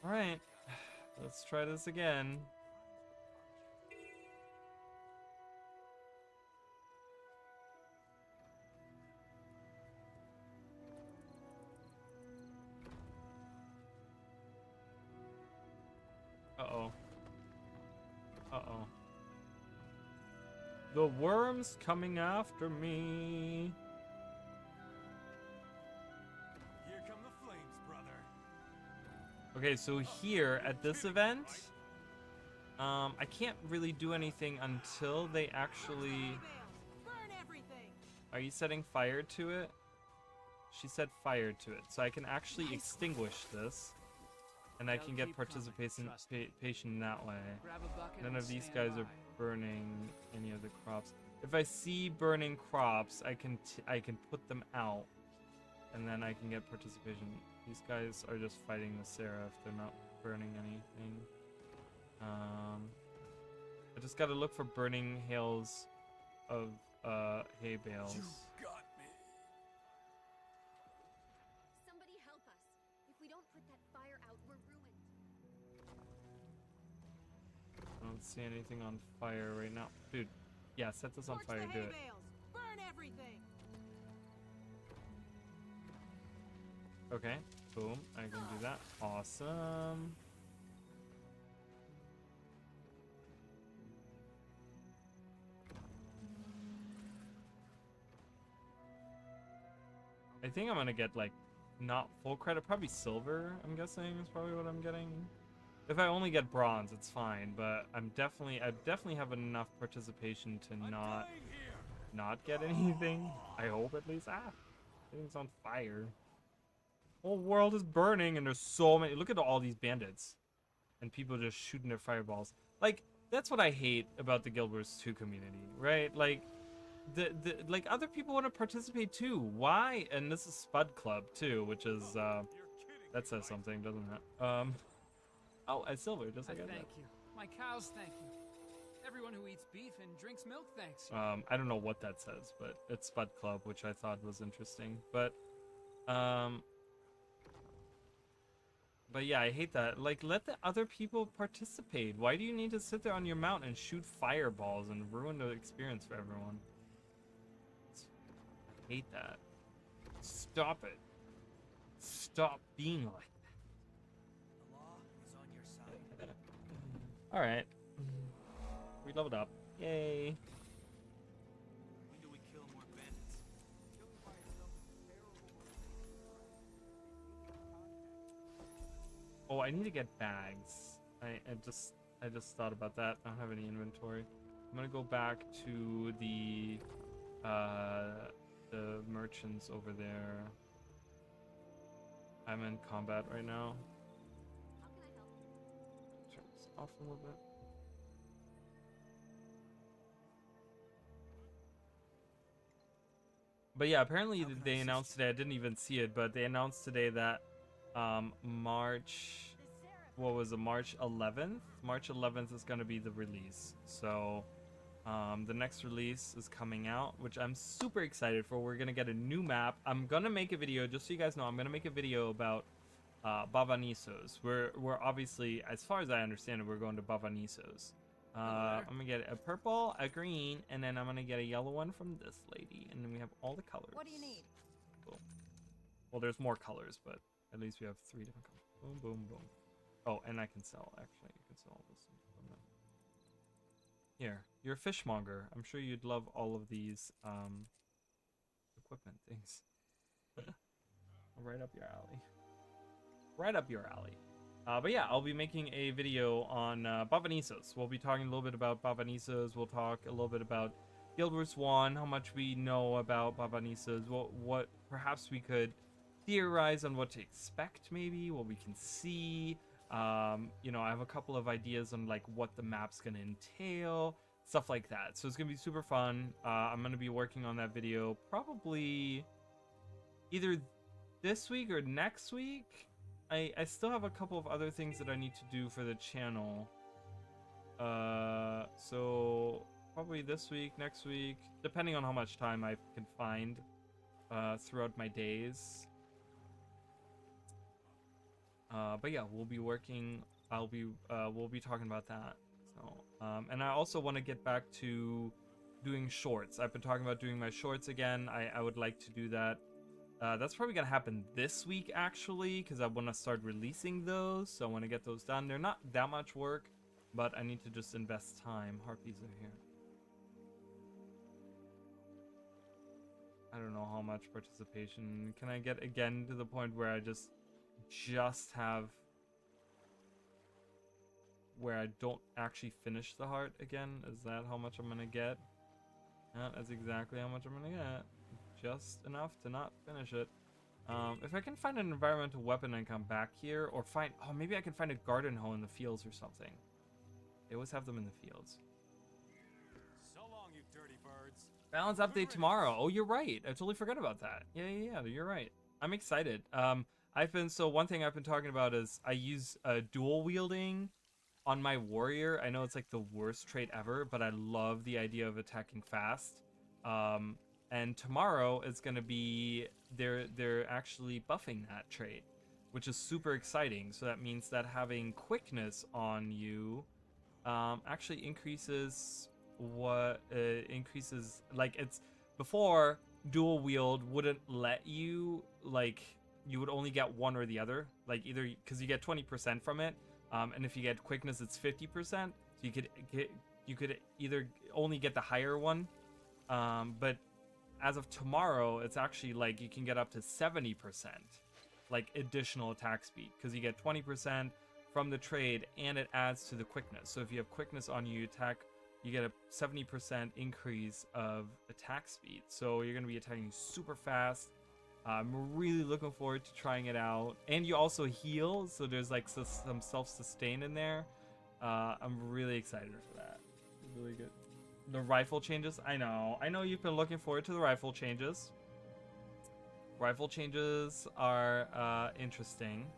all right, let's try this again. Uh-oh. Uh-oh. The worm's coming after me. Here come the flames, brother. Okay, so here at this event, I can't really do anything until they actually... Are you setting fire to it? She set fire to it, so I can actually extinguish this. And I can get participation in that way. None of these guys are burning any of the crops. If I see burning crops, I can put them out, and then I can get participation. These guys are just fighting the Seraph. They're not burning anything. I just gotta look for burning hails of hay bales. I don't see anything on fire right now. Dude, yeah, set this on fire, do it. Burn everything. Okay, boom, I can do that. Awesome. I think I'm gonna get like not full credit, probably silver, I'm guessing is probably what I'm getting. If I only get bronze, it's fine, but I definitely have enough participation to not get anything. I hope at least. Ah, everything's on fire. Whole world is burning, and there's so many. Look at all these bandits, and people just shooting their fireballs. Like, that's what I hate about the Guild Wars 2 community, right? Like, like other people want to participate too. Why? And this is Spud Club too, which is that says something, doesn't it? Oh, at silver, just like I thank you. My cows thank you. Everyone who eats beef and drinks milk thanks you. I don't know what that says, but it's Spud Club, which I thought was interesting. But yeah, I hate that. Like, let the other people participate. Why do you need to sit there on your mount and shoot fireballs and ruin the experience for everyone? I hate that. Stop it. Stop being like that. The law is on your side. All right. We leveled up. Yay. When do we kill more bandits? Oh, I need to get bags. I just thought about that. I don't have any inventory. I'm gonna go back to the merchants over there. I'm in combat right now. How can I help? Turn this off a little bit. But yeah, apparently they announced today, I didn't even see it, but they announced today that March 11th? March 11th is going to be the release. So the next release is coming out, which I'm super excited for. We're going to get a new map. I'm going to make a video, just so you guys know, I'm going to make a video about Bavanisos. We're obviously, as far as I understand it, we're going to Bavanisos. I'm gonna get a purple, a green, and then I'm gonna get a yellow one from this lady, and then we have all the colors. What do you need? Cool. Well, there's more colors, but at least we have 3 different colors. Boom, boom, boom. Oh, and I can sell. Actually, you can sell all this. Here, you're a fishmonger. I'm sure you'd love all of these equipment things. Right up your alley. Right up your alley. But yeah, I'll be making a video on Bavanisos. We'll be talking a little bit about Bavanisos. We'll talk a little bit about Guild Wars 1, how much we know about Bavanisos, what perhaps we could theorize on what to expect, maybe, what we can see. You know, I have a couple of ideas on like what the map's gonna entail, stuff like that. So it's gonna be super fun. I'm gonna be working on that video probably either this week or next week. I still have a couple of other things that I need to do for the channel. So probably this week, next week, depending on how much time I can find throughout my days. But yeah, we'll be working. We'll be talking about that. So, and I also want to get back to doing shorts. I've been talking about doing my shorts again. I would like to do that. That's probably gonna happen this week actually, because I want to start releasing those. So I want to get those done. They're not that much work, but I need to just invest time. Harpies are here. I don't know how much participation. Can I get again to the point where I just have where I don't actually finish the heart again? Is that how much I'm gonna get? Yeah, that's exactly how much I'm gonna get. Just enough to not finish it. If I can find an environmental weapon and come back here, or find, oh, maybe I can find a garden hoe in the fields or something. They always have them in the fields. So long, you dirty birds. Balance update tomorrow. Oh, you're right. I totally forgot about that. Yeah, you're right. I'm excited. So one thing I've been talking about is I use dual wielding on my warrior. I know it's like the worst trait ever, but I love the idea of attacking fast. And tomorrow it's gonna be they're actually buffing that trait, which is super exciting. So that means that having quickness on you actually increases like it's before dual wield wouldn't let you, like you would only get one or the other, like either because you get 20% from it, and if you get quickness it's 50%, so you could either only get the higher one, but as of tomorrow, it's actually like you can get up to 70%, like additional attack speed, because you get 20% from the trade and it adds to the quickness. So if you have quickness on you attack, you get a 70% increase of attack speed. So you're going to be attacking super fast. I'm really looking forward to trying it out. And you also heal, so there's like some self-sustain in there. I'm really excited for that. Really good. The rifle changes, I know you've been looking forward to the rifle changes. Rifle changes are interesting.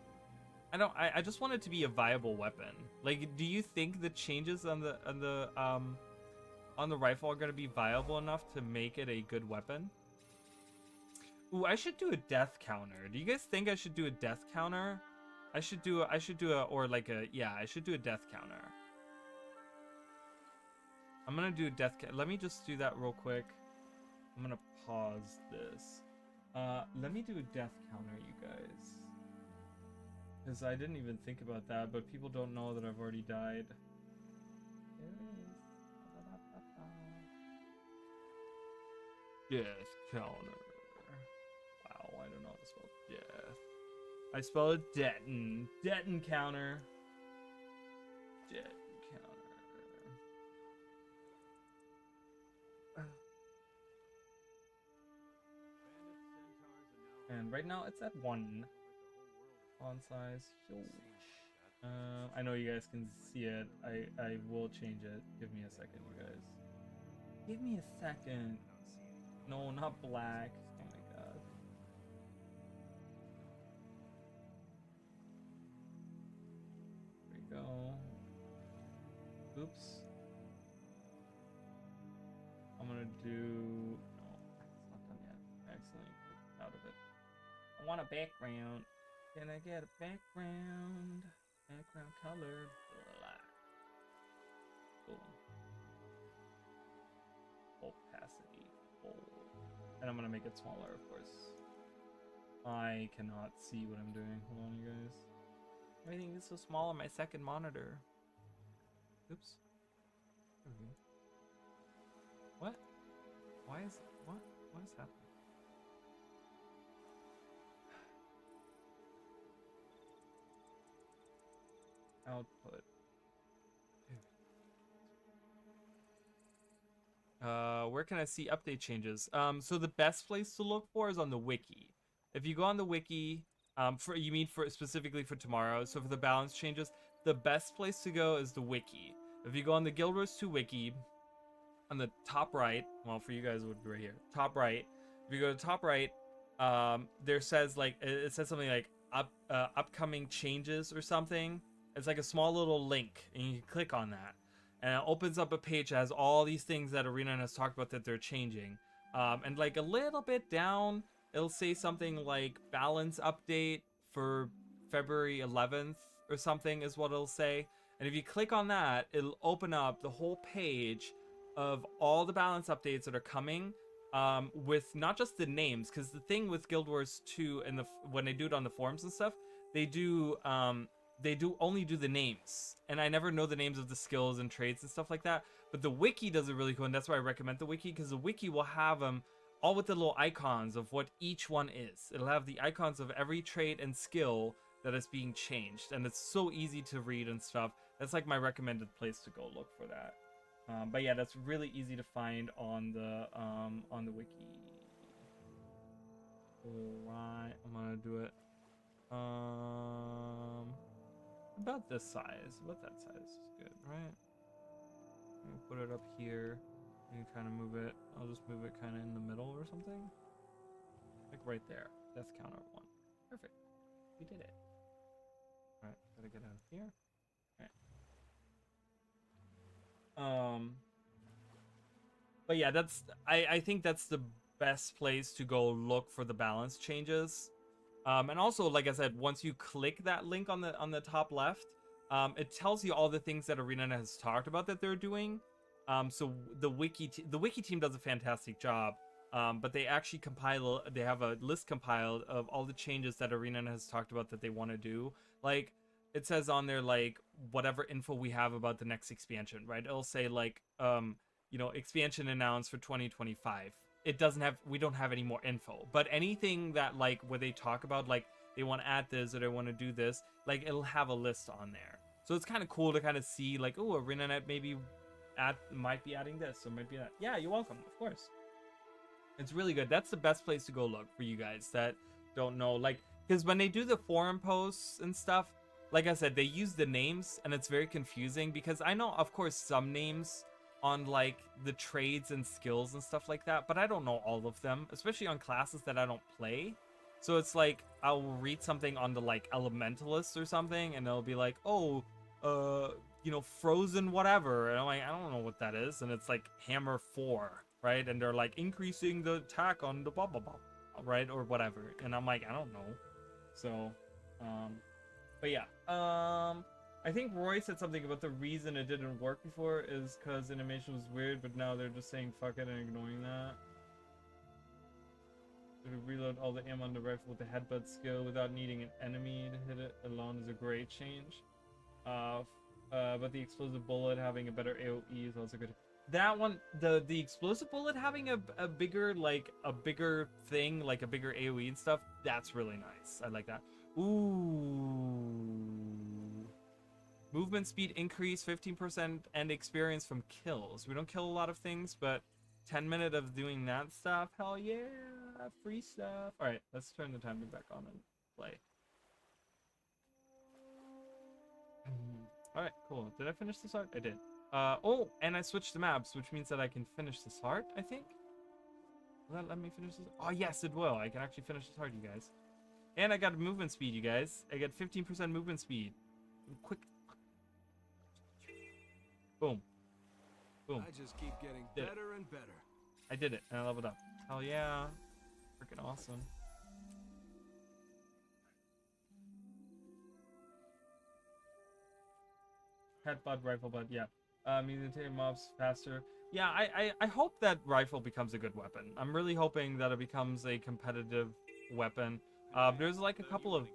I just want it to be a viable weapon. Like, do you think the changes on the rifle are going to be viable enough to make it a good weapon? Ooh, I should do a death counter. Do you guys think I should do a death counter? I should do a death counter. I'm gonna do a death count. Let me just do that real quick. I'm gonna pause this. Let me do a death counter, you guys. Because I didn't even think about that, but people don't know that I've already died. There it is. Ba-ba-ba-ba-ba. Death counter. Wow, I don't know how to spell death. I spell it Deton. Deton counter. Deton counter. And right now it's at 1 font size. I know you guys can see it. I will change it. Give me a second, you guys. Give me a second. No, not black. Oh my god. There we go. Oops. I'm gonna do. No, it's not done yet. I accidentally clicked out of it. I want a background. Can I get a background? Background color. Black. Boom. Opacity. Full. And I'm gonna make it smaller, of course. I cannot see what I'm doing. Hold on, you guys. Everything is so small on my second monitor. Oops. Okay. What? Why is what? What is happening? Output. Where can I see update changes? So the best place to look for is on the wiki. If you go on the wiki, specifically for tomorrow, so for the balance changes, the best place to go is the wiki. If you go on the Guild Wars 2 wiki, on the top right, well, for you guys it would be right here, top right. If you go to top right, there says like it says something like upcoming changes or something. It's like a small little link, and you can click on that, and it opens up a page that has all these things that Arena has talked about that they're changing. And like a little bit down, it'll say something like balance update for February 11th or something is what it'll say. And if you click on that, it'll open up the whole page of all the balance updates that are coming, with not just the names, because the thing with Guild Wars 2 and when they do it on the forums and stuff, they do only do the names, and I never know the names of the skills and traits and stuff like that. But the wiki does it really cool, and that's why I recommend the wiki, because the wiki will have them all with the little icons of what each one is. It'll have the icons of every trait and skill that is being changed, and it's so easy to read and stuff. That's like my recommended place to go look for that. But yeah, that's really easy to find on the wiki. Alright, I'm gonna do it. About this size. About that size is good, right? I'm gonna put it up here. And kind of move it. I'll just move it kind of in the middle or something. Like right there. That's counter 1. Perfect. We did it. Alright, gotta get out of here. Alright. But yeah, that's I think that's the best place to go look for the balance changes. And also, like I said, once you click that link on the top left, it tells you all the things that Arena has talked about that they're doing. So the wiki team does a fantastic job. But they actually they have a list compiled of all the changes that Arena has talked about that they want to do. Like, it says on there, like, whatever info we have about the next expansion, right? It'll say, like, expansion announced for 2025. We don't have any more info. But anything that, like, where they talk about, like, they want to add this or they want to do this, like, it'll have a list on there. So it's kind of cool to kind of see, like, oh, ArenaNet might be adding this or might be that. Yeah, you're welcome, of course. It's really good. That's the best place to go look for you guys that don't know, like, because when they do the forum posts and stuff, like I said, they use the names and it's very confusing, because I know, of course, some names on, like, the trades and skills and stuff like that, but I don't know all of them, especially on classes that I don't play. So it's like, I'll read something on the, like, elementalists or something, and it'll be like, oh, frozen whatever, and I'm like, I don't know what that is, and it's like hammer 4, right? And they're like increasing the attack on the blah blah blah, right, or whatever, and I'm like, I don't know. So but yeah, I think Roy said something about the reason it didn't work before is because animation was weird, but now they're just saying fuck it and ignoring that. To reload all the ammo on the rifle with the headbutt skill without needing an enemy to hit it alone is a great change. But the explosive bullet having a better AoE is also good. That one, the explosive bullet having a bigger, like, a bigger thing, like a bigger AoE and stuff, that's really nice. I like that. Ooh. Movement speed increase 15% and experience from kills. We don't kill a lot of things, but 10 minutes of doing that stuff, hell yeah, free stuff. All right, let's turn the timer back on and play. All right, cool. Did I finish this art? I did. Oh, and I switched the maps, which means that I can finish this art, I think. Will that let me finish this? Oh, yes, it will. I can actually finish this art, you guys. And I got movement speed, you guys. I got 15% movement speed. Quick. Boom. Boom. I just keep getting Did it. better and better. I did it, and I leveled up. Hell yeah. Freaking awesome. Headbutt, rifle butt, yeah. Mutant mobs faster. Yeah, I hope that rifle becomes a good weapon. I'm really hoping that it becomes a competitive weapon. There's like a couple of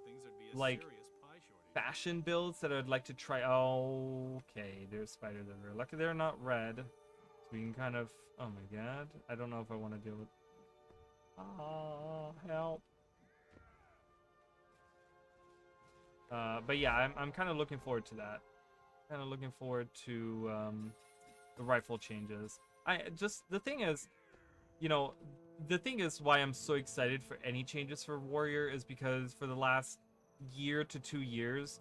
like fashion builds that I'd like to try. Oh, okay, there's spider liver. Lucky they're not red. So we can kind of, oh my god. I don't know if I want to deal with, oh, help. But yeah, I'm kind of looking forward to that. Kind of looking forward to the rifle changes. The thing is, you know, the thing is why I'm so excited for any changes for Warrior is because for the last year to 2 years,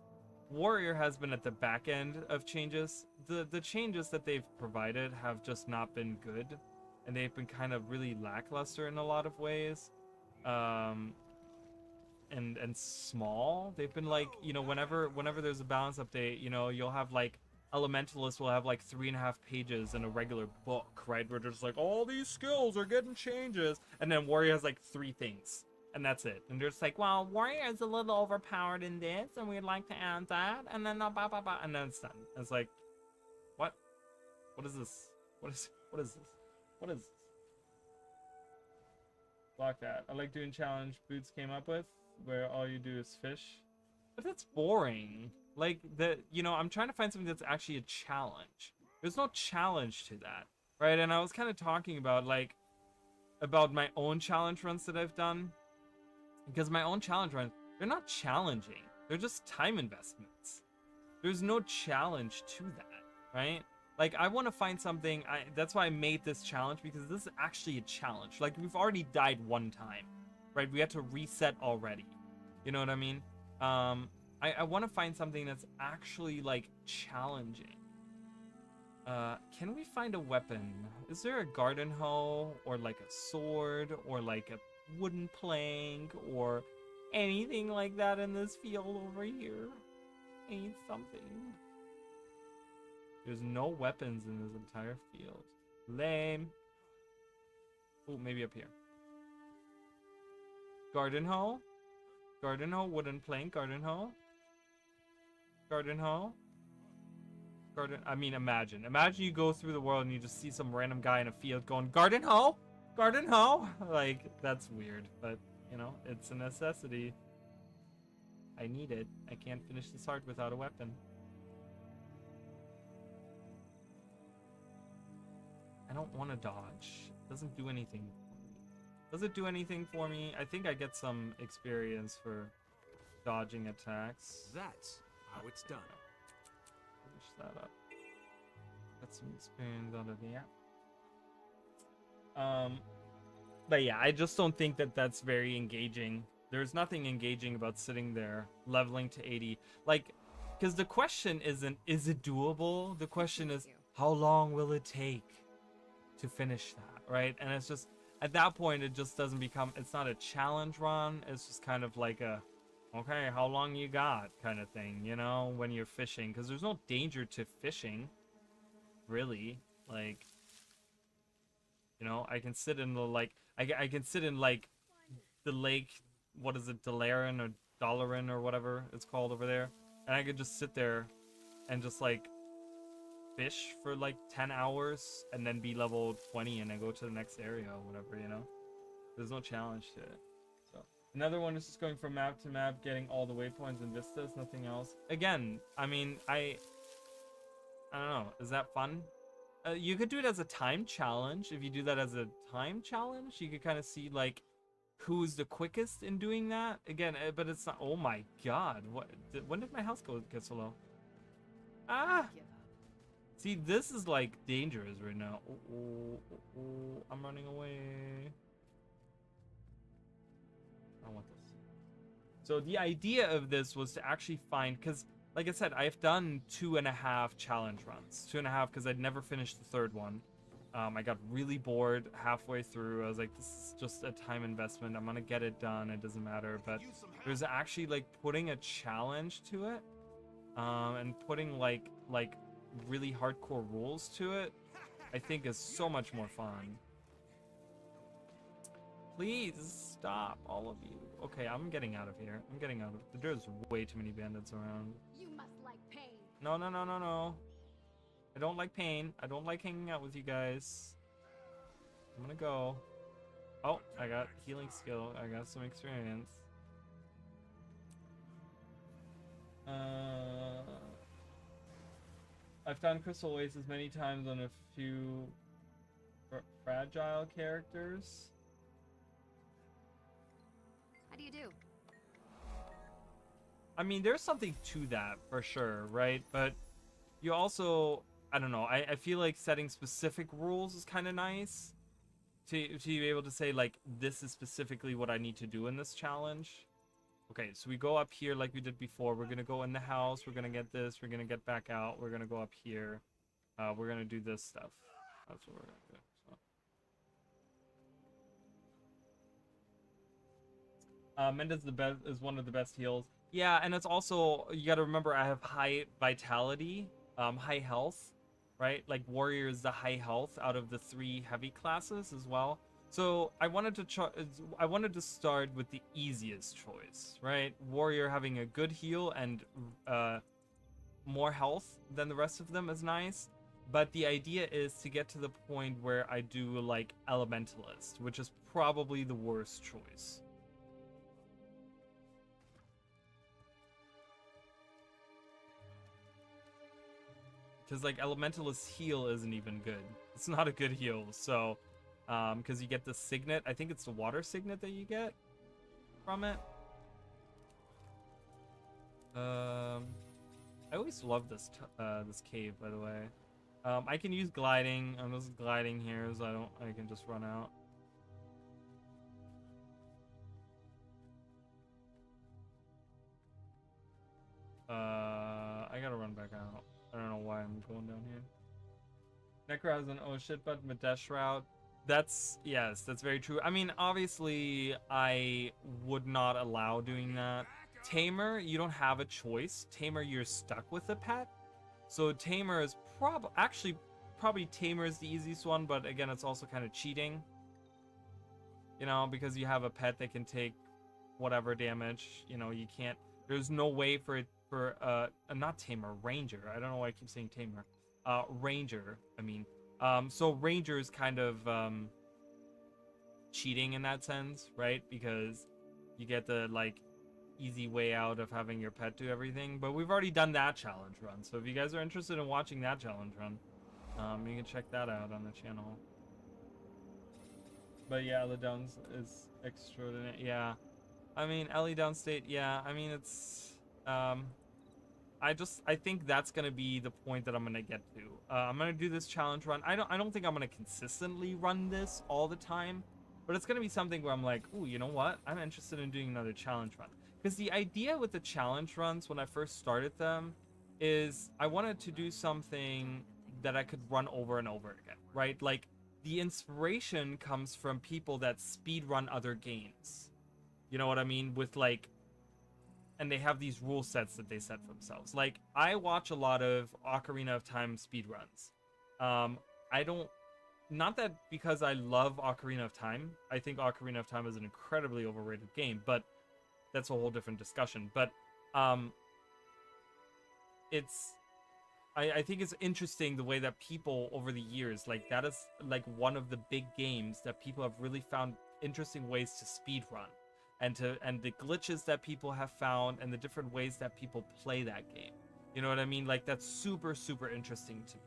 Warrior has been at the back end of changes. The changes that they've provided have just not been good, and they've been kind of really lackluster in a lot of ways. And small. They've been like, you know, whenever there's a balance update, you know, you'll have like Elementalist will have like 3.5 pages in a regular book, right? Where there's like all these skills are getting changes, and then Warrior has like 3 things, and that's it. And they're just like, well, Warrior is a little overpowered in this, and we'd like to add that, and then blah blah blah, and then it's done. And it's like, what? What is this? What is this? What is this? Block that. I like doing challenge Boots came up with, where all you do is fish. But that's boring. Like, you know, I'm trying to find something that's actually a challenge. There's no challenge to that, right? And I was kind of talking about, like, about my own challenge runs that I've done. Because my own challenge runs, they're not challenging. They're just time investments. There's no challenge to that, right? Like, I want to find something, that's why I made this challenge, because this is actually a challenge. Like, we've already died 1 time. Right, we had to reset already. You know what I mean? I want to find something that's actually like challenging. Can we find a weapon? Is there a garden hoe or like a sword or like a wooden plank or anything like that in this field over here? I need something. There's no weapons in this entire field. Lame. Oh, maybe up here. Garden hoe? Garden hoe, wooden plank, garden hoe? Garden hoe? I mean, imagine. Imagine you go through the world and you just see some random guy in a field going, garden hoe? Garden hoe? Like, that's weird, but, you know, it's a necessity. I need it. I can't finish this art without a weapon. I don't want to dodge. It doesn't do anything. Does it do anything for me? I think I get some experience for dodging attacks. That's how it's done. Finish that up. Got some experience out of that. But yeah, I just don't think that that's very engaging. There's nothing engaging about sitting there leveling to 80. Like, because the question isn't, is it doable? The question is, how long will it take to finish that, right? And it's just, at that point, it just doesn't become, it's not a challenge run. It's just kind of like a, okay, how long you got kind of thing, you know, when you're fishing. Because there's no danger to fishing, really. Like, you know, I can sit in the, like, I can sit in, like, the lake, what is it, Dalaran or Dalaran or whatever it's called over there. And I could just sit there and just, like, fish for like 10 hours and then be level 20 and then go to the next area or whatever, you know. There's no challenge to it. So another one is just going from map to map, getting all the waypoints and vistas, nothing else. Again, I mean, I don't know. Is that fun? You could do it as a time challenge. If you do that as a time challenge, you could kind of see like who's the quickest in doing that. Again, but it's not. Oh my god! What? When did my house get so low? Ah! See, this is like dangerous right now. I'm running away. I don't want this. So the idea of this was to actually find, because like I said, I've done 2.5 challenge runs. 2.5 because I'd never finished the third one. I got really bored halfway through. I was like, this is just a time investment. I'm gonna get it done. It doesn't matter. But there's actually like putting a challenge to it, and putting like really hardcore rules to it, I think is so much more fun. Please stop, all of you. Okay, I'm getting out of here. I'm getting out of. There's way too many bandits around. You must like pain. No, no, no, no, no. I don't like pain. I don't like hanging out with you guys. I'm gonna go. Oh, I got healing skill. I got some experience. I've done Crystal Oasis many times on a few fragile characters. How do you do? I mean, there's something to that for sure, right? But you also, I don't know, I feel like setting specific rules is kind of nice to be able to say, like, this is specifically what I need to do in this challenge. Okay, so we go up here like we did before. We're going to go in the house. We're going to get this. We're going to get back out. We're going to go up here. We're going to do this stuff. That's what we're going to do. So. Mendez is one of the best heals. Yeah, and it's also, you got to remember, I have high vitality, high health, right? Like warrior is the high health out of the 3 heavy classes as well. So I wanted to start with the easiest choice, right? Warrior having a good heal and more health than the rest of them is nice. But the idea is to get to the point where I do like Elementalist, which is probably the worst choice. Because like Elementalist heal isn't even good. It's not a good heal, so because you get the signet. I think it's the water signet that you get from it. I always love this this cave, by the way. I can use gliding. I'm just gliding here, so I can just run out. I gotta run back out. I don't know why I'm going down here. Necro has an oh shit button with Death Shroud. Yes, that's very true. I mean, obviously, I would not allow doing that. Tamer, you don't have a choice. Tamer, you're stuck with a pet. So Tamer is probably Tamer is the easiest one, but again, it's also kind of cheating. You know, because you have a pet that can take whatever damage. You know, you can't. There's no way for not Tamer, Ranger. I don't know why I keep saying Tamer. Ranger, I mean. So Ranger is kind of cheating in that sense, right? Because you get the like easy way out of having your pet do everything. But we've already done that challenge run. So if you guys are interested in watching that challenge run, you can check that out on the channel. But yeah, Ellie Downs is extraordinary. Yeah, I mean Ellie Downstate. Yeah, I mean it's I think that's gonna be the point that I'm gonna get to. I'm gonna do this challenge run. I don't think I'm gonna consistently run this all the time, but it's gonna be something where I'm like, ooh, you know what? I'm interested in doing another challenge run. Because the idea with the challenge runs when I first started them is I wanted to do something that I could run over and over again, right? Like the inspiration comes from people that speed run other games. You know what I mean? With like, and they have these rule sets that they set for themselves. Like I watch a lot of Ocarina of Time speedruns. Not that because I love Ocarina of Time. I think Ocarina of Time is an incredibly overrated game, but that's a whole different discussion. But I think it's interesting the way that people over the years, like that is like one of the big games that people have really found interesting ways to speed run. And the glitches that people have found and the different ways that people play that game. You know what I mean? Like, that's super, super interesting to me.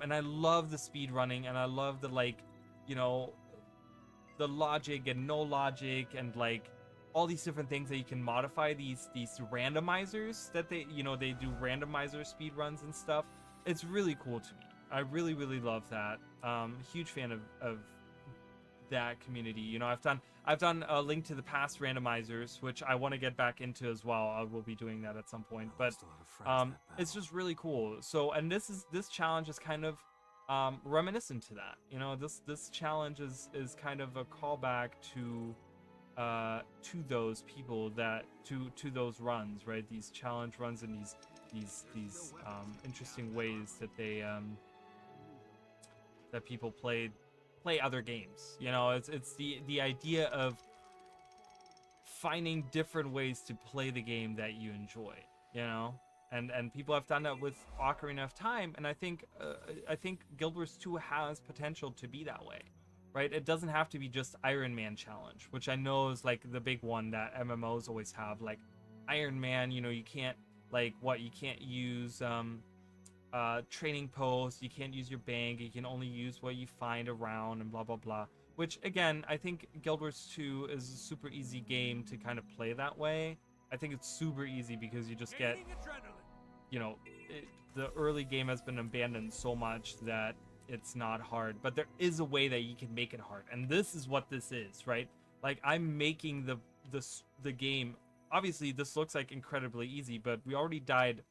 And I love the speed running, and I love the, like, you know, the logic and no logic, and like all these different things that you can modify, these randomizers that they, you know, they do randomizer speed runs and stuff. It's really cool to me. I really, really love that. Huge fan of that community. You know, I've done a Link to the Past randomizers, which I want to get back into as well. I will be doing that at some point, but it's just really cool. So, and this challenge is kind of reminiscent to that. You know, this challenge is kind of a callback to those people that to those runs, right? These challenge runs and these interesting ways that they that people play other games. You know, it's the idea of finding different ways to play the game that you enjoy, you know, and people have done that with Ocarina of Time, and I think Guild Wars 2 has potential to be that way, right? It doesn't have to be just Iron Man challenge, which I know is like the big one that MMOs always have. Like Iron Man, you know, you can't, like, you can't use training posts, you can't use your bank, you can only use what you find around, and blah blah blah. Which, again, I think Guild Wars 2 is a super easy game to kind of play that way. I think it's super easy because you just get, you know, the early game has been abandoned so much that it's not hard, but there is a way that you can make it hard, and this is what this is, right? Like, I'm making the game. Obviously, this looks like incredibly easy, but we already died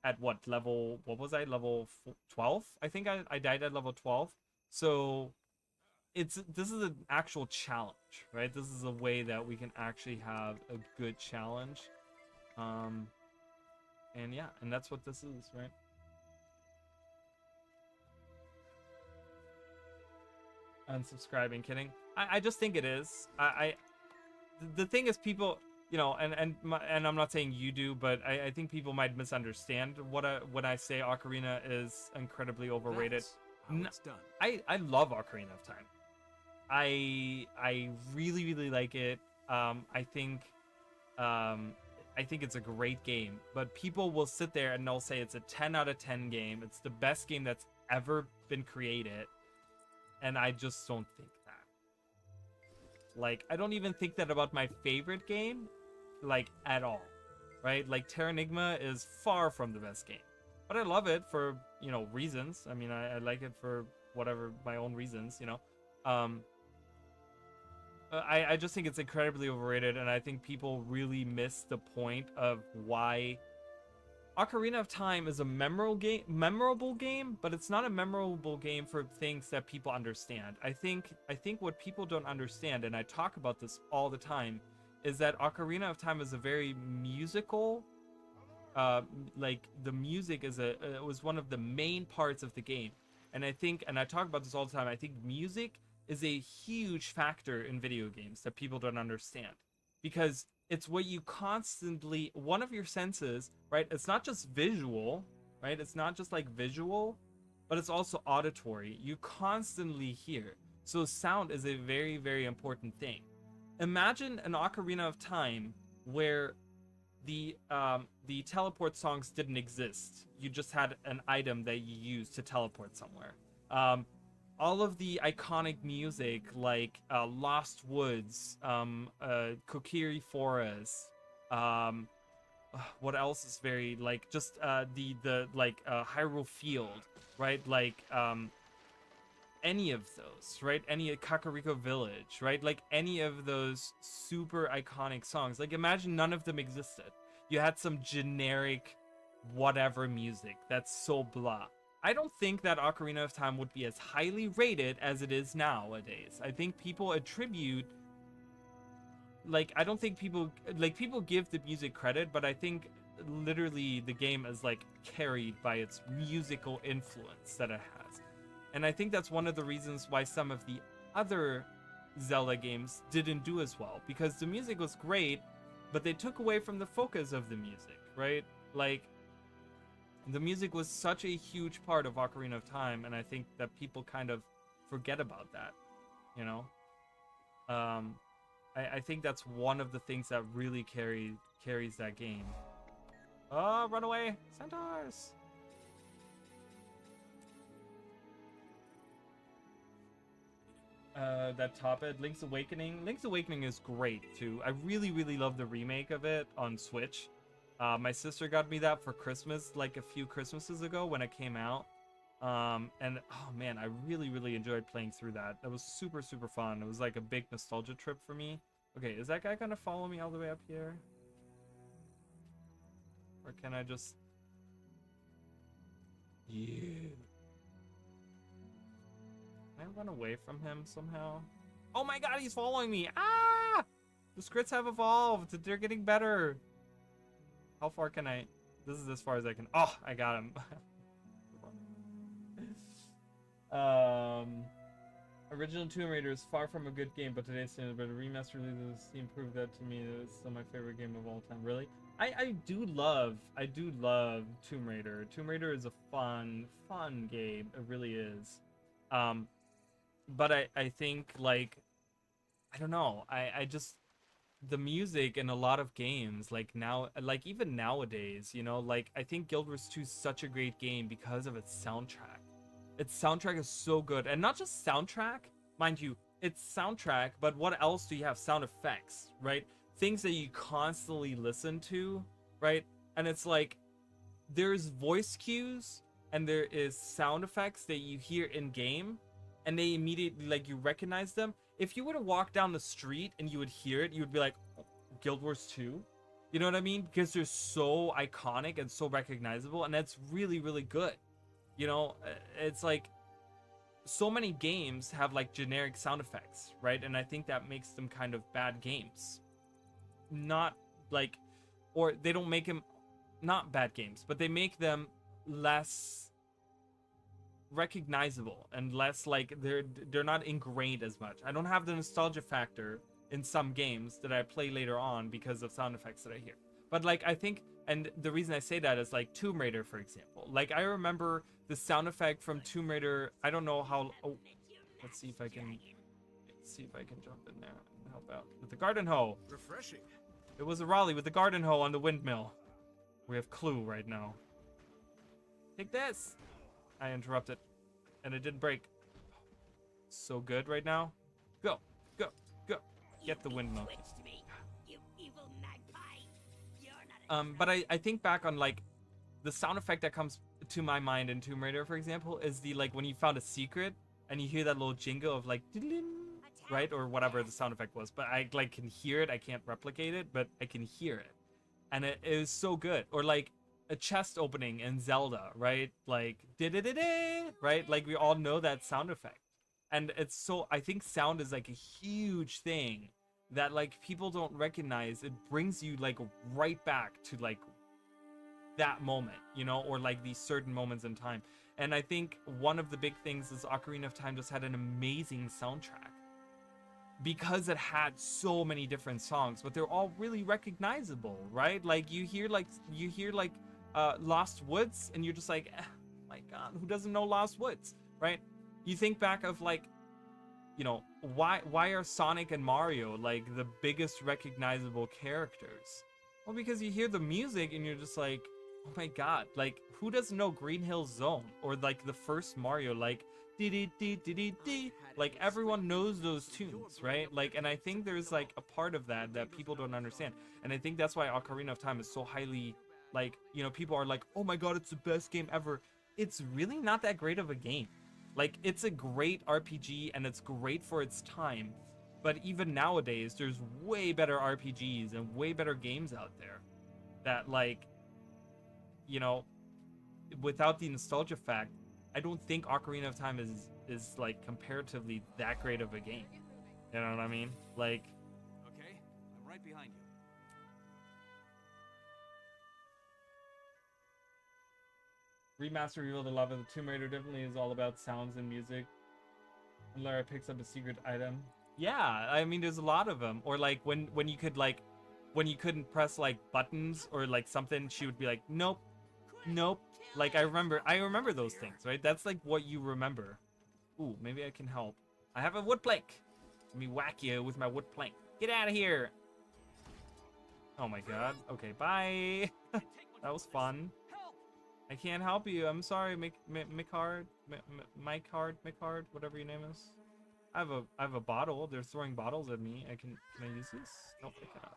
at what level? What was I? Level 12? I think I died at level 12. So this is an actual challenge, right? This is a way that we can actually have a good challenge. And yeah, and that's what this is, right? Unsubscribing, kidding. I just think it is. The thing is, people, you know, and I'm not saying you do, but I think people might misunderstand when I say Ocarina is incredibly overrated. It's done. I love Ocarina of Time. I really, really like it. I think it's a great game, but people will sit there and they'll say it's a 10 out of 10 game. It's the best game that's ever been created. And I just don't think that. Like, I don't even think that about my favorite game, like, at all, right? Like, Terranigma is far from the best game, but I love it for, you know, reasons. I mean, I like it for whatever, my own reasons, you know. I just think it's incredibly overrated, and I think people really miss the point of why Ocarina of Time is a memorable game, but it's not a memorable game for things that people understand. I think what people don't understand, and I talk about this all the time, is that Ocarina of Time is a very musical, like, the music is was one of the main parts of the game. And I talk about this all the time, I think music is a huge factor in video games that people don't understand, because it's what you constantly, one of your senses, right? It's not just visual, right? It's not just like visual, but it's also auditory. You constantly hear. So sound is a very, very important thing. Imagine an Ocarina of Time where the teleport songs didn't exist. You just had an item that you used to teleport somewhere. All of the iconic music, like Lost Woods, Kokiri Forest, what else is very, like, just the Hyrule Field, right? Like, any of those, right? Any Kakariko Village, right? Like, any of those super iconic songs. Like, imagine none of them existed. You had some generic whatever music that's so blah. I don't think that Ocarina of Time would be as highly rated as it is nowadays. I think people attribute, like, I don't think people give the music credit, but I think literally the game is, like, carried by its musical influence that it has. And I think that's one of the reasons why some of the other Zelda games didn't do as well, because the music was great, but they took away from the focus of the music, right? Like, the music was such a huge part of Ocarina of Time, and I think that people kind of forget about that, you know? I think that's one of the things that really carries that game. Oh, run away. Centaurs. That top ed, Link's Awakening. Link's Awakening is great too. I really, really love the remake of it on Switch. My sister got me that for Christmas, like a few Christmases ago when it came out. And oh man, I really, really enjoyed playing through that. That was super, super fun. It was like a big nostalgia trip for me. Okay, is that guy gonna follow me all the way up here? Or can I just... Yeah. Can I run away from him somehow? Oh my god, he's following me! Ah! The scripts have evolved. They're getting better. How far can I... This is as far as I can... Oh, I got him. Original Tomb Raider is far from a good game, but today's standard, but a remaster release improved that to me. It's still my favorite game of all time. Really? I do love Tomb Raider. Tomb Raider is a fun game. It really is. But I think, like, I don't know. I just, the music in a lot of games, like now, like even nowadays, you know, like I think Guild Wars 2 is such a great game because of its soundtrack. Its soundtrack is so good, and not just soundtrack, mind you, it's soundtrack, but what else do you have? Sound effects, right? Things that you constantly listen to, right? And it's like, there's voice cues and there is sound effects that you hear in game, and they immediately, like, you recognize them. If you were to walk down the street and you would hear it, you would be like, oh, Guild Wars 2? You know what I mean? Because they're so iconic and so recognizable, and that's really, really good. You know, it's like, so many games have like generic sound effects, right? And I think that makes them kind of bad games. Not like, or they don't make them not bad games, but they make them less recognizable and less like they're not ingrained as much. I don't have the nostalgia factor in some games that I play later on because of sound effects that I hear. But like, I think, and the reason I say that is like Tomb Raider, for example. Like, I remember the sound effect from Tomb Raider. I don't know how. Oh, let's see if I can jump in there and help out with the garden hoe. Refreshing. It was a Raleigh with the garden hoe on the windmill. We have clue right now. Take this. I interrupted, and it didn't break. So good right now. Go, go, go. Get the windmill. But I think back on like the sound effect that comes to my mind in Tomb Raider, for example, is the like when you found a secret and you hear that little jingle of like, right, or whatever the sound effect was. But I like can hear it. I can't replicate it, but I can hear it, and it is so good. Or like a chest opening in Zelda, right? Like right? Like we all know that sound effect, and it's so. I think sound is like a huge thing that like people don't recognize. It brings you like right back to like that moment, you know, or like these certain moments in time. And I think one of the big things is Ocarina of Time just had an amazing soundtrack because it had so many different songs, but they're all really recognizable, right? Like you hear like Lost Woods, and you're just like, my god, who doesn't know Lost Woods, right? You think back of like, you know, why are Sonic and Mario like the biggest recognizable characters? Well, because you hear the music and you're just like, oh my god, like who doesn't know Green Hill Zone or like the first Mario, like dee dee dee dee dee dee, like everyone knows those tunes, right? Like, and I think there's like a part of that people don't understand, and I think that's why Ocarina of Time is so highly, like, you know, people are like, oh my god, it's the best game ever. It's really not that great of a game. Like, it's a great RPG and it's great for its time, but even nowadays there's way better RPGs and way better games out there that, like, you know, without the nostalgia fact, I don't think Ocarina of Time is like comparatively that great of a game. You know what I mean? Like, Okay, I'm right behind you. Remaster revealed a lot of the Tomb Raider definitely is all about sounds and music. And Lara picks up a secret item. Yeah, I mean, there's a lot of them. Or like when you could like, when you couldn't press like buttons or like something, she would be like, nope, nope. Like I remember those things, right? That's like what you remember. Ooh, maybe I can help. I have a wood plank. Let me whack you with my wood plank. Get out of here. Oh my god. Okay, bye. That was fun. I can't help you. I'm sorry, Micard, whatever your name is. I have a bottle. They're throwing bottles at me. Can I use this? Nope, I cannot.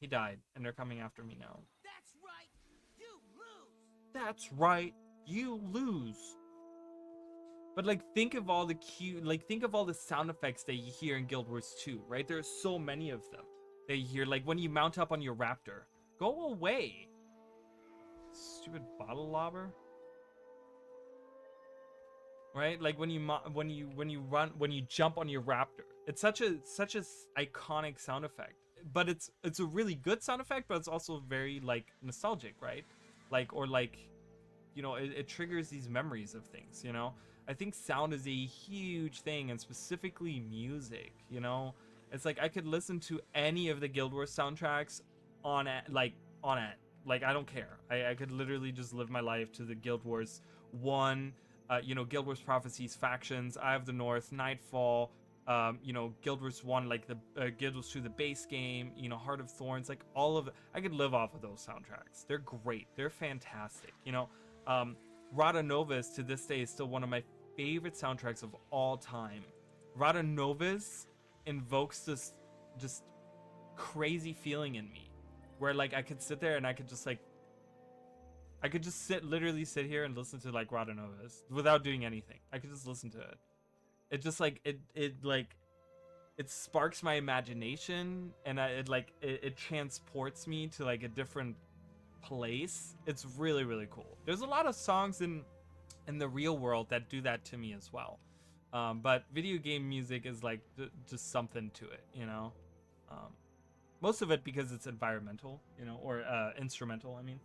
He died, and they're coming after me now. That's right, you lose. That's right, you lose. But like, think of all the think of all the sound effects that you hear in Guild Wars 2, right? There's so many of them that you hear, like when you mount up on your raptor. Go away. Stupid bottle lobber. Right? Like when you jump on your raptor. It's such a iconic sound effect. But it's a really good sound effect, but it's also very like nostalgic, right? Like, or like, you know, it triggers these memories of things, you know? I think sound is a huge thing, and specifically music, you know? It's like I could listen to any of the Guild Wars soundtracks on it. Like, I don't care. I could literally just live my life to the Guild Wars 1, you know, Guild Wars Prophecies, Factions, Eye of the North, Nightfall, you know, Guild Wars 1, like the Guild Wars 2, the base game, you know, Heart of Thorns, like all of it. I could live off of those soundtracks. They're great. They're fantastic, you know? Rada Novus to this day is still one of my favorite soundtracks of all time. Rada Novus invokes this just crazy feeling in me where like I could sit there and I could just literally sit here and listen to like Rada Novus without doing anything. I could just listen to it. It just like it sparks my imagination, and it transports me to like a different place. It's really, really cool. There's a lot of songs in the real world that do that to me as well, but video game music is like just something to it, you know. Most of it because it's environmental, you know, or instrumental, I mean.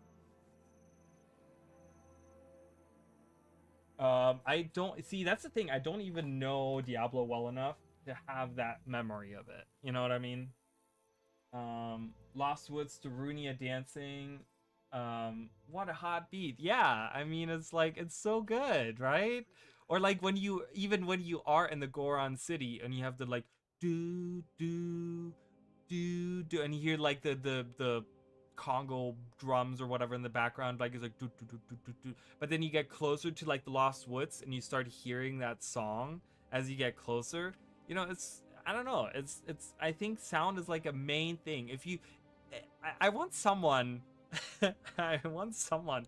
I don't see, that's the thing, I don't even know Diablo well enough to have that memory of it, you know what I mean? Lost Woods, Darunia dancing, what a hot beat. Yeah, I mean, it's like, it's so good, right? Or like when you are in the Goron city and you have the like do do do do, and you hear like the Congo drums or whatever in the background, like it's like do do do do do do. But then you get closer to like the Lost Woods and you start hearing that song as you get closer. You know, it's, I don't know, it's I think sound is like a main thing. If you, I want someone I want someone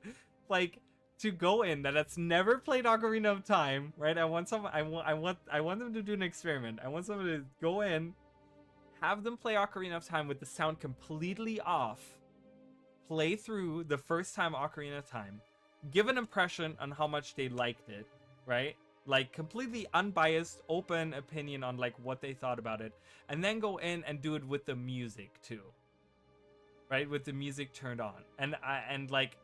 like to go in that's never played Ocarina of Time, right? I want them to do an experiment. I want someone to go in, have them play Ocarina of Time with the sound completely off, play through the first time Ocarina of Time, give an impression on how much they liked it, right? Like completely unbiased, open opinion on like what they thought about it, and then go in and do it with the music too, right? With the music turned on, and like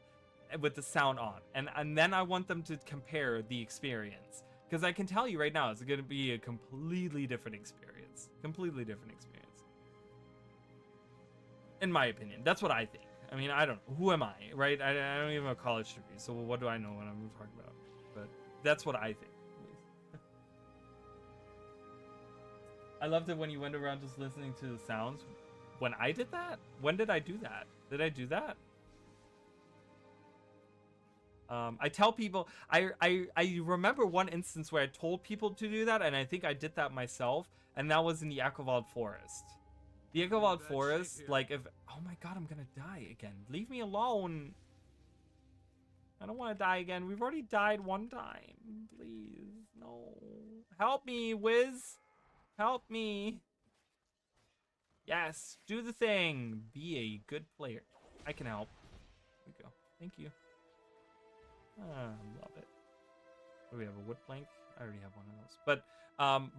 with the sound on, and then I want them to compare the experience, because I can tell you right now it's going to be a completely different experience, in my opinion. That's what I think. I mean, I don't know, who am I, right? I don't even have a college degree, so what do I know what I'm talking about? But that's what I think. I loved it when you went around just listening to the sounds. When I did that? When did I do that? Did I do that? I tell people, I remember one instance where I told people to do that, and I think I did that myself, and that was in the Echowald Forest. The Echowald Forest, like if, oh my god, I'm gonna die again. Leave me alone. I don't want to die again. We've already died one time. Please, no. Help me, Wiz. Help me. Yes, do the thing. Be a good player. I can help. Here we go. Thank you. Love it. Do we have a wood plank? I already have one of those.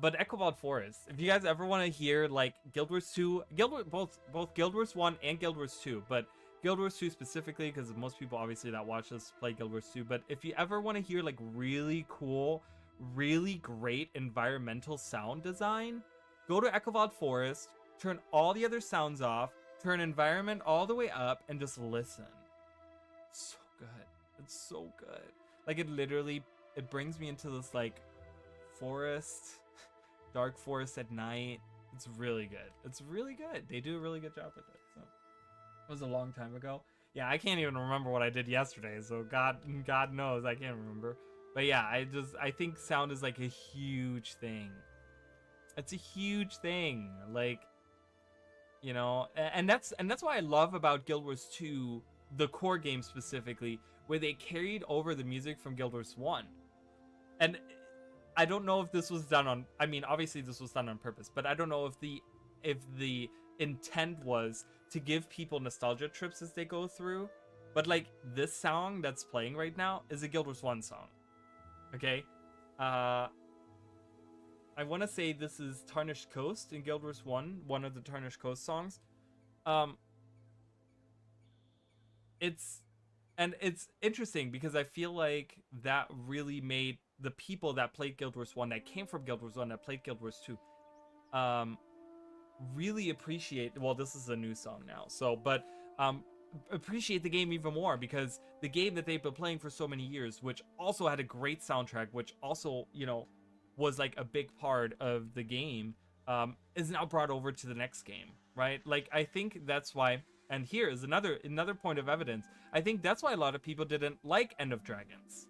But Echowald Forest. If you guys ever want to hear like Guild Wars 2, both Guild Wars 1 and Guild Wars 2, but Guild Wars 2 specifically, because most people obviously that watch us play Guild Wars 2. But if you ever want to hear like really cool, really great environmental sound design, go to Echowald Forest, turn all the other sounds off, turn environment all the way up, and just listen. So good. It's so good. Like it literally, it brings me into this like forest, dark forest at night. It's really good. It's really good. They do a really good job with it. So it was a long time ago. Yeah, I can't even remember what I did yesterday, so God knows I can't remember. But yeah, I think sound is like a huge thing. It's a huge thing. Like, you know, and that's why I love about Guild Wars 2, the core game specifically, where they carried over the music from Guild Wars 1. And I don't know if this was done on, I mean, obviously this was done on purpose, but I don't know if the intent was to give people nostalgia trips as they go through. But like this song that's playing right now is a Guild Wars 1 song. Okay? I want to say this is Tarnished Coast in Guild Wars 1, one of the Tarnished Coast songs. It's interesting because I feel like that really made the people that played Guild Wars 1, that came from Guild Wars 1, that played Guild Wars 2, really appreciate, well, this is a new song now, so, but appreciate the game even more, because the game that they've been playing for so many years, which also had a great soundtrack, which also, you know, was like a big part of the game, is now brought over to the next game, right? Like, I think that's why, and here is another point of evidence, I think that's why a lot of people didn't like End of Dragons.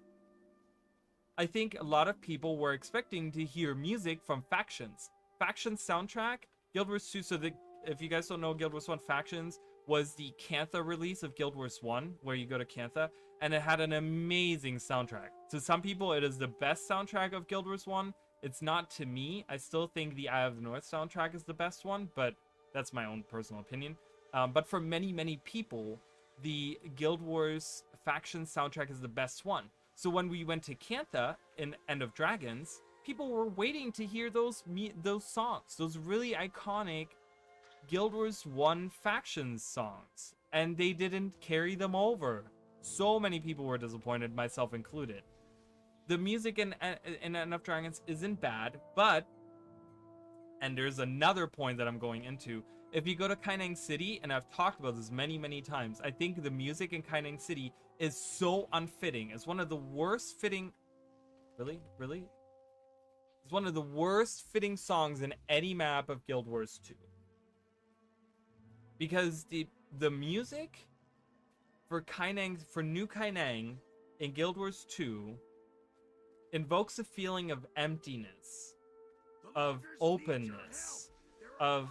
I think a lot of people were expecting to hear music from Factions. Factions soundtrack, Guild Wars 2, so if you guys don't know, Guild Wars 1 Factions was the Cantha release of Guild Wars 1, where you go to Cantha, and it had an amazing soundtrack. To some people, it is the best soundtrack of Guild Wars 1. It's not to me. I still think the Eye of the North soundtrack is the best one, but that's my own personal opinion. But for many, many people, the Guild Wars Factions soundtrack is the best one. So when we went to Cantha in End of Dragons, people were waiting to hear those songs, those really iconic Guild Wars 1 Factions songs, and they didn't carry them over. So many people were disappointed, myself included. The music in End of Dragons isn't bad, but, and there's another point that I'm going into, if you go to Kaineng City, and I've talked about this many, many times, I think the music in Kaineng City is so unfitting. It's one of the worst fitting... Really? It's one of the worst fitting songs in any map of Guild Wars 2. Because the music for Kaineng, for New Kaineng in Guild Wars 2 invokes a feeling of emptiness, of openness, of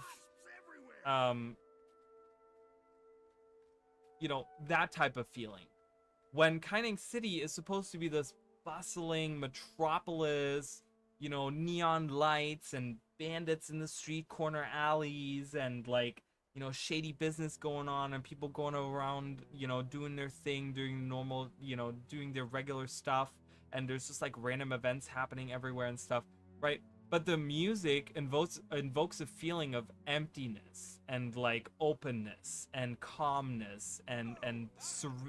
you know, that type of feeling. When Kaineng City is supposed to be this bustling metropolis, you know, neon lights and bandits in the street corner alleys and, like, you know, shady business going on and people going around, you know, doing their thing, doing normal, you know, doing their regular stuff, and there's just like random events happening everywhere and stuff, right? But the music invokes a feeling of emptiness and like openness and calmness and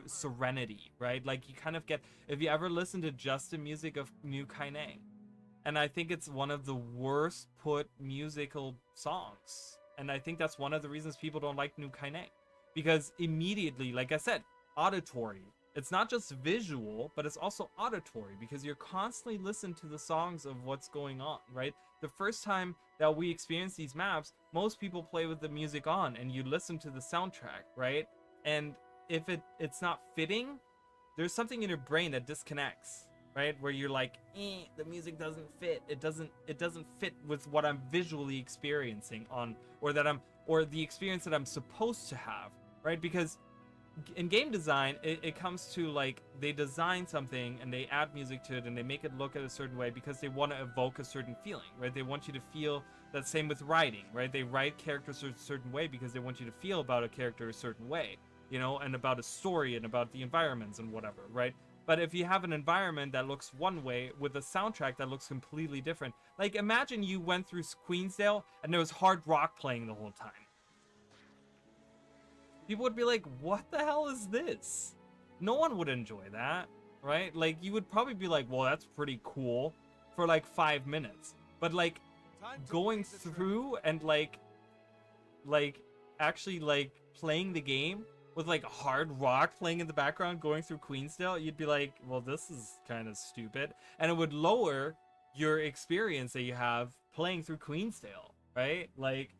serenity, right? Like you kind of get, if you ever listen to just the music of New Kaineng, and I think it's one of the worst put musical songs. And I think that's one of the reasons people don't like New Kaineng. Because immediately, like I said, auditory. It's not just visual, but it's also auditory, because you're constantly listening to the songs of what's going on, right? The first time that we experience these maps, most people play with the music on and you listen to the soundtrack, right? And if it's not fitting, there's something in your brain that disconnects, right? Where you're like, the music doesn't fit. It doesn't fit with what I'm visually experiencing on, or the experience that I'm supposed to have, right? Because in game design, it comes to, like, they design something and they add music to it and they make it look at a certain way because they want to evoke a certain feeling, right? They want you to feel that. Same with writing, right? They write characters a certain way because they want you to feel about a character a certain way, you know, and about a story and about the environments and whatever, right? But if you have an environment that looks one way with a soundtrack that looks completely different, like imagine you went through Queensdale and there was hard rock playing the whole time. People would be like, what the hell is this? No one would enjoy that, right? Like, you would probably be like, well, that's pretty cool for like 5 minutes. But like, going through and like actually like playing the game with like hard rock playing in the background going through Queensdale, you'd be like, well, this is kind of stupid. And it would lower your experience that you have playing through Queensdale, right? Like,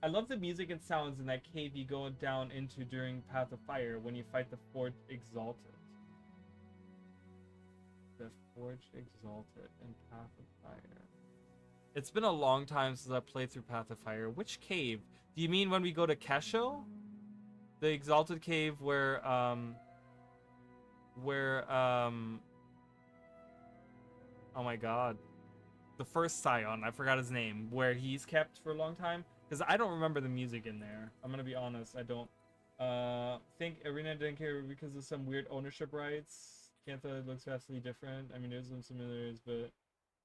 I love the music and sounds in that cave you go down into during Path of Fire when you fight the Forged Exalted. The Forged Exalted in Path of Fire. It's been a long time since I played through Path of Fire. Which cave? Do you mean when we go to Kesho? The Exalted Cave where oh my god. The first Scion, I forgot his name, where he's kept for a long time. Because I don't remember the music in there. I'm gonna be honest, I don't. Think Arena didn't care because of some weird ownership rights. Cantha looks vastly different. I mean, there's some similarities, but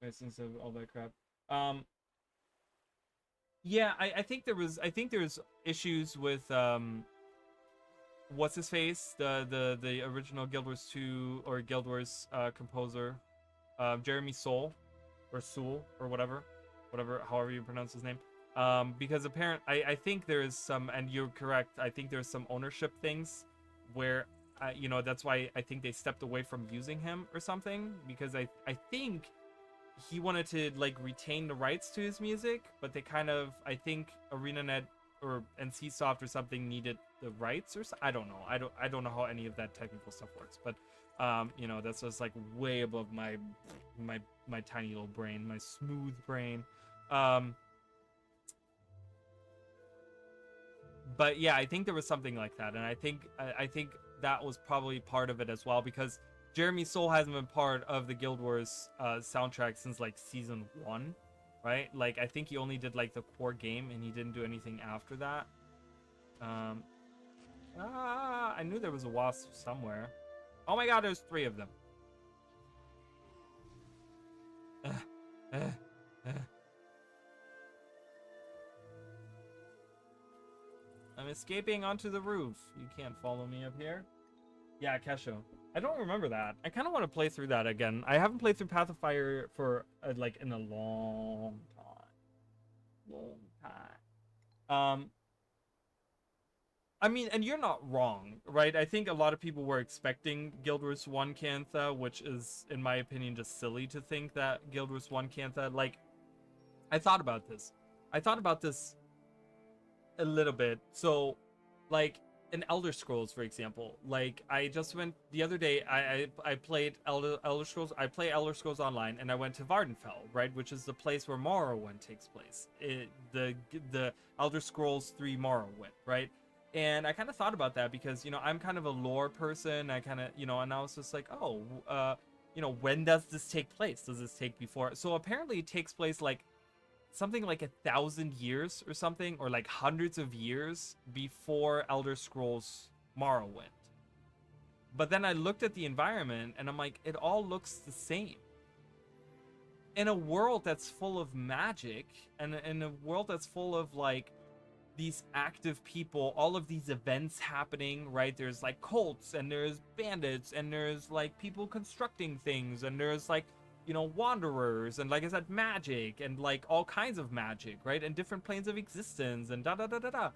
instance of all that crap. Yeah, I think there's issues with what's his face, the original Guild Wars 2 or Guild Wars composer, Jeremy Soule or Soule or whatever, however you pronounce his name. Because I think there is some, and you're correct, I think there's some ownership things where, you know, that's why I think they stepped away from using him or something, because I think he wanted to, like, retain the rights to his music, but they kind of, I think ArenaNet or NCSoft or something needed the rights, or I don't know. I don't know how any of that technical stuff works, but, you know, that's just, like, way above my tiny little brain, my smooth brain. But yeah, I think there was something like that, and I think that was probably part of it as well, because Jeremy Soule hasn't been part of the Guild Wars soundtrack since like season 1, right? Like I think he only did like the core game, and he didn't do anything after that. I knew there was a wasp somewhere. Oh my god, there's 3 of them. I'm escaping onto the roof. You can't follow me up here. Yeah, Kesho. I don't remember that. I kind of want to play through that again. I haven't played through Path of Fire for like in a long time. I mean, and you're not wrong, right? I think a lot of people were expecting Guild Wars 1 Cantha, which is, in my opinion, just silly to think that Guild Wars 1 Cantha. Like, I thought about this a little bit. So like in Elder Scrolls, for example, like I just went the other day, I played Elder Scrolls. I play Elder Scrolls Online, and I went to Vardenfell, right, which is the place where Morrowind takes place, the Elder Scrolls 3 Morrowind, right? And I kind of thought about that because, you know, I'm kind of a lore person. I kind of, you know, and I was just like, oh, you know, when does this take place? Does this take before? So apparently it takes place like something like 1,000 years or something, or like hundreds of years before Elder Scrolls Morrowind. But then I looked at the environment and I'm like, it all looks the same. In a world that's full of magic, and in a world that's full of like these active people, all of these events happening, right? There's like cults, and there's bandits, and there's like people constructing things, and there's like, you know, wanderers, and like I said, magic, and like all kinds of magic, right? And different planes of existence, and da-da-da-da-da.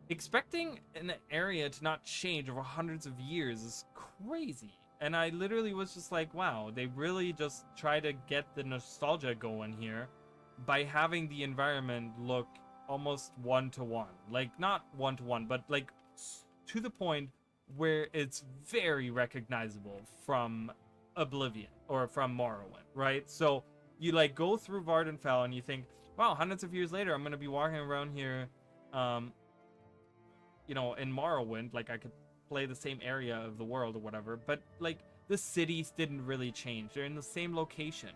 Expecting an area to not change over hundreds of years is crazy. And I literally was just like, wow, they really just try to get the nostalgia going here by having the environment look almost one-to-one. Like, not one-to-one, but like to the point where it's very recognizable from Oblivion or from Morrowind, right? So you like go through Vardenfell and you think, wow, hundreds of years later I'm gonna be walking around here, you know, in Morrowind, like I could play the same area of the world or whatever, but like the cities didn't really change. They're in the same location.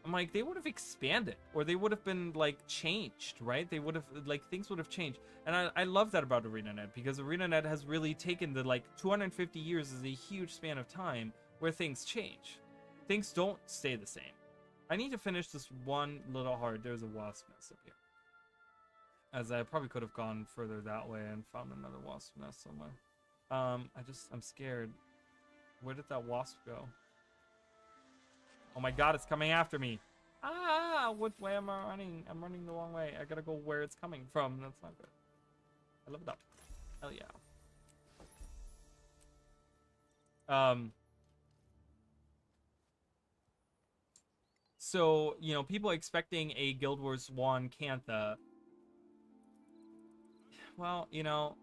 I'm like, they would have expanded, or they would have been like changed, right? They would have, like, things would have changed. And I love that about ArenaNet, because ArenaNet has really taken the like 250 years is a huge span of time where things change. Things don't stay the same. I need to finish this one little hard. There's a wasp nest up here. As I probably could have gone further that way and found another wasp nest somewhere. I'm scared. Where did that wasp go? Oh my god, it's coming after me. Ah, which way am I running? I'm running the wrong way. I gotta go where it's coming from. That's not good. I love it up. Hell yeah. So, you know, people expecting a Guild Wars 1 Cantha well, you know,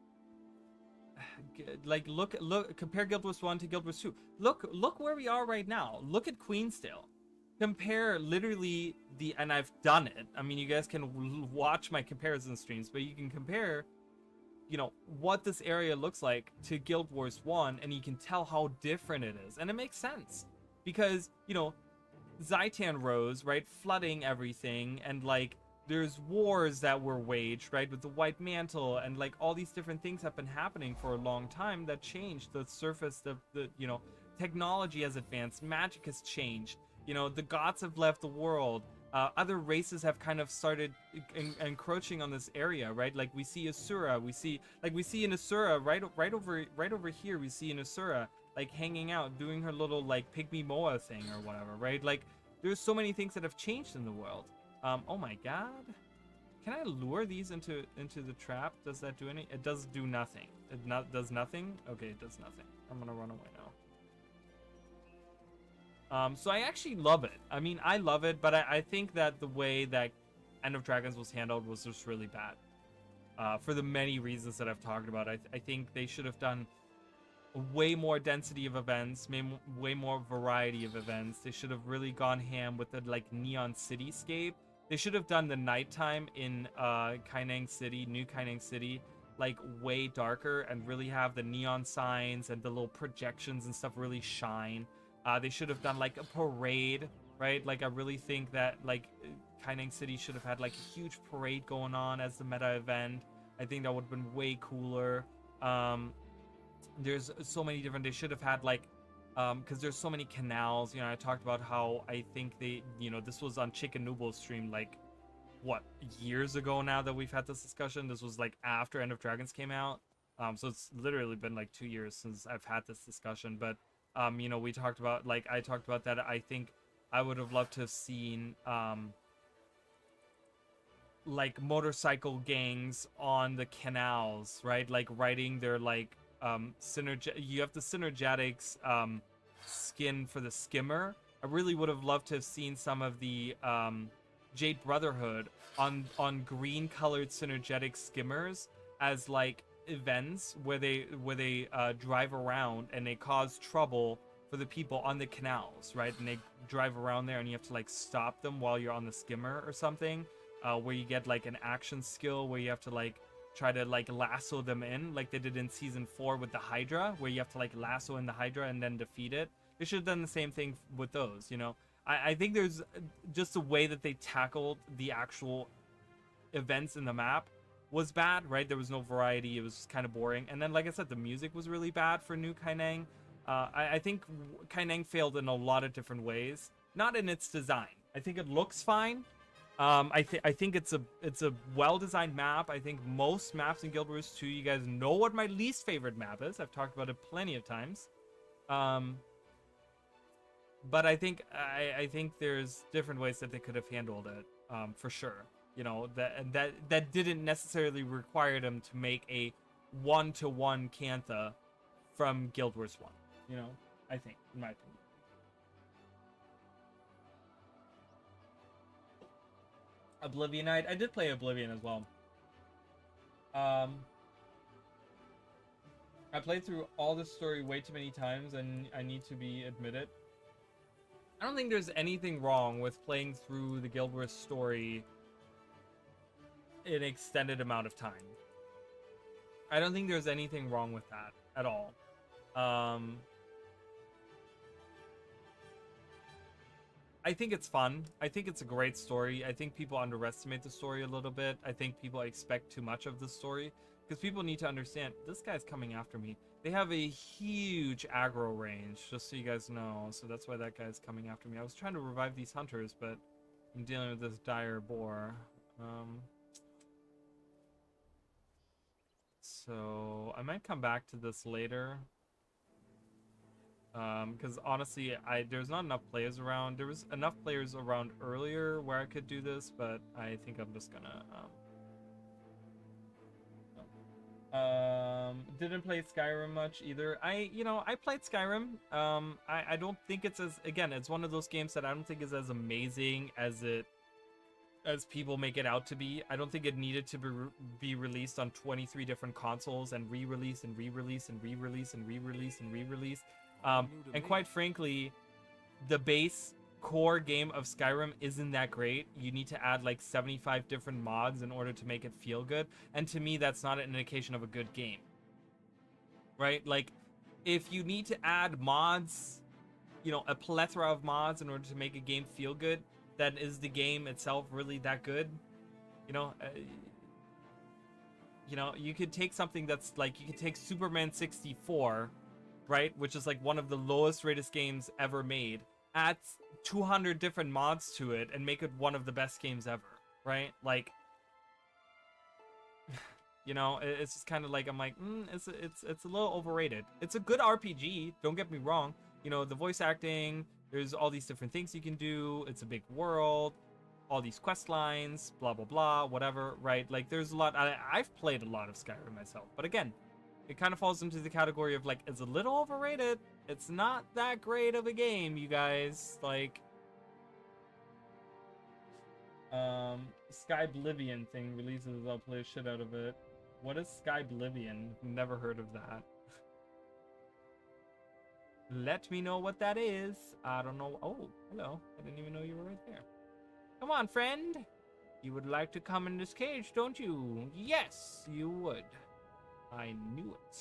like look, compare Guild Wars 1 to Guild Wars 2. Look where we are right now. Look at Queensdale. Compare literally and I've done it. I mean, you guys can watch my comparison streams, but you can compare, you know, what this area looks like to Guild Wars 1, and you can tell how different it is. And it makes sense because, you know, Zaitan rose, right, flooding everything, and like there's wars that were waged, right, with the White Mantle, and like all these different things have been happening for a long time that changed the surface. The you know, technology has advanced, magic has changed. You know, the gods have left the world. Other races have kind of started encroaching on this area, right? Like we see Asura, we see in Asura right over here. We see in Asura like hanging out, doing her little like pygmy moa thing or whatever, right? Like there's so many things that have changed in the world. Oh my god, can I lure these into the trap? Does that do any? It does do nothing. It does nothing. Okay, it does nothing. I'm gonna run away now. So I actually love it. I mean, I love it, but I think that the way that End of Dragons was handled was just really bad. For the many reasons that I've talked about. I think they should have done way more density of events, way more variety of events. They should have really gone ham with the like neon cityscape. They should have done the nighttime in Kaineng City, New Kaineng City, like way darker, and really have the neon signs and the little projections and stuff really shine. They should have done like a parade, right? Like I really think that like Kaineng City should have had like a huge parade going on as the meta event. I think that would have been way cooler. There's so many different, they should have had like, because there's so many canals. You know, I talked about how I think they, you know, this was on Chicken Nooble's stream like, what, years ago now that we've had this discussion. This was like after End of Dragons came out. So it's literally been like 2 years since I've had this discussion. But, you know, we talked about, like, I talked about that. I think I would have loved to have seen, like, motorcycle gangs on the canals, right? Like, riding their, like, you have the Synergetics, skin for the skimmer. I really would have loved to have seen some of the, Jade Brotherhood on green colored Synergetic skimmers as, like, events where they drive around and they cause trouble for the people on the canals, right? And they drive around there and you have to like stop them while you're on the skimmer or something, where you get like an action skill where you have to like try to like lasso them in, like they did in season 4 with the Hydra, where you have to like lasso in the Hydra and then defeat it. They should have done the same thing with those, you know. I think there's just the way that they tackled the actual events in the map was bad, right? There was no variety. It was kind of boring. And then, like I said, the music was really bad for New Kaineng. I think Kaineng failed in a lot of different ways. Not in its design. I think it looks fine. I think it's a well-designed map. I think most maps in Guild Wars 2, you guys know what my least favorite map is. I've talked about it plenty of times. But I think there's different ways that they could have handled it, for sure. You know, that didn't necessarily require them to make a 1-to-1 Cantha from Guild Wars 1. You know, I think, in my opinion. Oblivion Night. I did play Oblivion as well. I played through all the story way too many times, and I need to be admitted. I don't think there's anything wrong with playing through the Guild Wars story an extended amount of time. I don't think there's anything wrong with that at all. I think it's fun. I think it's a great story. I think people underestimate the story a little bit. I think people expect too much of the story, because people need to understand this guy's coming after me. They have a huge aggro range, just so you guys know. So that's why that guy's coming after me. I was trying to revive these hunters, but I'm dealing with this dire boar. So I might come back to this later. Because honestly, there's not enough players around. There was enough players around earlier where I could do this, but I think I'm just gonna didn't play Skyrim much either. I played Skyrim. I don't think it's as, again, it's one of those games that I don't think is as amazing as it as people make it out to be. I don't think it needed to be released on 23 different consoles and re-release and re-release and re-release and re-release and re-release. And quite frankly, the base core game of Skyrim isn't that great. You need to add like 75 different mods in order to make it feel good. And to me, that's not an indication of a good game. Right? Like, if you need to add mods, you know, a plethora of mods in order to make a game feel good, then is the game itself really that good? You know, you could take something that's like, you could take Superman 64, right? Which is like one of the lowest rated games ever made, add 200 different mods to it and make it one of the best games ever, right? Like, you know, it's just kind of like, I'm like, it's a little overrated. It's a good RPG, don't get me wrong. You know, the voice acting, there's all these different things you can do. It's a big world, all these quest lines, blah, blah, blah, whatever, right? Like, there's a lot. I've played a lot of Skyrim myself, but again, it kind of falls into the category of like, it's a little overrated. It's not that great of a game, you guys. Like, Skyblivion thing releases, I'll play shit out of it. What is Skyblivion? Never heard of that. Let me know what that is. I don't know. Oh, hello. I didn't even know you were right there. Come on, friend. You would like to come in this cage, don't you? Yes, you would. I knew it.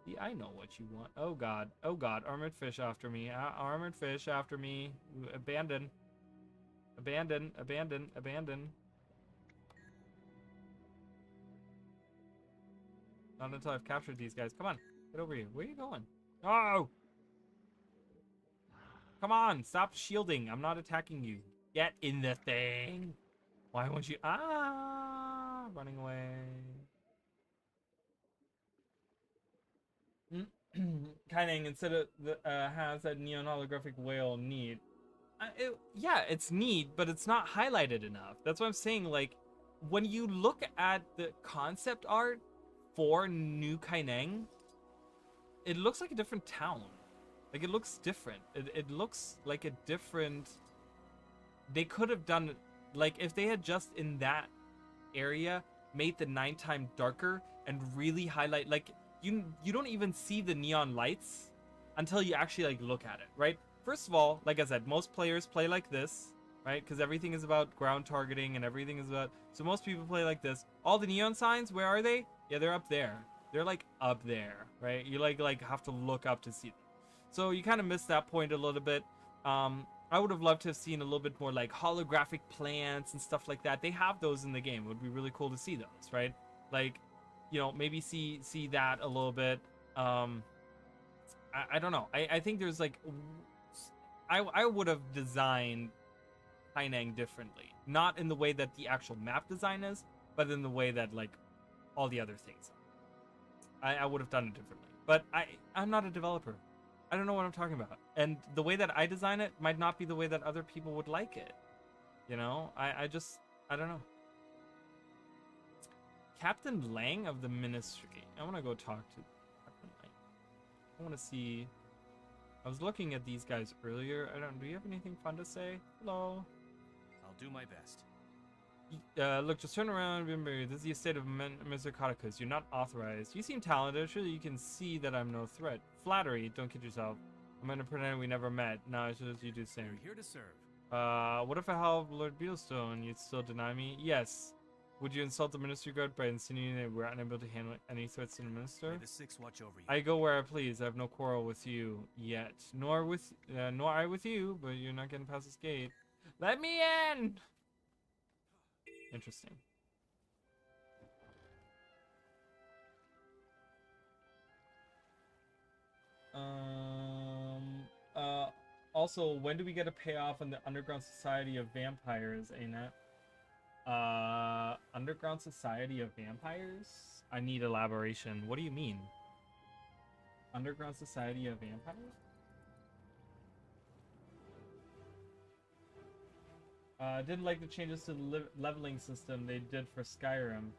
See, I know what you want. Oh, God. Oh, God. Armored fish after me. Armored fish after me. Abandon. Abandon. Abandon. Abandon. Not until I've captured these guys. Come on. Get over here. Where are you going? Oh! Come on, stop shielding. I'm not attacking you. Get in the thing. Why won't you? Ah, running away. Kaining, instead of has that neon holographic whale neat. Yeah, it's neat, but it's not highlighted enough. That's what I'm saying. Like, when you look at the concept art for New Kaineng, it looks like a different town. Like, it looks different. It looks like a different... They could have done... Like, if they had just in that area made the nighttime darker and really highlight... Like, you don't even see the neon lights until you actually, like, look at it, right? First of all, like I said, most players play like this, right? Because everything is about ground targeting and everything is about... So most people play like this. All the neon signs, where are they? Yeah, they're up there. They're, like, up there, right? You, like have to look up to see them. So you kind of missed that point a little bit. I would have loved to have seen a little bit more like holographic plants and stuff like that. They have those in the game. It would be really cool to see those, right? Like, you know, maybe see that a little bit. I don't know. I think there's like... I would have designed Kaineng differently. Not in the way that the actual map design is, but in the way that, like, all the other things are. I would have done it differently. But I'm not a developer. I don't know what I'm talking about. And the way that I design it might not be the way that other people would like it. You know? I don't know. Captain Lang of the Ministry. I want to go talk to Captain Lang. I want to see... I was looking at these guys earlier. Do you have anything fun to say? Hello? I'll do my best. Look, just turn around. Remember, this is the estate of Mr. Kotikus. You're not authorized. You seem talented. Surely you can see that I'm no threat. Flattery. Don't kid yourself. I'm gonna pretend we never met. No, I should you do the same. You're here to serve. What if I help Lord Beelstone? You'd still deny me? Yes. Would you insult the ministry guard by insinuating that we're unable to handle any threats to the minister? May the Six watch over you. I go where I please. I have no quarrel with you yet. Nor I with you, but you're not getting past this gate. Let me in! Interesting. Also, when do we get a payoff on the Underground Society of Vampires, Ain't Underground Society of Vampires? I need elaboration. What do you mean? Underground Society of Vampires? Didn't like the changes to the leveling system they did for Skyrim.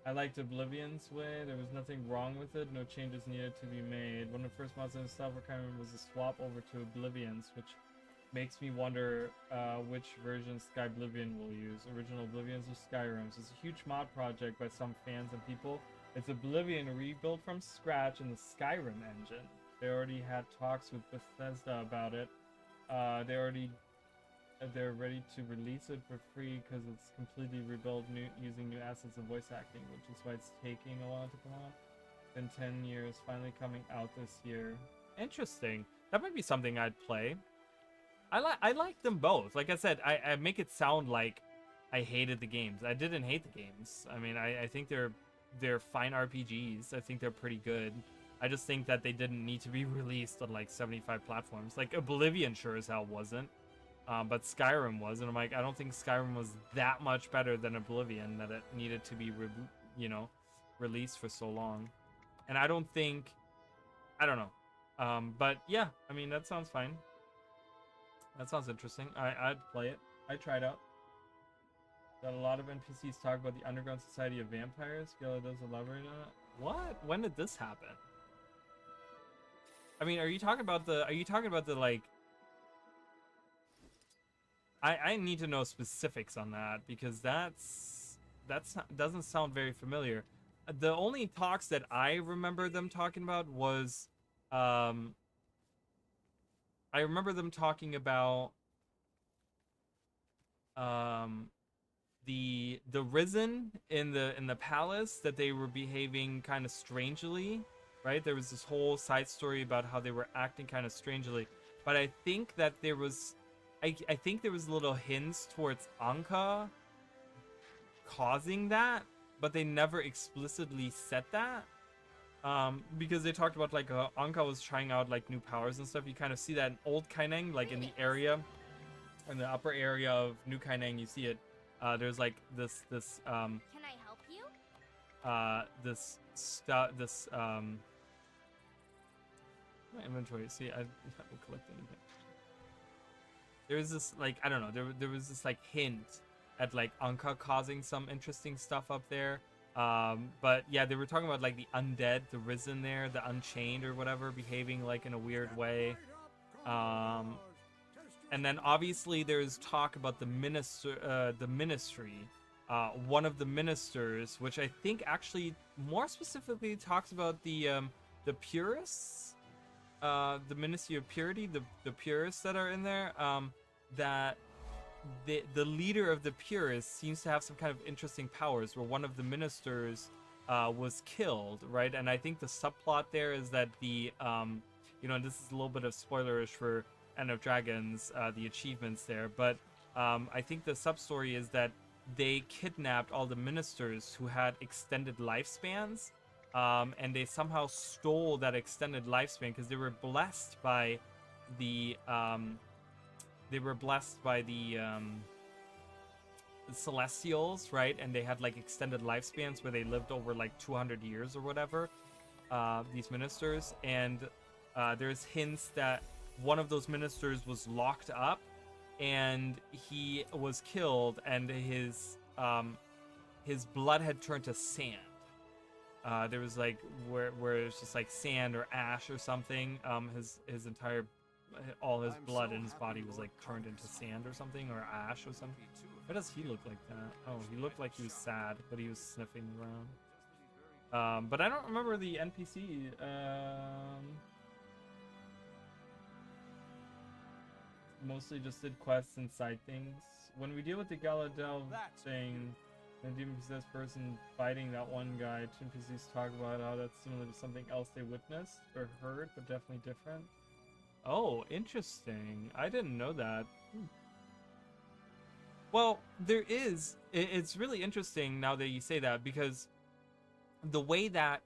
I liked Oblivion's way. There was nothing wrong with it. No changes needed to be made. One of the first mods in the software requirement was a swap over to Oblivion's, which makes me wonder which version Sky Oblivion will use. Original Oblivions or Skyrims. It's a huge mod project by some fans and people. It's Oblivion rebuilt from scratch in the Skyrim engine. They already had talks with Bethesda about it. They're ready to release it for free because it's completely rebuilt using new assets and voice acting, which is why it's taking a while to come out. Been 10 years, finally coming out this year. Interesting. That might be something I'd play. I like them both. Like I said, I make it sound like I hated the games. I didn't hate the games. I mean, I think they're fine RPGs. I think they're pretty good. I just think that they didn't need to be released on like 75 platforms. Like Oblivion sure as hell wasn't. But Skyrim was, and I'm like, I don't think Skyrim was that much better than Oblivion that it needed to be, released for so long. And I don't know. But yeah, I mean, that sounds fine. That sounds interesting. I'd play it. I tried out. Got a lot of NPCs talk about the underground society of vampires. Gila does elaborate on it. What? When did this happen? I mean, are you talking about the like? I need to know specifics on that because doesn't sound very familiar. The only talks that I remember them talking about was I remember them talking about the Risen in the palace, that they were behaving kind of strangely, right? There was this whole side story about how they were acting kind of strangely, but I think that there was I think there was little hints towards Anka causing that, but they never explicitly said that. Because they talked about like Anka was trying out like new powers and stuff. You kind of see that in Old Kaineng, like in the area, in the upper area of New Kaineng, you see it. There's like this Can I help you? My inventory. See, I haven't collected anything. There was this like, I don't know, there was this like hint at like Anka causing some interesting stuff up there. But yeah, they were talking about like the undead, the Risen there, the Unchained or whatever, behaving like in a weird way. And then obviously there's talk about the ministry. One of the ministers, which I think actually more specifically talks about the purists. The Ministry of Purity, the purists that are in there, that the leader of the purists seems to have some kind of interesting powers, where one of the ministers was killed, right? And I think the subplot there is that the this is a little bit of spoilerish for End of Dragons, the achievements there, but I think the sub story is that they kidnapped all the ministers who had extended lifespans. And they somehow stole that extended lifespan because they were blessed by the Celestials, right? And they had like extended lifespans where they lived over like 200 years or whatever. These ministers, and there's hints that one of those ministers was locked up, and he was killed, and his blood had turned to sand. There was like where it's just like sand or ash or something. His entire all his blood in his body was like turned into sand or something, or ash or something. Why does he look like that? Oh, he looked like he was sad, but he was sniffing around. But I don't remember the NPC. Mostly just did quests and side things. When we deal with the Galadel thing, the demon-possessed person fighting that one guy, two NPCs talk about how that's similar to something else they witnessed or heard, but definitely different. Oh, interesting. I didn't know that. Well, there is. It's really interesting now that you say that, because the way that,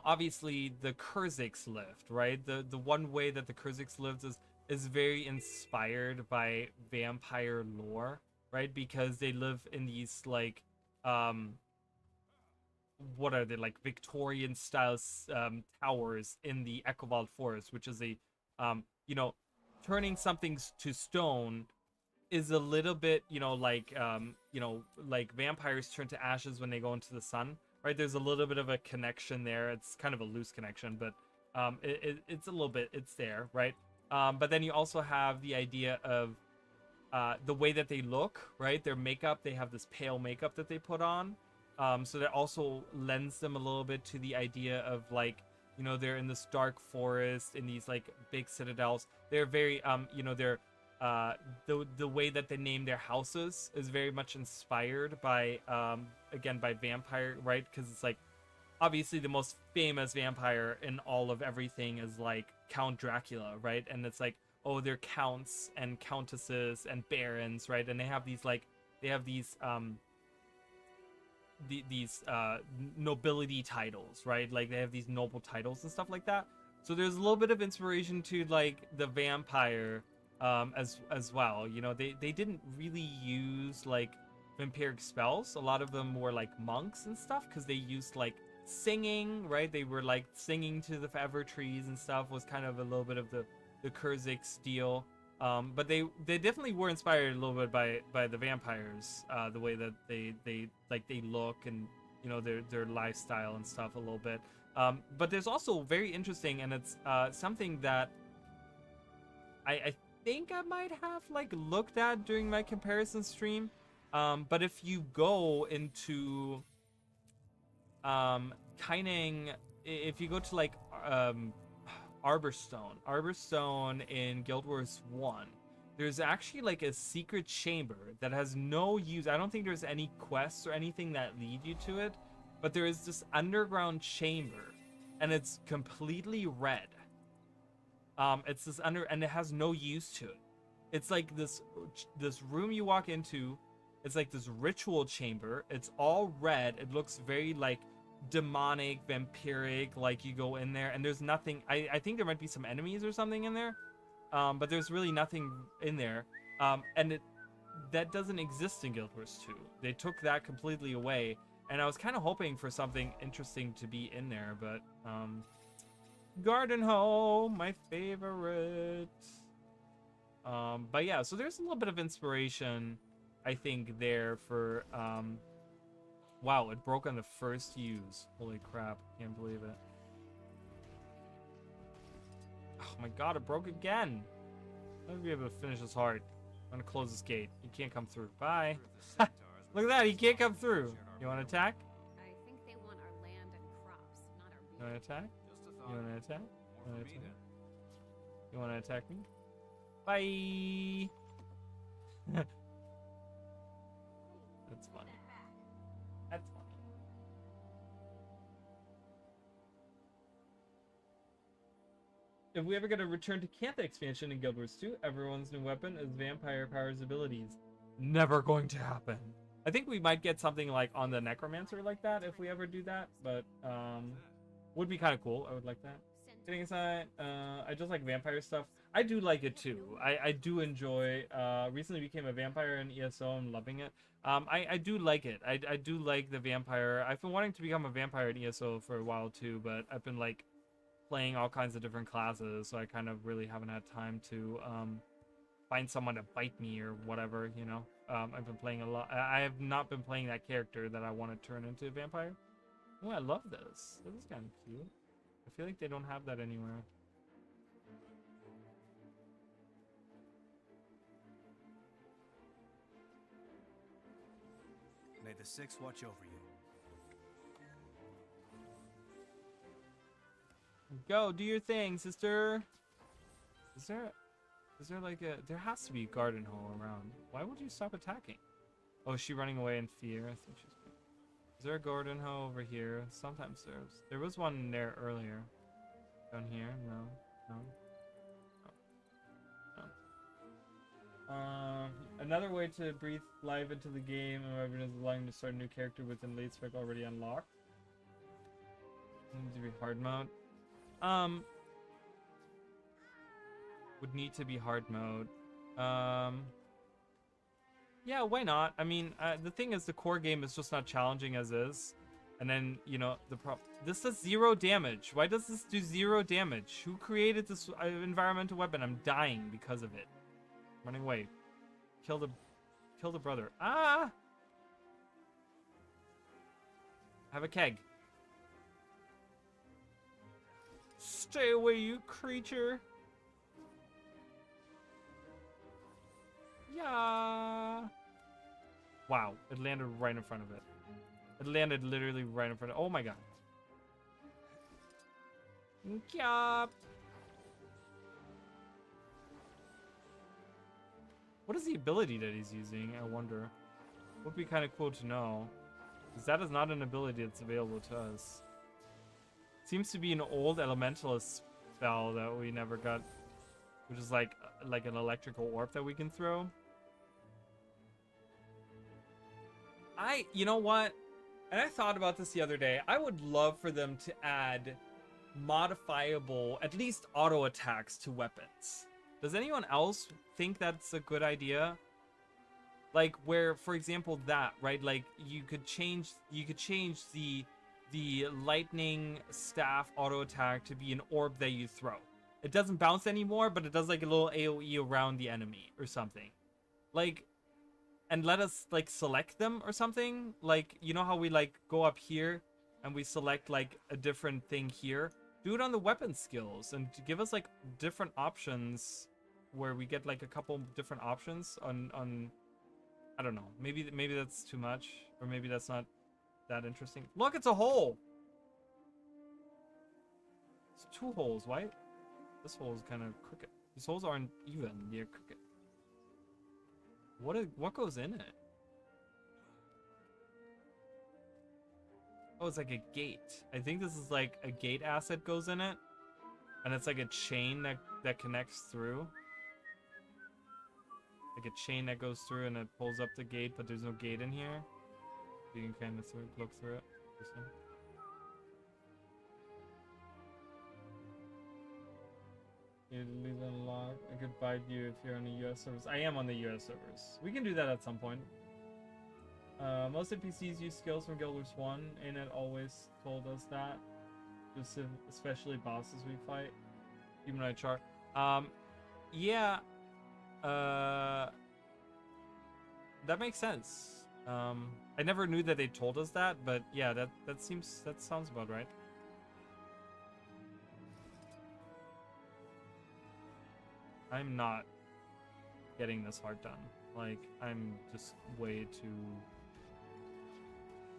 obviously the Kurziks lived, right? The one way that the Kurziks lived is very inspired by vampire lore, right? Because they live in these like what are they, like Victorian style towers in the Echovald Forest, which is a turning something to stone is a little bit like vampires turn to ashes when they go into the sun, right? There's a little bit of a connection there. It's kind of a loose connection, but it's a little bit, it's there, right? But then you also have the idea of the way that they look, right? Their makeup, they have this pale makeup that they put on. So that also lends them a little bit to the idea of like, you know, they're in this dark forest in these like big citadels. They're very, you know, they're the way that they name their houses is very much inspired by, again, by vampire, right? Because it's like, obviously the most famous vampire in all of everything is like Count Dracula, right? And it's like, oh, they're counts and countesses and barons, right? And they have these like, they have these nobility titles, right? Like they have these noble titles and stuff like that. So there's a little bit of inspiration to like the vampire as well. You know, they didn't really use like vampiric spells. A lot of them were like monks and stuff because they used like singing, right? They were like singing to the forever trees and stuff, was kind of a little bit of the CORSAIR deal. But they definitely were inspired a little bit by the vampires, the way that they look and, you know, their lifestyle and stuff a little bit. But there's also very interesting, and it's something that I think I might have like looked at during my comparison stream. But if you go into if you go to like Arborstone in Guild Wars 1, there's actually like a secret chamber that has no use. I don't think there's any quests or anything that lead you to it, but there is this underground chamber, and it's completely red. It's this and it has no use to it. It's like this room you walk into. It's like this ritual chamber. It's all red. It looks very like demonic, vampiric, like you go in there and there's nothing. I think there might be some enemies or something in there, but there's really nothing in there, and that doesn't exist in Guild Wars 2. They took that completely away, and I was kind of hoping for something interesting to be in there, but Garden Hoe, my favorite. But yeah, so there's a little bit of inspiration, I think, there for wow, it broke on the first use. Holy crap, can't believe it. Oh my god, it broke again. I'm gonna be able to finish this hard. I'm gonna close this gate. You can't come through. Bye. Look at that, he can't come through. You wanna attack? I think they want our land and crops, not our You wanna attack? You wanna attack? You wanna attack? You wanna attack me? Bye. That's funny. That's funny. If we ever get a return to Cantha expansion in Guild Wars 2, everyone's new weapon is vampire powers abilities. Never going to happen. I think we might get something like on the Necromancer like that if we ever do that, but would be kind of cool. I would like that. Kidding aside, I just like vampire stuff. I do like it too. I do enjoy, recently became a vampire in ESO. I'm loving it. I do like it. I do like the vampire. I've been wanting to become a vampire in ESO for a while too, but I've been like playing all kinds of different classes, so I kind of really haven't had time to find someone to bite me or whatever, you know. I've been playing a lot. I have not been playing that character that I want to turn into a vampire. Oh, I love this. This is kind of cute. I feel like they don't have that anywhere. May the Six watch over you. Go, do your thing, sister. Is there like a... There has to be a garden hole around. Why would you stop attacking? Oh, is she running away in fear? I think she's... Is there a garden hole over here? Sometimes there was one there earlier. Down here? No. Another way to breathe life into the game, however, is allowing to start a new character within late spec already unlocked. Needs to be hard mode. Would need to be hard mode. Yeah, why not? I mean, the thing is, the core game is just not challenging as is. And then, you know, this does 0 damage. Why does this do 0 damage? Who created this environmental weapon? I'm dying because of it. Running away. Kill the brother. Ah! Have a keg. Stay away, you creature. Yeah. Wow, it landed right in front of it. It landed literally right in front of. Oh my god. Yeah. What is the ability that he's using? I wonder. Would be kind of cool to know, because that is not an ability that's available to us. Seems to be an old elementalist spell that we never got, which is like an electrical orb that we can throw. You know what? And I thought about this the other day. I would love for them to add modifiable, at least auto attacks to weapons. Does anyone else think that's a good idea? Like where, for example, that, right? Like you could change the lightning staff auto attack to be an orb that you throw. It doesn't bounce anymore, but it does like a little AoE around the enemy or something. Like, and let us like select them or something. Like, you know how we like go up here and we select like a different thing here? Do it on the weapon skills and to give us like different options where we get like a couple different options on I don't know. Maybe that's too much, or maybe that's not that interesting. Look, it's a hole. It's 2 holes. Why? This hole is kind of crooked. These holes aren't even. They're crooked. What goes in it? Oh, it's like a gate. I think this is like a gate asset goes in it, and it's like a chain that connects through. Like a chain that goes through and it pulls up the gate, but there's no gate in here. You can kind of look through it. You leave it unlocked. I could bite you if you're on the US servers. I am on the US servers. We can do that at some point. Most NPCs use skills from Guild Wars 1, and it always told us that. Especially bosses we fight. Humanoid chart. Yeah. That makes sense. I never knew that they told us that, but yeah, that sounds about right. I'm not getting this hard done. Like, I'm just way too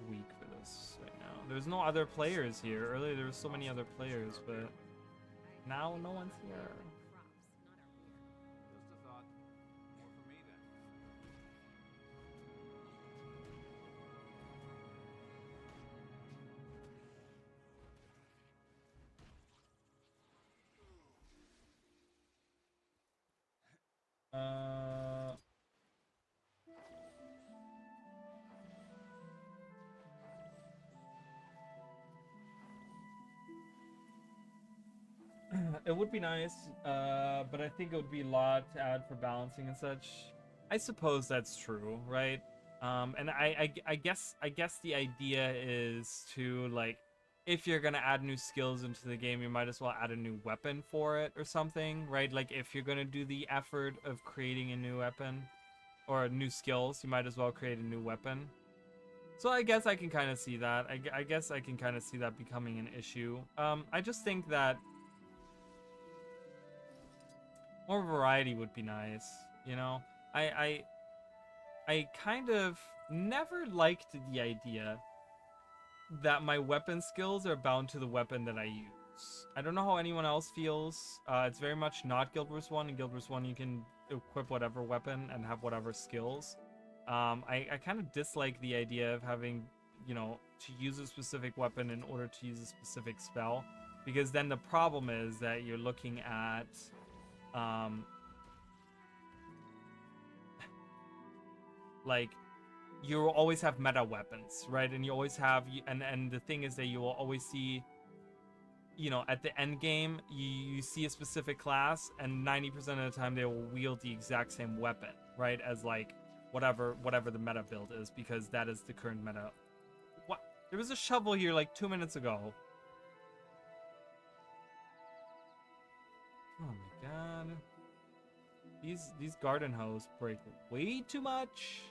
weak for this right now. There's no other players here. Earlier there were so many other players, but now no one's here. Just a thought. More for me then. It would be nice, but I think it would be a lot to add for balancing and such. I suppose that's true, right? And I guess the idea is to, like, if you're gonna add new skills into the game, you might as well add a new weapon for it or something, right? Like, if you're gonna do the effort of creating a new weapon or new skills, you might as well create a new weapon. So I guess I can kind of see that. I guess I can kind of see that becoming an issue. I just think that more variety would be nice, you know? I kind of never liked the idea that my weapon skills are bound to the weapon that I use. I don't know how anyone else feels. It's very much not Guild Wars 1. In Guild Wars 1, you can equip whatever weapon and have whatever skills. I kind of dislike the idea of having, you know, to use a specific weapon in order to use a specific spell. Because then the problem is that you're looking at like, you will always have meta weapons, right? And you always have, and the thing is that you will always see, you know, at the end game, you see a specific class, and 90% of the time they will wield the exact same weapon, right? As like whatever the meta build is, because that is the current meta. What? There was a shovel here like 2 minutes ago. Oh my god. These garden hose break way too much.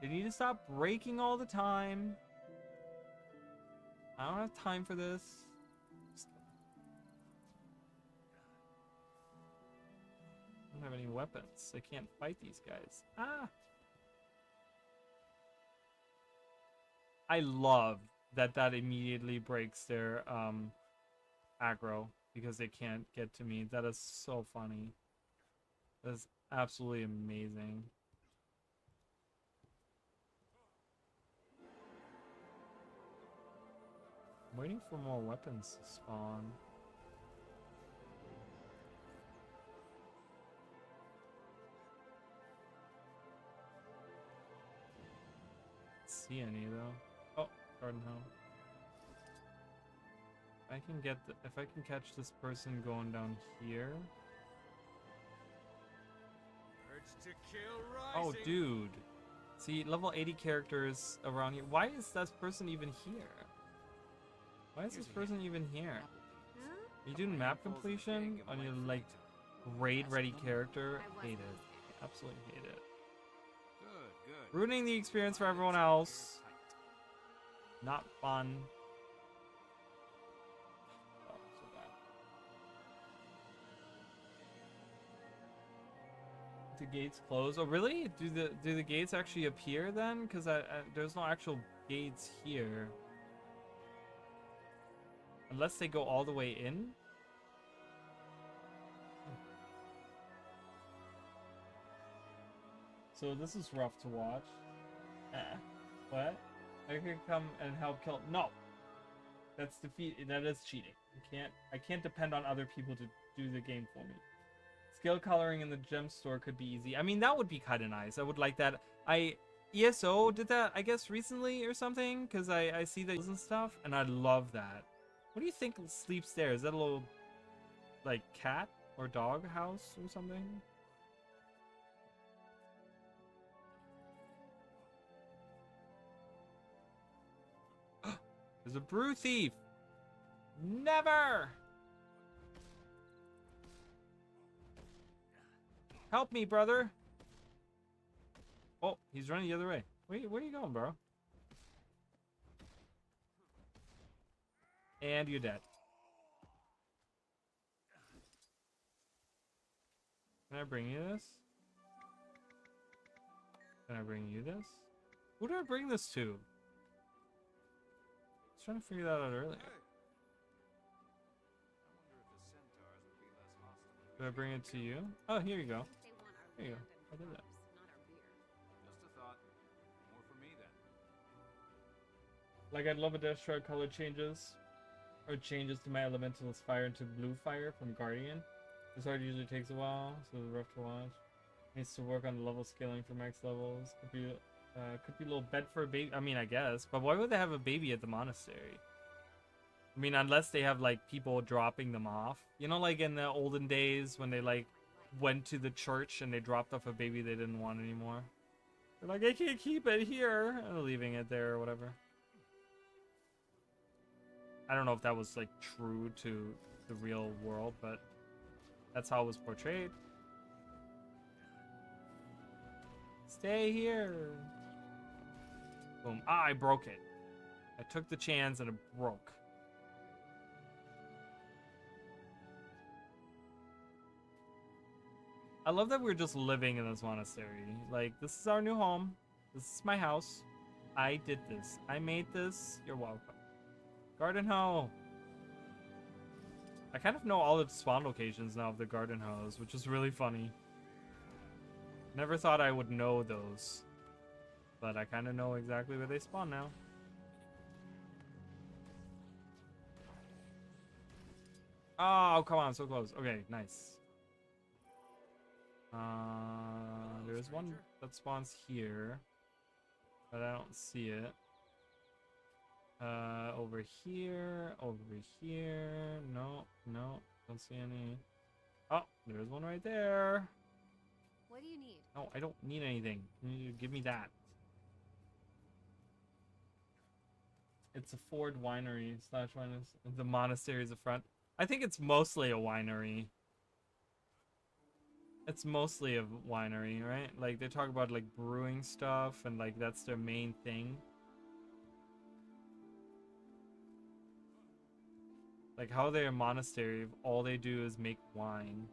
They need to stop breaking all the time. I don't have time for this. I don't have any weapons. I can't fight these guys. Ah! I love that immediately breaks their aggro because they can't get to me. That is so funny. That is absolutely amazing. I'm waiting for more weapons to spawn. See any though? Oh, garden home. If I can catch this person going down here. Urge to kill Oh, Rising. dude. See, level 80 characters around here. Why is that person even here? Why is this person even here? You doing map completion on your like raid ready character? Hate it. Absolutely hate it. Good. Ruining the experience for everyone else. Not fun. Oh, so bad. The gates close. Oh, really? Do the gates actually appear then? Because there's no actual gates here. Unless they go all the way in. So this is rough to watch. What? I could come and help kill. No, that's defeat. That is cheating. I can't depend on other people to do the game for me. Skill coloring in the gem store could be easy. I mean, that would be kind of nice. I would like that. ESO did that, I guess, recently or something, because I see that and stuff, and I love that. What do you think sleeps there? Is that a little like cat or dog house or something? There's a brew thief! Never! Help me, brother! Oh, he's running the other way. Where are you going, bro? And you're dead. Can I bring you this? Can I bring you this? Who do I bring this to? I was trying to figure that out earlier. Do I bring it to you? Oh, here you go. Here you go. I did that. Just a thought. More for me then. Like, I'd love a Death Shroud color changes. Or changes to my elemental's fire into blue fire from Guardian. This art usually takes a while, so it's rough to watch. Needs to work on the level scaling for max levels. Could be a little bed for a baby. I mean, I guess. But why would they have a baby at the monastery? I mean, unless they have, like, people dropping them off. You know, like in the olden days when they, like, went to the church and they dropped off a baby they didn't want anymore. They're like, I can't keep it here. And leaving it there or whatever. I don't know if that was, like, true to the real world, but that's how it was portrayed. Stay here. Boom. Ah, I broke it. I took the chance and it broke. I love that we're just living in this monastery. Like, this is our new home. This is my house. I did this. I made this. You're welcome. Garden hoe. I kind of know all the spawn locations now of the garden hoes, which is really funny. Never thought I would know those. But I kind of know exactly where they spawn now. Oh, come on, so close. Okay, nice. There's one that spawns here, but I don't see it. Over here, no, don't see any. Oh, there's one right there. What do you need? No, I don't need anything. You need to give me that. It's a Ford winery / winery. The monastery is the front. I think it's mostly a winery. It's mostly a winery, right? Like, they talk about, like, brewing stuff, and, like, that's their main thing. Like, how they're a monastery if all they do is make wine.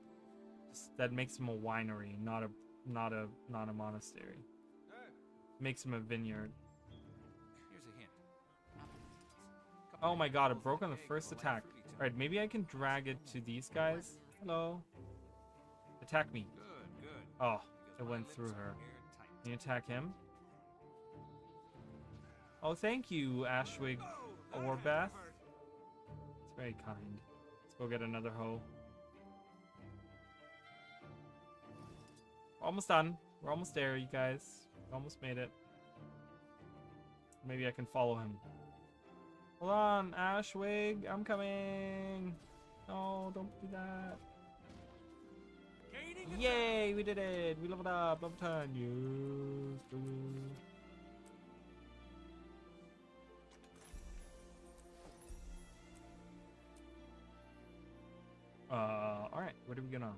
that makes him a winery, not a monastery. Makes him a vineyard. Here's a hint. Oh my god, it broke on the first attack. Alright, maybe I can drag it to these guys. Hello. Attack me. Good, good. Oh, it went through her. Can you attack him? Oh, thank you, Ashwig or Beth. It's very kind. Let's go get another hoe. We're almost done. We're almost there, you guys. We almost made it. Maybe I can follow him. Hold on, Ashwig. I'm coming. No, don't do that. Yay, we did it. We leveled up. Level 10. Yes. Alright, what are we gonna...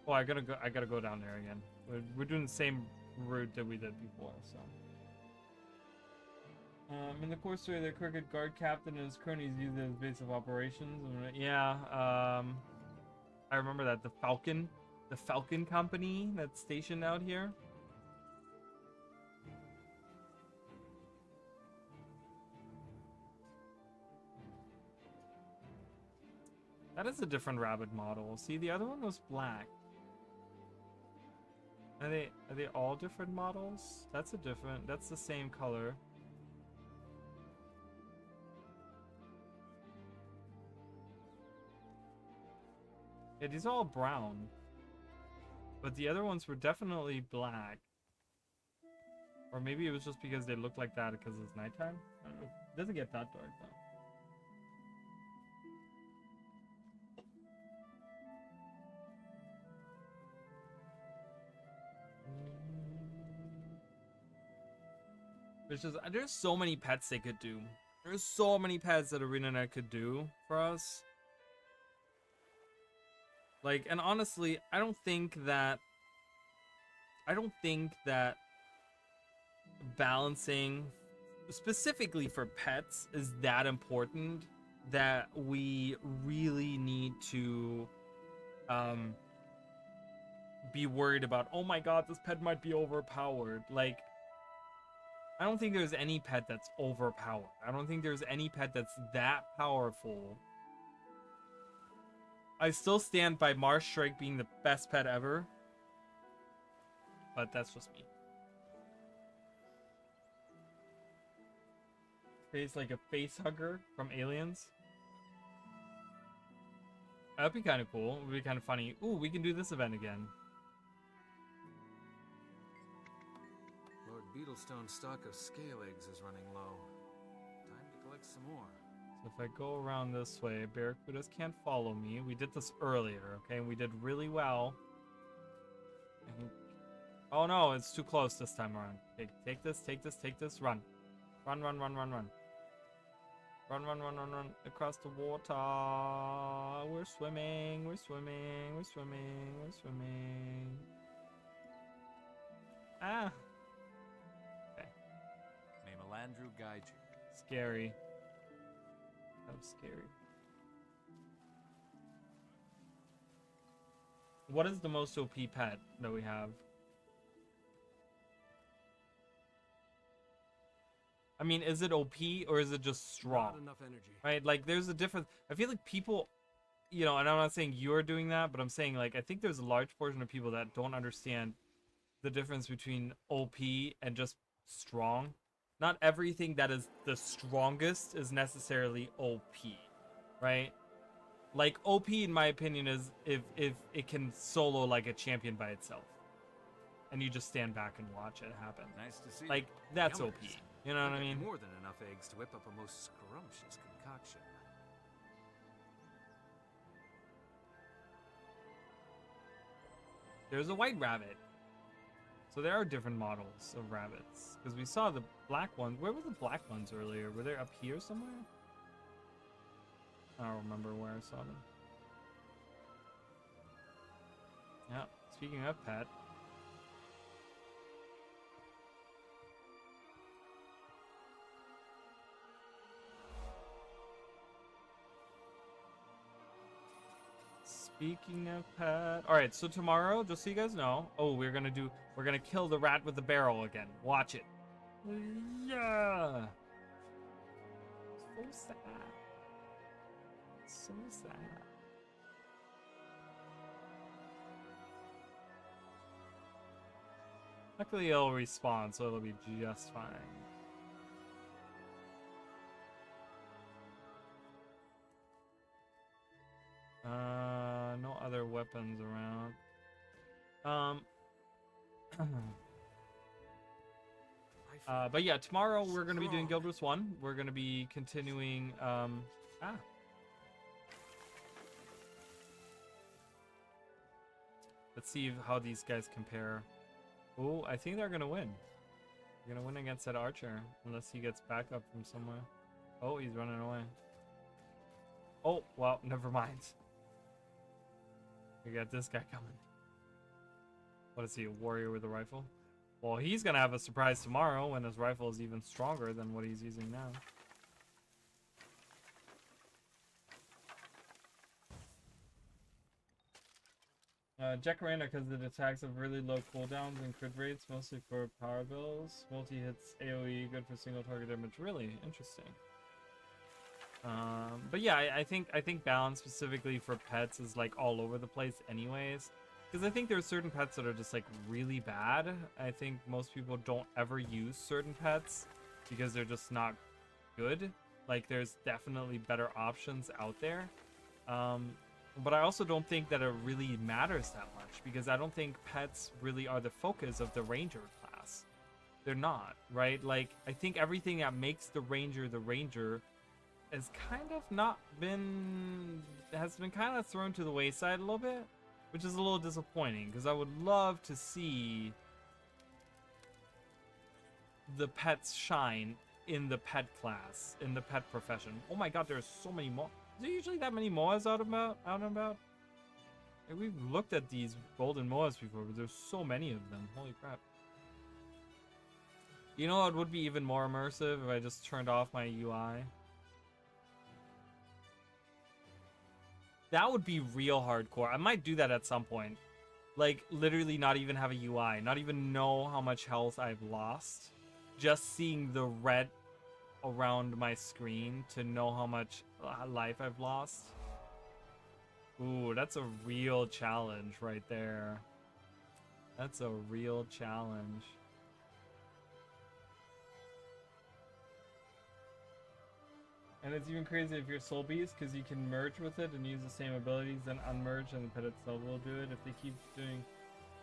Oh, I gotta go down there again. We're doing the same route that we did before, so... in the CORSAIR, the crooked guard captain and his cronies use it as base of operations. Yeah, I remember that. The Falcon company that's stationed out here. That is a different rabbit model. See, the other one was black. Are they all different models? That's the same color. Yeah, these are all brown. But the other ones were definitely black. Or maybe it was just because they looked like that because it's nighttime. I don't know. It doesn't get that dark though. There's so many pets they could do. There's so many pets that ArenaNet could do for us. Like, and honestly, I don't think that balancing specifically for pets is that important that we really need to be worried about, oh my god, this pet might be overpowered. Like, I don't think there's any pet that's overpowered. I don't think there's any pet that's that powerful. I still stand by Marsh Shrike being the best pet ever. But that's just me. Face like a face hugger from Aliens. That'd be kind of cool. It would be kind of funny. Ooh, we can do this event again. Lord Beetlestone's stock of scale eggs is running low. Time to collect some more. So if I go around this way, Barracudas can't follow me. We did this earlier, okay? We did really well. Oh no, it's too close this time around. Okay, take this, take this, take this, run. Run, run, run, run, run. Run, run, run, run, run. Across the water. We're swimming, we're swimming, we're swimming, we're swimming. Ah. Okay. May Melandru guide you. Scary. That was scary. What is the most OP pet that we have? I mean, is it OP or is it just strong? Not enough energy. Right? Like, there's a difference. I feel like people, you know, and I'm not saying you're doing that, but I'm saying, like, I think there's a large portion of people that don't understand the difference between OP and just strong. Not everything that is the strongest is necessarily OP, right? Like, OP, in my opinion, is if it can solo like a champion by itself. And you just stand back and watch it happen. Nice to see. Like, that's Yummers. OP. You know what I mean? More than enough eggs to whip up a most scrumptious concoction. There's a white rabbit. So there are different models of rabbits. Because we saw the black ones. Where were the black ones earlier? Were they up here somewhere? I don't remember where I saw them. Yeah, speaking of pet. Speaking of pet, all right. So tomorrow, just so you guys know, we're gonna kill the rat with the barrel again. Watch it. Yeah. So sad. So sad. Luckily, it'll respawn, so it'll be just fine. No other weapons around. But yeah, tomorrow we're gonna be doing Guild Wars 1. We're gonna be continuing. Let's see how these guys compare. Oh, I think they're gonna win. They're gonna win against that archer, unless he gets backup from somewhere. Oh, he's running away. Oh, well, never mind. We got this guy coming. What is he, a warrior with a rifle? Well, he's gonna have a surprise tomorrow when his rifle is even stronger than what he's using now. Jacaranda, because it attacks have really low cooldowns and crit rates, mostly for power bills. Multi-hits AoE, good for single target damage. Really interesting. But yeah, I think balance specifically for pets is like all over the place anyways. Because I think there are certain pets that are just like really bad. I think most people don't ever use certain pets because they're just not good. Like there's definitely better options out there. But I also don't think that it really matters that much because I don't think pets really are the focus of the ranger class. They're not, right? Like I think everything that makes the ranger has kind of has been kind of thrown to the wayside a little bit, which is a little disappointing because I would love to see the pets shine in the pet class, in the pet profession. Oh my god, there's so many more. Is there usually that many MOAs out and about? Like, we've looked at these golden MOAs before, but there's so many of them. Holy crap. You know what would be even more immersive if I just turned off my UI? That would be real hardcore. I might do that at some point. Like, literally not even have a UI. Not even know how much health I've lost. Just seeing the red around my screen to know how much life I've lost. Ooh, that's a real challenge right there. That's a real challenge. And it's even crazy if you're Soul Beast because you can merge with it and use the same abilities, then unmerge and the pet itself will do it. If they keep doing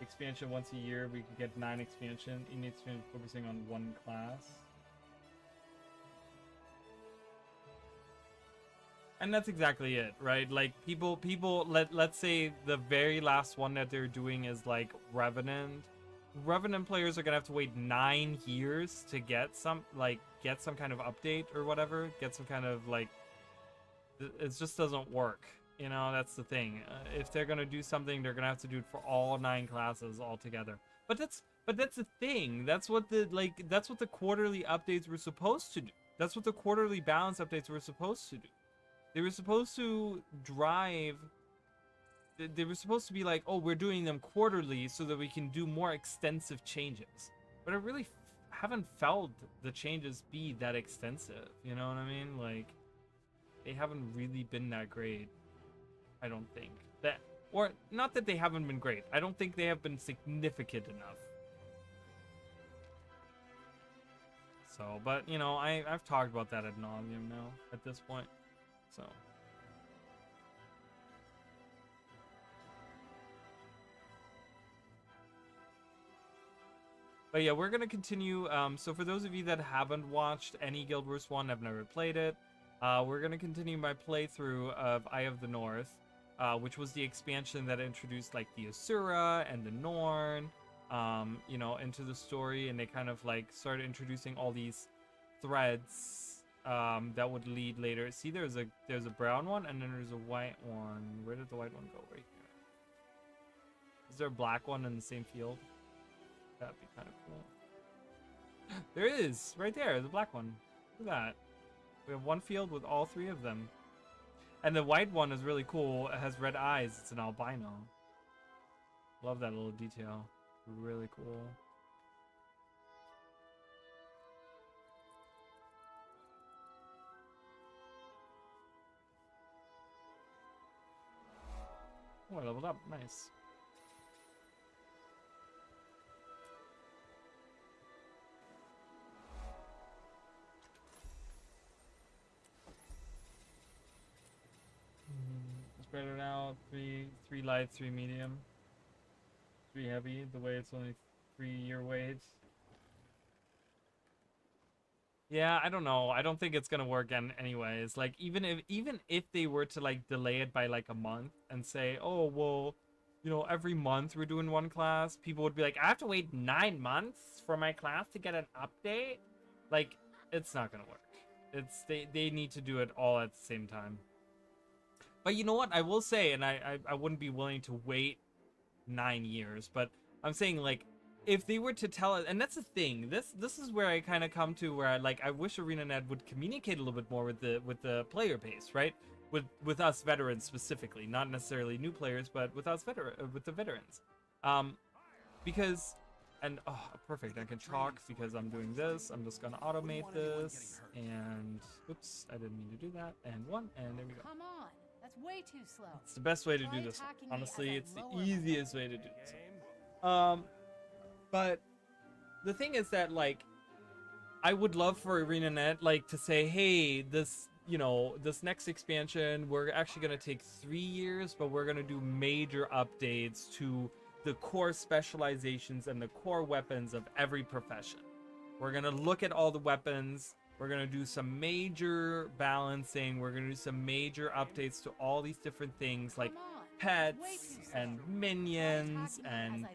expansion once a year, we could get 9 expansion. Each expansion focusing on one class. And that's exactly it, right? Like people let's say the very last one that they're doing is like Revenant. Revenant players are gonna have to wait 9 years to get some kind of update or whatever, get some kind of like, it just doesn't work, you know. That's the thing. If they're gonna do something, they're gonna have to do it for all 9 classes all together. But that's the thing. That's what the quarterly updates were supposed to do. That's what the quarterly balance updates were supposed to do. They were supposed to drive. They were supposed to be like, oh, we're doing them quarterly so that we can do more extensive changes. But I really haven't felt the changes be that extensive. You know what I mean? Like, they haven't really been that great. I don't think that, or not that they haven't been great. I don't think they have been significant enough. So, but you know, I've talked about that ad nauseum now at this point. So. But yeah, we're gonna continue. So for those of you that haven't watched any Guild Wars 1, I've never played it. We're gonna continue my playthrough of Eye of the North, which was the expansion that introduced like the Asura and the Norn, you know, into the story, and they kind of like started introducing all these threads that would lead later. See, there's a brown one and then there's a white one. Where did the white one go? Right here. Is there a black one in the same field? That'd be kind of cool. There is, right there, the black one. Look at that. We have one field with all 3 of them. And the white one is really cool. It has red eyes. It's an albino. Love that little detail. Really cool. Oh, I leveled up. Nice. Spread it out. Three light, 3 medium, 3 heavy. The way it's only 3-year weights. Yeah, I don't know. I don't think it's gonna work anyways. Like even if they were to like delay it by like a month and say, oh well, you know, every month we're doing one class, people would be like, I have to wait 9 months for my class to get an update. Like, it's not gonna work. It's they need to do it all at the same time. But you know what? I will say, and I wouldn't be willing to wait 9 years, but I'm saying like, if they were to tell us, and that's the thing, this is where I kind of come to where I wish ArenaNet would communicate a little bit more with the player base, right? With us veterans specifically, not necessarily new players, but with us with the veterans, because, and oh perfect, I can talk because I'm doing this. I'm just gonna automate this, and oops, I didn't mean to do that. And one, and there we go. Come on, that's way too slow. It's the best way to do this. Honestly, it's the easiest way to do this. But the thing is that, like, I would love for ArenaNet, like, to say, hey, this, you know, this next expansion, we're actually going to take 3 years, but we're going to do major updates to the core specializations and the core weapons of every profession. We're going to look at all the weapons. We're going to do some major balancing. We're going to do some major updates to all these different things, like pets and minions and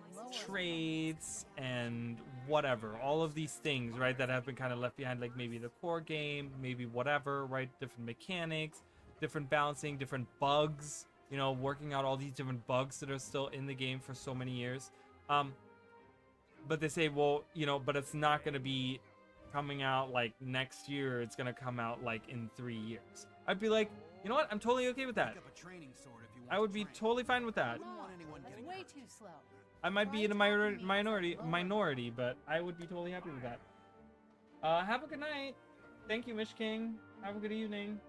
trades and whatever, all of these things, right, that have been kind of left behind, like maybe the core game, maybe whatever, right, different mechanics, different balancing, different bugs, you know, working out all these different bugs that are still in the game for so many years. But they say, well, you know, but it's not going to be coming out like next year, it's going to come out like in 3 years. I'd be like, you know what, I'm totally okay with that. I would be totally fine with that. That's way too slow. I might be in a minority, but I would be totally happy with that. Have a good night. Thank you, Mish King. Have a good evening.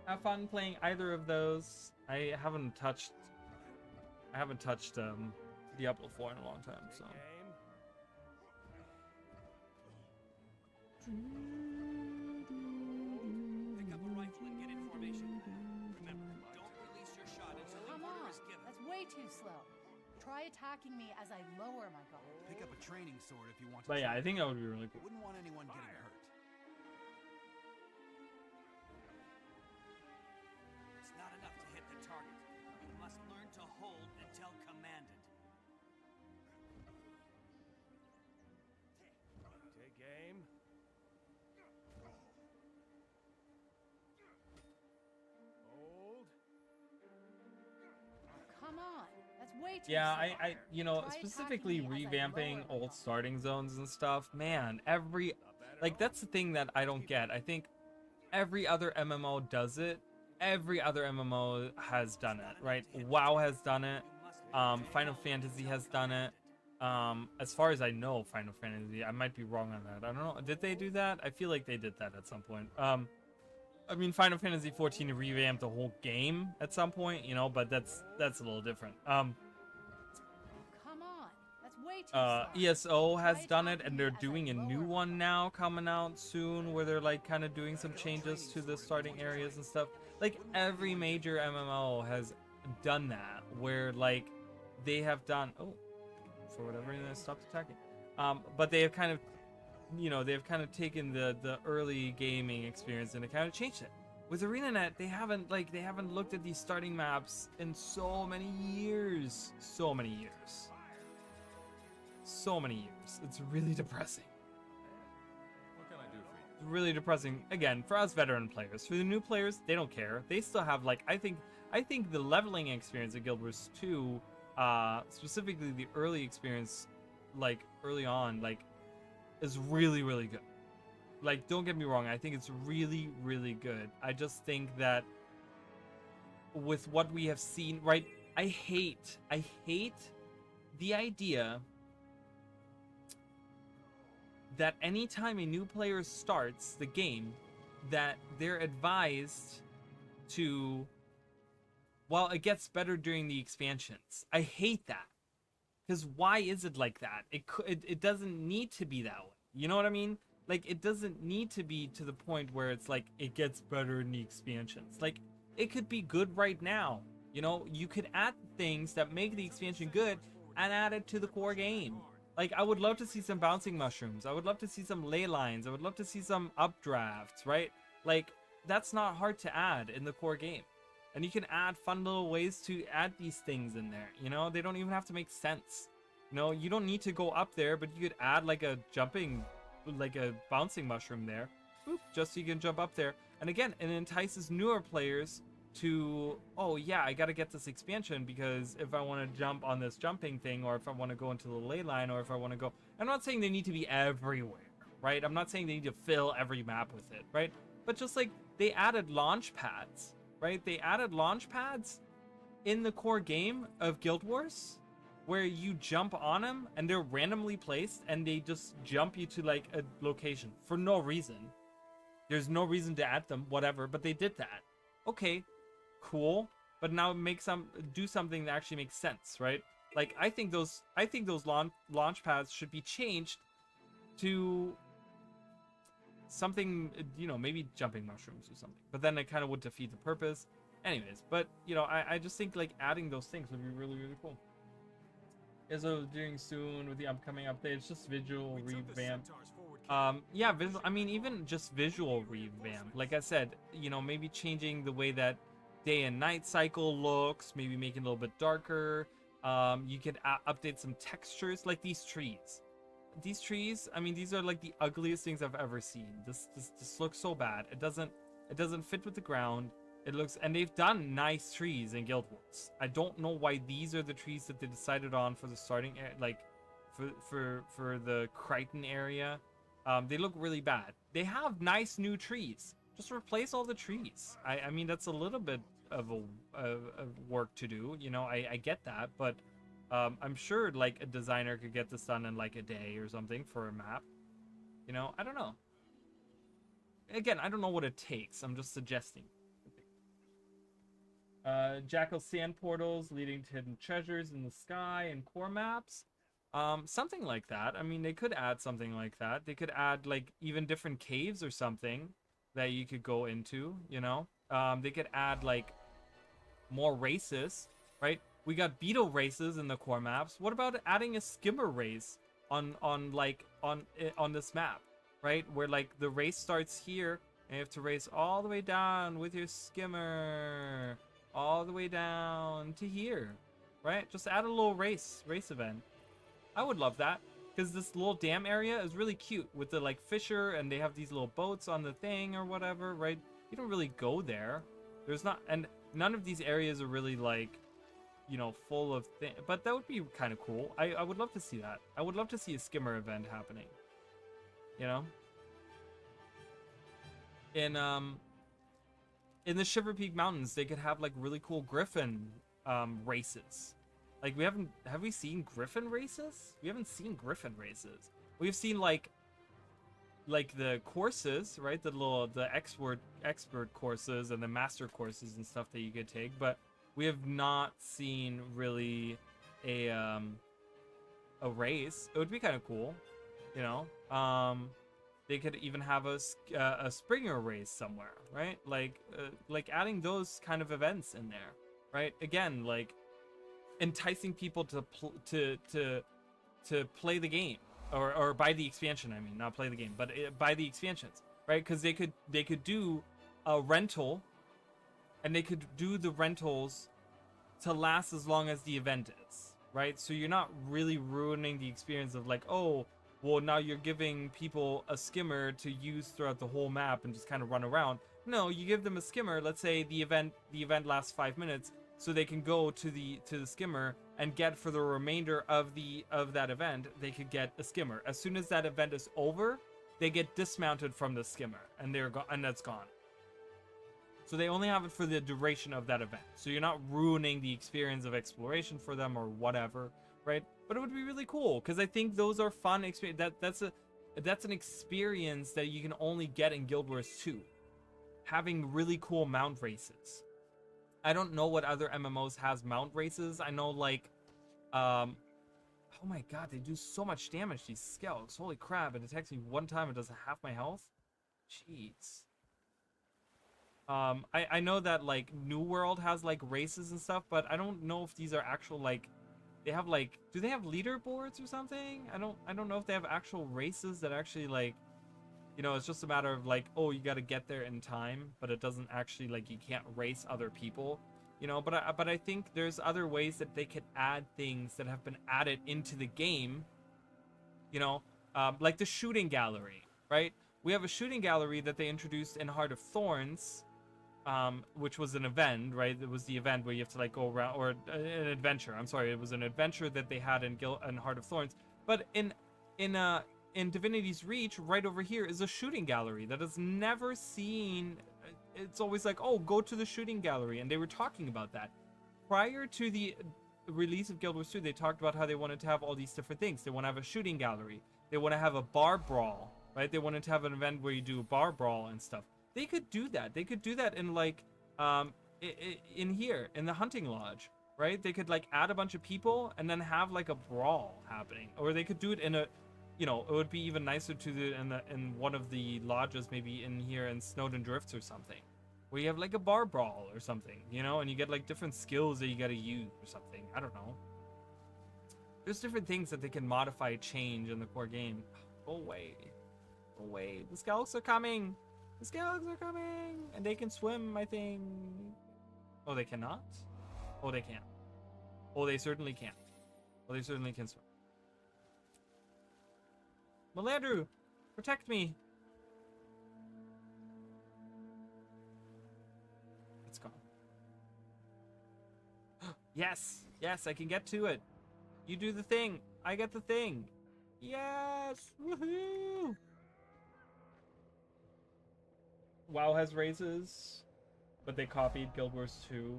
Have fun playing either of those. I haven't touched Diablo 4 in a long time, so. Pick up a rifle and get in formation. Remember, don't release your shot until the order is given. That's way too slow. Try attacking me as I lower my guard. Pick up a training sword if you want to. But yeah, I think that would be really cool. Wouldn't want anyone getting hurt. It's not enough to hit the target. You must learn to hold until commanded. Take aim. Hold. Come on. That's way too Yeah, slow. I you know, Try specifically attacking me as I revamping lower my old guard. starting zones and stuff, man, like that's the thing that I don't get. I think every other MMO does it. Every other MMO has done it, right? WoW has done it. Final Fantasy has done it. As far as I know, Final Fantasy, I might be wrong on that. I don't know. Did they do that? I feel like they did that at some point. I mean, Final Fantasy 14 revamped the whole game at some point, you know, but that's a little different. Come on. That's way too slow. ESO has done it, and they're doing a new one now coming out soon where they're like kind of doing some changes to the starting areas and stuff. Like every major MMO has done that, where like they have done, oh, for whatever reason I stopped attacking. But they have kind of, you know, they've kind of taken the early gaming experience and they kind of changed it. With ArenaNet, they haven't looked at these starting maps in so many years. So many years. So many years. It's really depressing. What can I do for you? It's really depressing. Again, for us veteran players. For the new players, they don't care. They still have like, I think the leveling experience of Guild Wars 2, specifically the early experience, like early on, like is really, really good. Like, don't get me wrong, I think it's really, really good. I just think that with what we have seen, right? I hate the idea that anytime a new player starts the game, that they're advised to, well, it gets better during the expansions. I hate that. Because why is it like that? It doesn't need to be that way. You know what I mean? Like, it doesn't need to be to the point where it's like, it gets better in the expansions. Like, it could be good right now. You know, you could add things that make the expansion good and add it to the core game. Like, I would love to see some bouncing mushrooms. I would love to see some ley lines. I would love to see some updrafts, right? Like, that's not hard to add in the core game. And you can add fun little ways to add these things in there. You know, they don't even have to make sense. You know, you don't need to go up there, but you could add like a jumping, like a bouncing mushroom there. Boop, just so you can jump up there. And again, it entices newer players to, oh yeah, I gotta get this expansion because if I want to jump on this jumping thing, or if I want to go into the ley line, or if I want to go, I'm not saying they need to be everywhere, right? I'm not saying they need to fill every map with it, right? But just like they added launch pads, right? They added launch pads in the core game of Guild Wars where you jump on them and they're randomly placed and they just jump you to like a location for no reason. There's no reason to add them, whatever, but they did that. Okay, cool, but now do something that actually makes sense, right? Like, I think those launch pads should be changed to something, you know, maybe jumping mushrooms or something, but then it kind of would defeat the purpose anyways. But you know, I just think like adding those things would be really, really cool. So doing soon with the upcoming updates, just visual revamp. Yeah, visual, I mean, even just visual revamp. Like I said, you know, maybe changing the way that day and night cycle looks, maybe making it a little bit darker. You could update some textures, like these trees. These trees, I mean, these are like the ugliest things I've ever seen. This looks so bad. It doesn't fit with the ground. It looks, and they've done nice trees in Guild Wars. I don't know why these are the trees that they decided on for the starting, like for the Crichton area. They look really bad. They have nice new trees. Just replace all the trees. I mean, that's a little bit of work to do. You know, I get that, but I'm sure like a designer could get this done in like a day or something for a map. You know, I don't know. Again, I don't know what it takes. I'm just suggesting. Jackal sand portals leading to hidden treasures in the sky and core maps. Something like that. I mean, they could add something like that. They could add like even different caves or something that you could go into, you know. They could add like more races, right? We got beetle races in the core maps. What about adding a skimmer race on this map, right? Where like the race starts here and you have to race all the way down with your skimmer all the way down to here, right? Just add a little race event. I would love that, because this little dam area is really cute with the like fisher, and they have these little boats on the thing or whatever, right? You don't really go there. There's not, and none of these areas are really like, you know, full of things, but that would be kind of cool. I would love to see that. I would love to see a skimmer event happening, you know? In the Shiver Peak Mountains, they could have like really cool griffin races. Like, have we seen griffin races? We haven't seen griffin races. We've seen like the courses, right? The expert courses and the master courses and stuff that you could take, but we have not seen really a race. It would be kind of cool, you know. They could even have a Springer race somewhere, right? Like adding those kind of events in there, right? Again, like enticing people to play the game or buy the expansion. I mean, not play the game, but buy the expansions, right? Because they could do a rental, and they could do the rentals to last as long as the event is, right? So you're not really ruining the experience of like, oh, well, now you're giving people a skimmer to use throughout the whole map and just kind of run around. No, you give them a skimmer. Let's say the event lasts 5 minutes, so they can go to the skimmer and get, for the remainder of that event, they could get a skimmer. As soon as that event is over, they get dismounted from the skimmer, and and that's gone. So they only have it for the duration of that event. So you're not ruining the experience of exploration for them or whatever, right? But it would be really cool because I think those are fun experience. That's an experience that you can only get in Guild Wars 2. Having really cool mount races. I don't know what other MMOs has mount races. I know like, oh my god, they do so much damage, these skells. Holy crap, it attacks me one time, it does half my health. Jeez. I know that like New World has like races and stuff, but I don't know if these are actual like, they have like, do they have leaderboards or something? I don't know if they have actual races that actually like, you know, it's just a matter of like, oh, you got to get there in time, but it doesn't actually like, you can't race other people, you know. But I think there's other ways that they could add things that have been added into the game, you know, like the shooting gallery, right? We have a shooting gallery that they introduced in Heart of Thorns, which was an event, right? It was the event where you have to like go around, or an adventure. I'm sorry, it was an adventure that they had in Heart of Thorns. But in Divinity's Reach, right over here is a shooting gallery that is never seen. It's always like, oh, go to the shooting gallery, and they were talking about that prior to the release of Guild Wars 2. They talked about how they wanted to have all these different things. They want to have a shooting gallery. They want to have a bar brawl, right? They wanted to have an event where you do a bar brawl and stuff. They could do that. They could do that in like, in here, in the hunting lodge, right? They could like add a bunch of people and then have like a brawl happening. Or they could do it in a, you know, it would be even nicer to do it in one of the lodges, maybe in here in Snowden Drifts or something, where you have like a bar brawl or something, you know, and you get like different skills that you got to use or something. I don't know. There's different things that they can modify, change in the core game. Go away. Go away. The Skelks are coming. The Skelks are coming. And they can swim, I think. Oh, they cannot? Oh, they can. Oh, they certainly can. Oh, they certainly can swim. Melandru, protect me. It's gone. Yes. Yes, I can get to it. You do the thing. I get the thing. Yes. Woohoo. WoW has races, but they copied Guild Wars 2.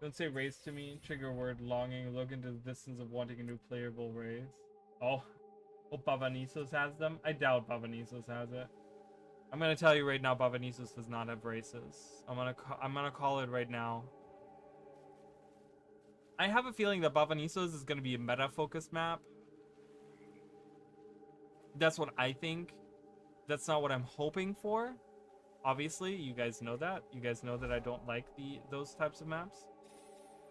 Don't say race to me. Trigger word longing. Look into the distance of wanting a new playable race. Oh, Bavanisos has them? I doubt Bavanisos has it. I'm gonna tell you right now, Bavanisos does not have races. I'm gonna call it right now. I have a feeling that Bavanisos is gonna be a meta-focused map. That's what I think. That's not what I'm hoping for. Obviously, you guys know that. You guys know that I don't like those types of maps.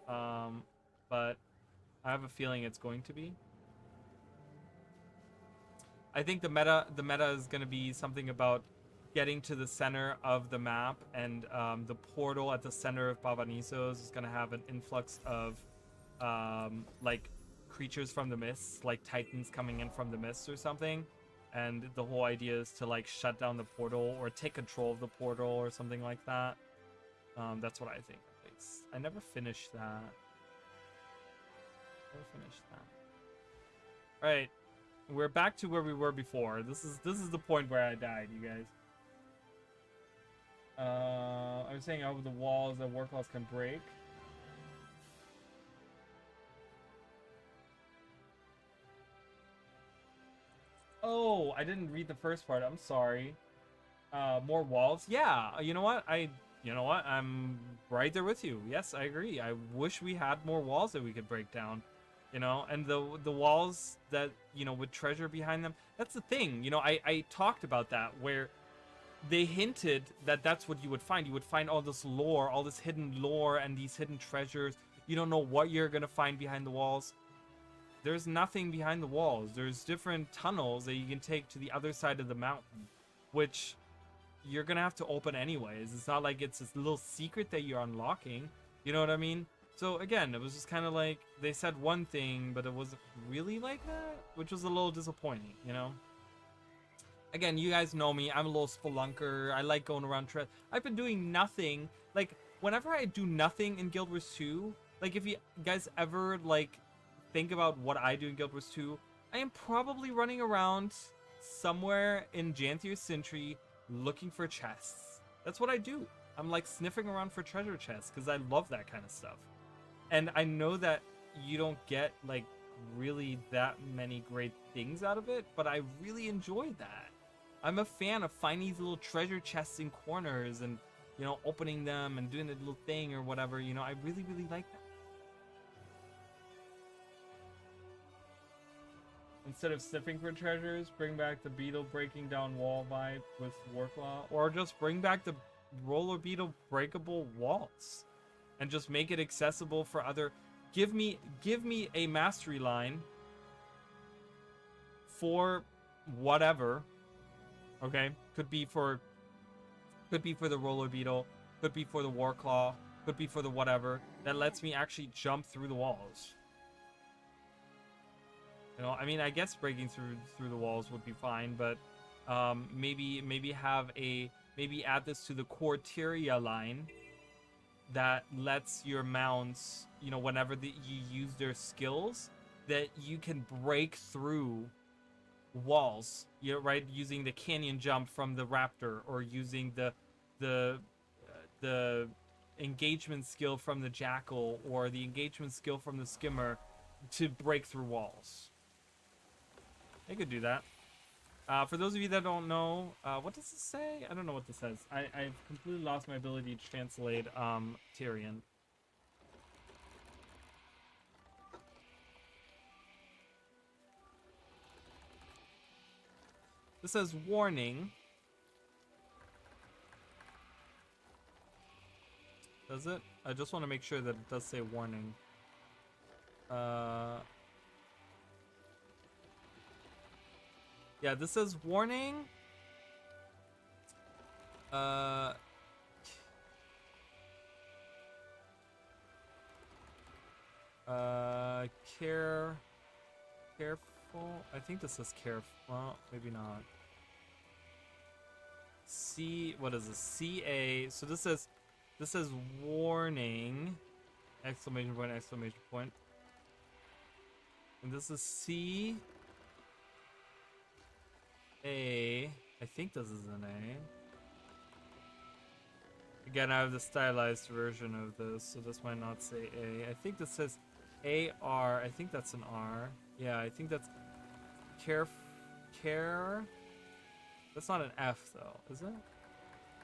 But I have a feeling it's going to be. I think the meta is going to be something about getting to the center of the map, and the portal at the center of Bavanisos is going to have an influx of like creatures from the mists, like titans coming in from the mists or something. And the whole idea is to like shut down the portal or take control of the portal or something like that. That's what I think, at least. I never finished that. All right. We're back to where we were before. This is the point where I died, you guys. I was saying over the walls that Warclaws can break. Oh, I didn't read the first part. I'm sorry. More walls. Yeah, you know what? I'm right there with you. Yes, I agree. I wish we had more walls that we could break down. You know, and the walls that, you know, with treasure behind them. That's the thing. You know, I talked about that, where they hinted that that's what you would find. You would find all this lore, all this hidden lore and these hidden treasures. You don't know what you're going to find behind the walls. There's nothing behind the walls. There's different tunnels that you can take to the other side of the mountain, which you're going to have to open anyways. It's not like it's this little secret that you're unlocking. You know what I mean? So again, it was just kind of like they said one thing, but it wasn't really like that, which was a little disappointing, you know? Again, you guys know me. I'm a little spelunker. I like going around. I've been doing nothing. Like, whenever I do nothing in Guild Wars 2, like, if you guys ever, like, think about what I do in Guild Wars 2, I am probably running around somewhere in Janthir Sentry looking for chests. That's what I do. I'm like sniffing around for treasure chests because I love that kind of stuff. And I know that you don't get like really that many great things out of it, but I really enjoy that. I'm a fan of finding these little treasure chests in corners and, you know, opening them and doing a little thing or whatever. You know, I really, really like that. Instead of sniffing for treasures, bring back the beetle breaking down wall vibe with Warclaw, or just bring back the roller beetle breakable walls and just make it accessible for other. Give me a mastery line for whatever. Okay, could be for the roller beetle, could be for the Warclaw, could be for the whatever that lets me actually jump through the walls. You know, I mean, I guess breaking through the walls would be fine, but maybe add this to the CORSAIR line that lets your mounts, you know, whenever you use their skills, that you can break through walls, you know, right? Using the canyon jump from the raptor, or using the engagement skill from the jackal, or the engagement skill from the skimmer to break through walls. They could do that. For those of you that don't know, what does this say? I don't know what this says. I've completely lost my ability to translate Tyrion. This says warning. Does it? I just want to make sure that it does say warning. Yeah, this says warning. Careful. I think this says careful. Well, maybe not. What is this? CA. So this says warning. Exclamation point, exclamation point. And this is C. A. I think this is an A. Again, I have the stylized version of this, so this might not say A. I think this says AR. I think that's an R. Yeah, I think that's care. That's not an F though, is it?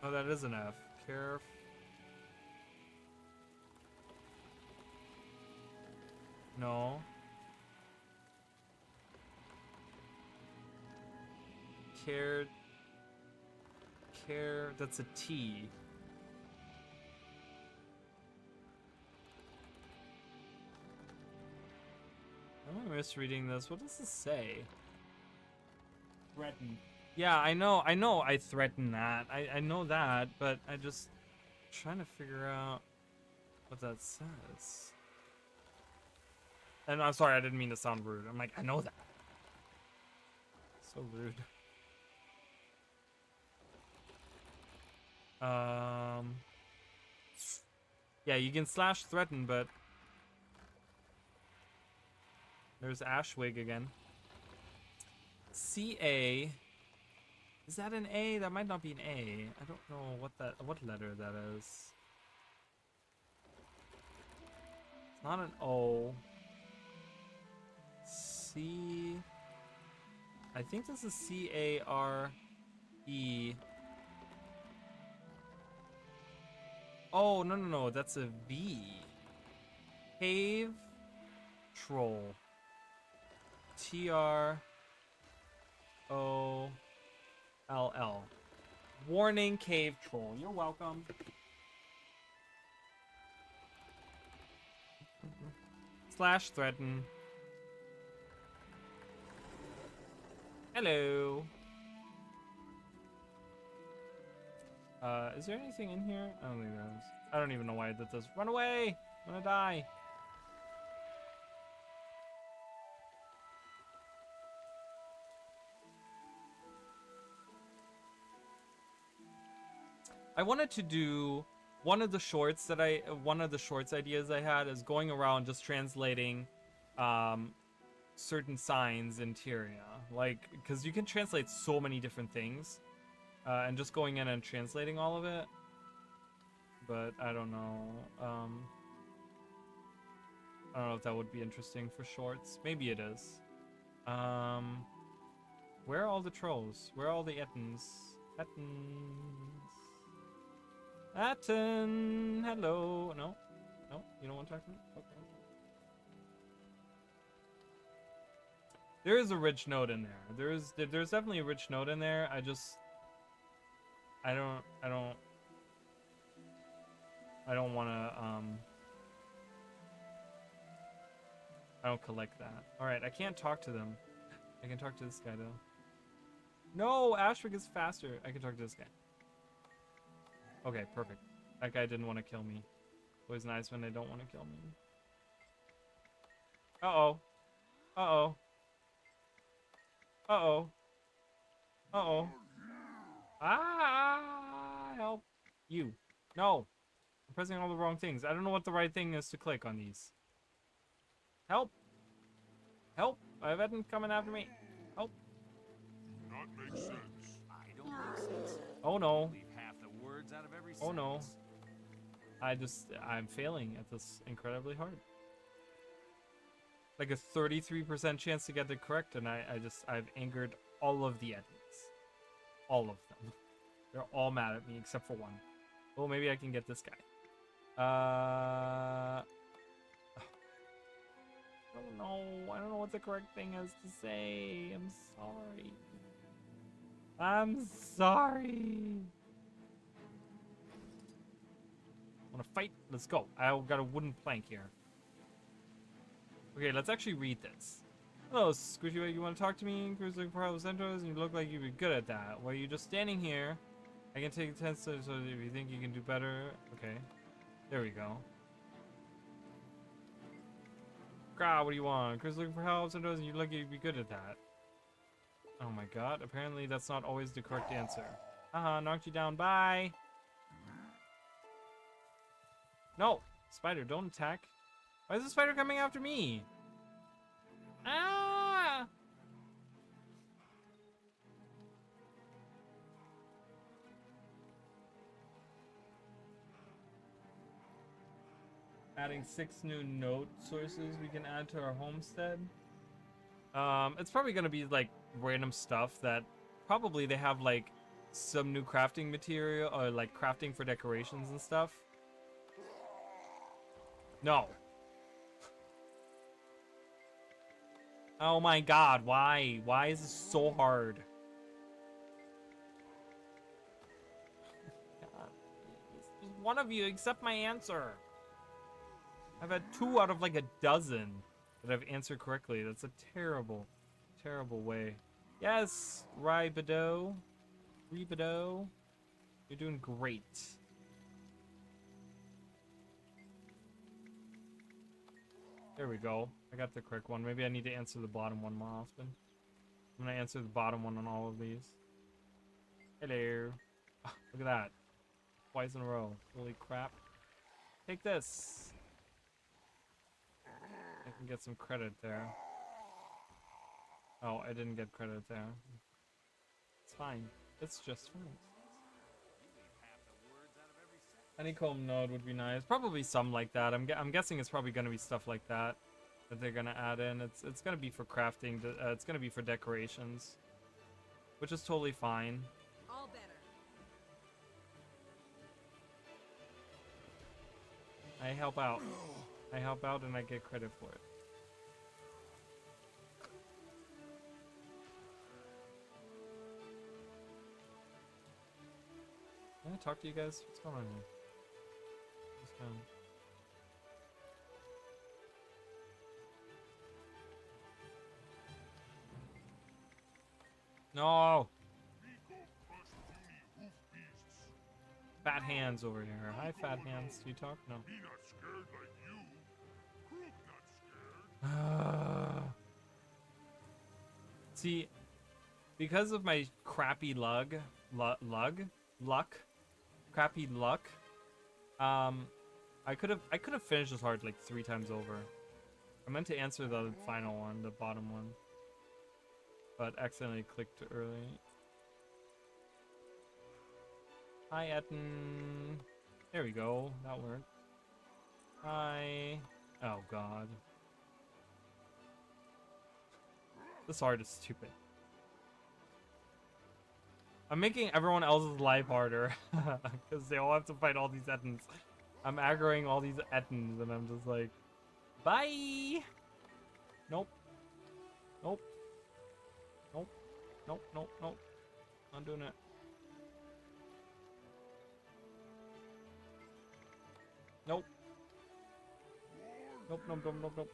Oh, that is an F. Care. No. Care, that's a T. Am I misreading this? What does this say? Threaten. Yeah, I know I threaten that. I know that, but I just trying to figure out what that says. And I'm sorry, I didn't mean to sound rude. I'm like, I know that. So rude. Yeah, you can slash threaten, but there's Ashwig again. CA. Is that an A? That might not be an A. I don't know what letter that is. It's not an O. C. I think this is C-A-R-E. Oh, no, that's a V. Cave Troll. T-R-O-L-L. Warning, Cave Troll. You're welcome. Slash threaten. Hello. Is there anything in here? I don't think there is. I don't even know why that does. Run away! I'm gonna die. I wanted to do one of the shorts ideas I had is going around just translating certain signs in Tyria, like, because you can translate so many different things, and just going in and translating all of it. But I don't know. I don't know if that would be interesting for shorts. Maybe it is. Where are all the trolls? Where are all the Ettins? Ettins. Etten! Hello! No? No? You don't want to talk to me? Okay. There is a rich note in there. There's definitely a rich note in there. I don't want to, I don't collect that. Alright, I can't talk to them. I can talk to this guy, though. No, Ashwick is faster. I can talk to this guy. Okay, perfect. That guy didn't want to kill me. Always nice when they don't want to kill me. Uh-oh. Uh-oh. Uh-oh. Uh-oh. Ah! Help. You. No. I'm pressing all the wrong things. I don't know what the right thing is to click on these. Help. Help. I have Eden coming after me. Help. Not make sense. I don't make sense. Oh no. Leave half the words out of every Oh no. sentence. I'm failing at this incredibly hard. Like a 33% chance to get it correct, and I've angered all of the Edens. All of them. They're all mad at me except for one. Oh, maybe I can get this guy. I don't know. I don't know what the correct thing is to say. I'm sorry. I'm sorry. Wanna fight? Let's go. I got a wooden plank here. Okay, let's actually read this. Hello, Squishy, you want to talk to me? Crew's looking for help centers, and you look like you'd be good at that. Well, you're just standing here. I can take 10 steps, so if you think you can do better. Okay. There we go. God, what do you want? Crew's looking for help centers, and you look like you'd be good at that. Oh my god, apparently that's not always the correct answer. Haha, knocked you down, bye! No! Spider, don't attack. Why is the spider coming after me? Ah! Adding 6 new node sources we can add to our homestead. It's probably gonna be like random stuff that probably they have like some new crafting material or like crafting for decorations and stuff. No. Oh my god, why? Why is this so hard? God, just one of you accept my answer. I've had 2 out of like a dozen that I've answered correctly. That's a terrible, terrible way. Yes, Rybido. Rybido. You're doing great. There we go. I got the correct one. Maybe I need to answer the bottom one more often. I'm gonna answer the bottom one on all of these. Hello. Oh, look at that. Twice in a row. Holy crap. Take this. I can get some credit there. Oh, I didn't get credit there. It's fine. It's just fine. Honeycomb node would be nice. Probably some like that. I'm guessing it's probably gonna be stuff like that they're gonna add in. It's gonna be for crafting. It's gonna be for decorations, which is totally fine. All better. I help out. I help out and I get credit for it. Can I talk to you guys? What's going on here? What's going on? No! Fat hands over here. Hi, fat hands. Do you talk? No. Me not scared like you. Crook not scared. See, because of my crappy luck, crappy luck, I could have finished this hard like 3 times over. I meant to answer the final one, the bottom one, but accidentally clicked too early. Hi, Etten. There we go. That worked. Hi. Oh, God. This art is stupid. I'm making everyone else's life harder because they all have to fight all these Ettins. I'm aggroing all these Ettins and I'm just like, bye! Nope. Nope. Nope. Nope. Nope. Nope. Not doing it. Nope. Nope, nope, nope, nope, nope.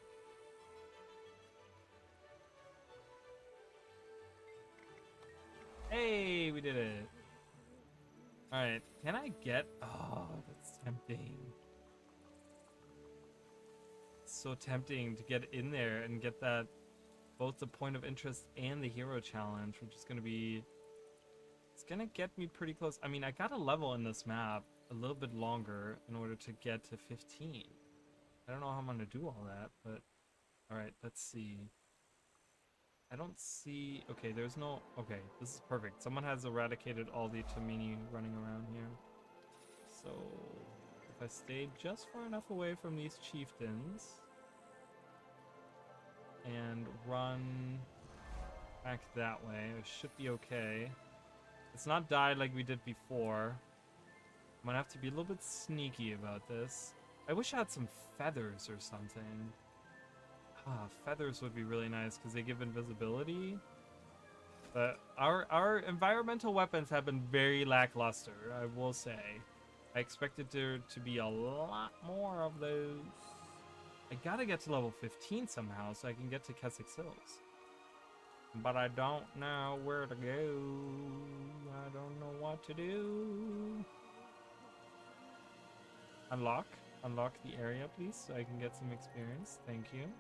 Hey, we did it. Alright, can I get... Oh, that's tempting. It's so tempting to get in there and get that... both the point of interest and the hero challenge, which is going to be... It's going to get me pretty close. I mean, I got a level in this map a little bit longer in order to get to 15. I don't know how I'm going to do all that, but... Alright, let's see. I don't see... Okay, there's no... Okay, this is perfect. Someone has eradicated all the Tamini running around here. So, if I stay just far enough away from these chieftains and run back that way, it should be okay. It's not die like we did before. I'm gonna have to be a little bit sneaky about this. I wish I had some feathers or something. Ah, feathers would be really nice because they give invisibility. But our environmental weapons have been very lackluster, I will say. I expected there to be a lot more of those. I gotta get to level 15 somehow so I can get to Keswick Hills. But I don't know where to go. I don't know what to do. Unlock the area, please, so I can get some experience. Thank you.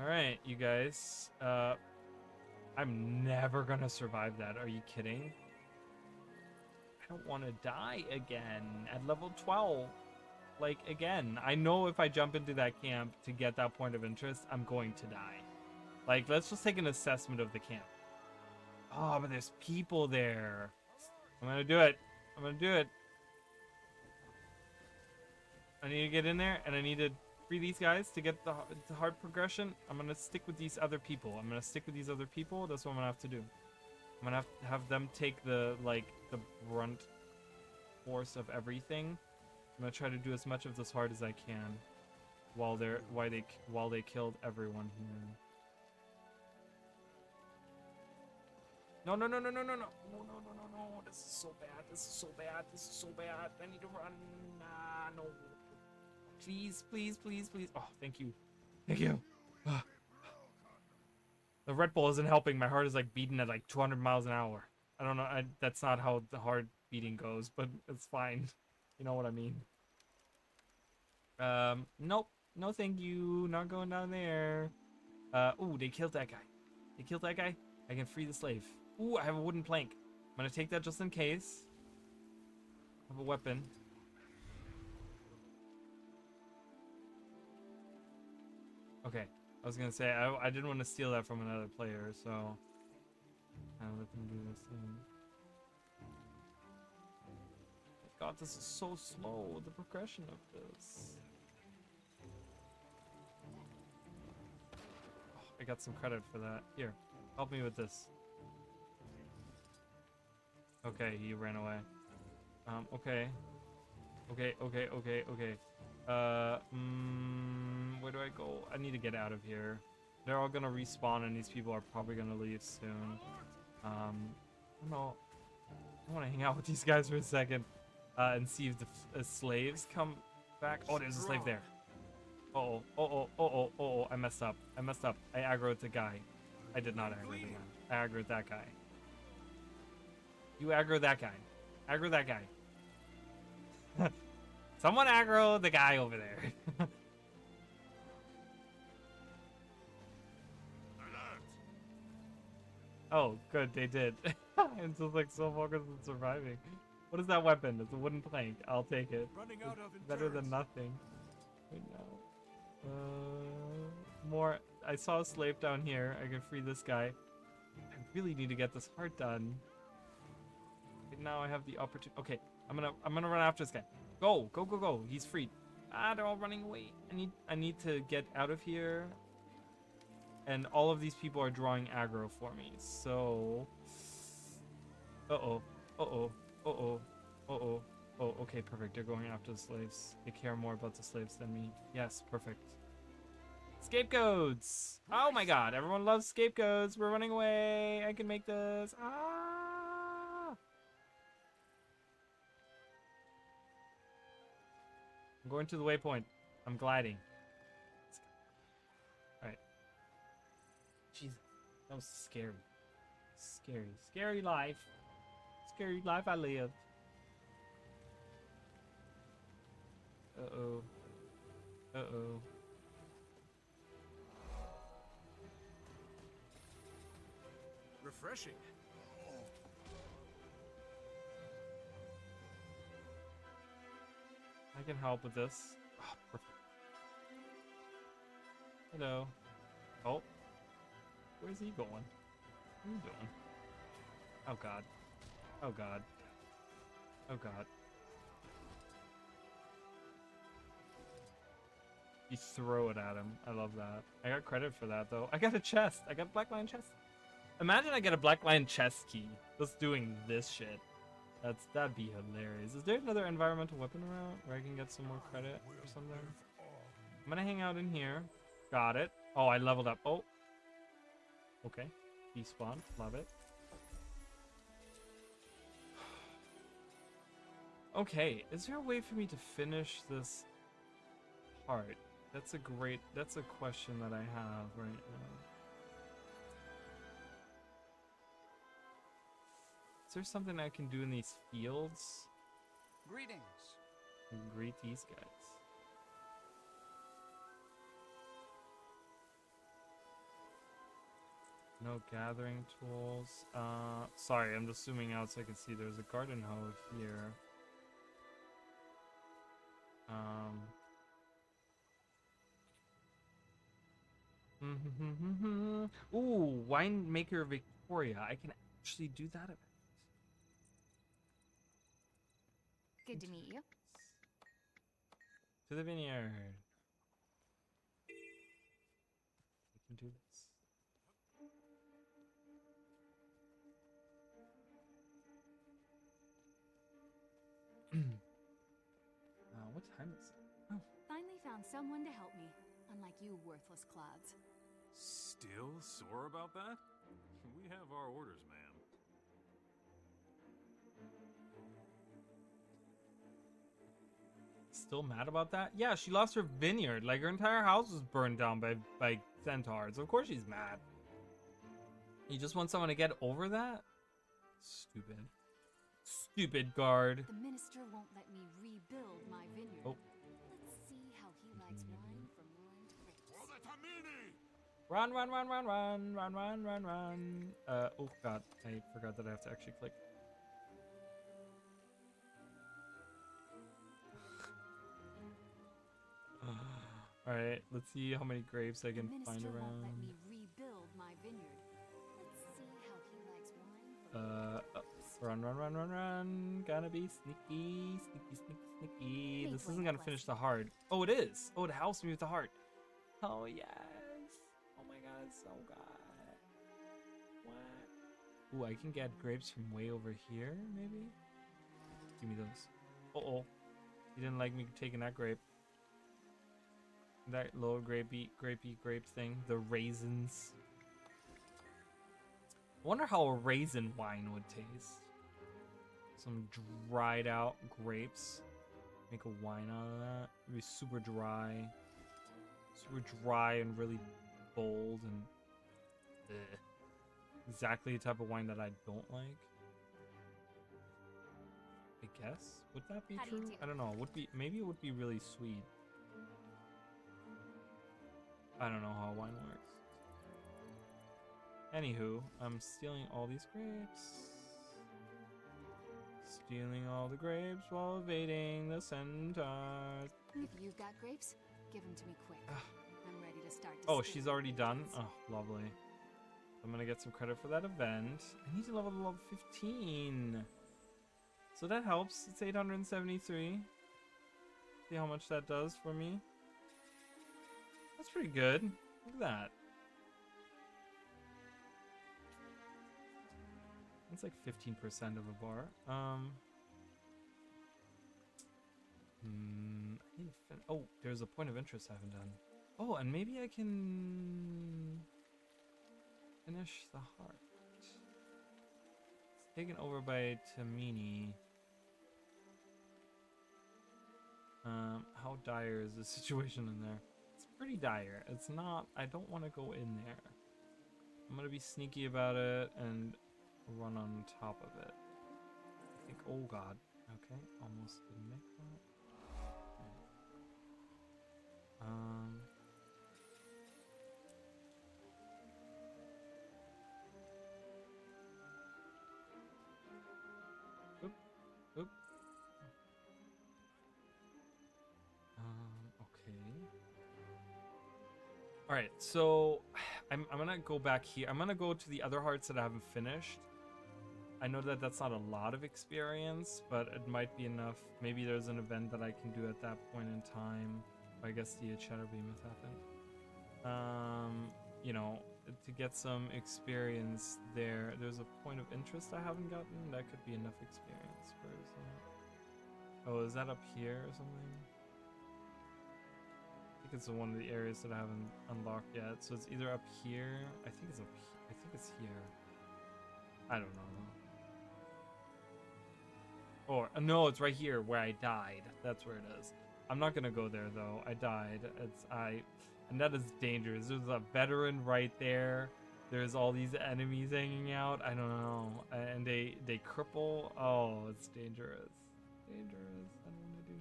Alright, you guys. I'm never gonna survive that. Are you kidding? I don't want to die again at level 12. Like, again, I know if I jump into that camp to get that point of interest, I'm going to die. Like, let's just take an assessment of the camp. Oh, but there's people there. I'm gonna do it. I'm gonna do it. I need to get in there, and I need to free these guys to get the hard progression. I'm gonna stick with these other people. That's what I'm gonna have to do. I'm gonna have them take the brunt force of everything. I'm gonna try to do as much of this hard as I can while they killed everyone here. No. This is so bad. I need to run. No. Please. Oh, thank you. The Red Bull isn't helping. My heart is like beating at like 200 miles an hour. I don't know. That's not how the heart beating goes, but it's fine. You know what I mean. Nope. No, thank you. Not going down there. Ooh, they killed that guy. I can free the slave. Ooh, I have a wooden plank. I'm gonna take that just in case. I have a weapon. Okay, I was gonna say I didn't want to steal that from another player, so I'll let them do this thing. God, this is so slow. The progression of this. Oh, I got some credit for that. Here, help me with this. Okay, he ran away. Okay. Where do I go? I need to get out of here. They're all gonna respawn and these people are probably gonna leave soon. I don't know. I want to hang out with these guys for a second and see if the slaves come back. Oh, there's a slave there. Oh, I messed up. I aggroed the guy. I did not aggro the guy. I aggroed that guy. You aggro that guy. Aggro that guy. Someone aggro the guy over there. Oh, good, they did. I'm just like so focused on surviving. What is that weapon? It's a wooden plank. I'll take it. It's better than nothing. I know. More. I saw a slave down here. I can free this guy. I really need to get this heart done. Right now I have the opportunity. Okay, I'm gonna run after this guy. Go, go, go, go. He's freed. Ah, they're all running away. I need to get out of here. And all of these people are drawing aggro for me. So, uh-oh, uh-oh, uh-oh, uh-oh. Oh, okay, perfect. They're going after the slaves. They care more about the slaves than me. Yes, perfect. Scapegoats! Oh my god, everyone loves scapegoats. We're running away. I can make this. Ah! I'm going to the waypoint. I'm gliding. Alright. Jesus. That was scary. Scary. Scary life. Scary life I live. Uh-oh. Uh-oh. Refreshing. I can help with this. Oh, perfect. Hello. Oh. Where's he going? What are you doing? Oh god. Oh god. Oh god. You throw it at him. I love that. I got credit for that though. I got a chest. I got a black lion chest. Imagine I get a black lion chest key. Just doing this shit. That'd be hilarious. Is there another environmental weapon around where I can get some more credit or something? I'm gonna hang out in here. Got it. Oh, I leveled up. Oh. Okay. Despawn. Love it. Okay. Is there a way for me to finish this part? That's a question that I have right now. Is there something I can do in these fields? Greetings. Greet these guys. No gathering tools. Sorry, I'm just zooming out so I can see there's a garden hoe here. Ooh, winemaker Victoria. I can actually do that. Good to meet you. To the vineyard. We can do this. What time is it? Oh. Finally found someone to help me, unlike you worthless clods. Still sore about that? We have our orders, ma'am. Still mad about that? Yeah, she lost her vineyard. Like, her entire house was burned down by centaurs. Of course she's mad. You just want someone to get over that? Stupid. Stupid guard. The minister won't let me rebuild my vineyard. Oh. Let's see how he likes wine from ruined grapes. Run, run, run, run, run, run, run, run, run. Oh god, I forgot that I have to actually click. Alright, let's see how many grapes I can find Won't let around. me rebuild my vineyard. Let's see how he likes wine from Run, run, run, run, run. Gotta be sneaky, sneaky, sneaky, sneaky. This isn't gonna finish the heart. Oh, it is. Oh, it helps me with the heart. Oh, yes. Oh my god, it's so good. What? Ooh, I can get grapes from way over here, maybe? Give me those. Uh-oh. You didn't like me taking that grape. That little grapey grape thing. The raisins. I wonder how a raisin wine would taste. Some dried out grapes. Make a wine out of that. It'd be super dry. Super dry and really bold and ugh. Exactly the type of wine that I don't like. I guess. Would that be true? I don't know. Maybe it would be really sweet. I don't know how wine works. Anywho, I'm stealing all these grapes. Stealing all the grapes while evading the centaurs. If you've got grapes, Give him to me quick. I'm ready to start. Oh, she's already done? Oh, lovely. I'm gonna get some credit for that event. I need to level to level 15. So that helps. It's 873. See how much that does for me. That's pretty good. Look at that. That's like 15% of a bar. I need to oh, there's a point of interest I haven't done. Oh, and maybe I can finish the heart. It's taken over by Tamini. How dire is the situation in there? It's pretty dire. It's not, I don't want to go in there. I'm gonna be sneaky about it and run on top of it. I think, oh god. Okay, almost didn't make that. Oop, oop. Okay. All right, so I'm gonna go back here. I'm gonna go to the other hearts that I haven't finished. I know that that's not a lot of experience, but it might be enough. Maybe there's an event that I can do at that point in time. I guess the Shadow Behemoth happened. You know, to get some experience there. There's a point of interest I haven't gotten. That could be enough experience. Where is that? Oh, is that up here or something? I think it's one of the areas that I haven't unlocked yet. So it's either up here. I think it's up here. I think it's here. I don't know. Or no, it's right here where I died. That's where it is. I'm not gonna go there though. I died. And that is dangerous. There's a veteran right there. There's all these enemies hanging out. I don't know. And they cripple. Oh, it's dangerous. Dangerous. I don't want to do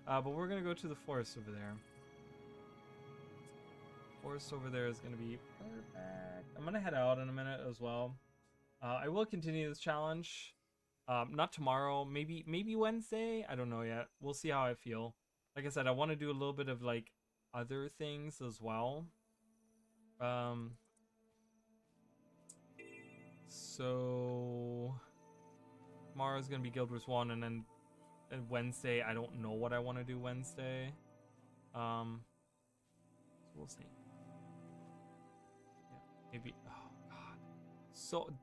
that. But we're gonna go to the forest over there. Forest over there is gonna be perfect. I'm gonna head out in a minute as well. I will continue this challenge. Not tomorrow, maybe Wednesday. I don't know yet. We'll see how I feel. Like I said, I want to do a little bit of like other things as well. So tomorrow's gonna be Guild Wars 1, and then Wednesday I don't know what I want to do Wednesday. So we'll see. Yeah, maybe. Oh god,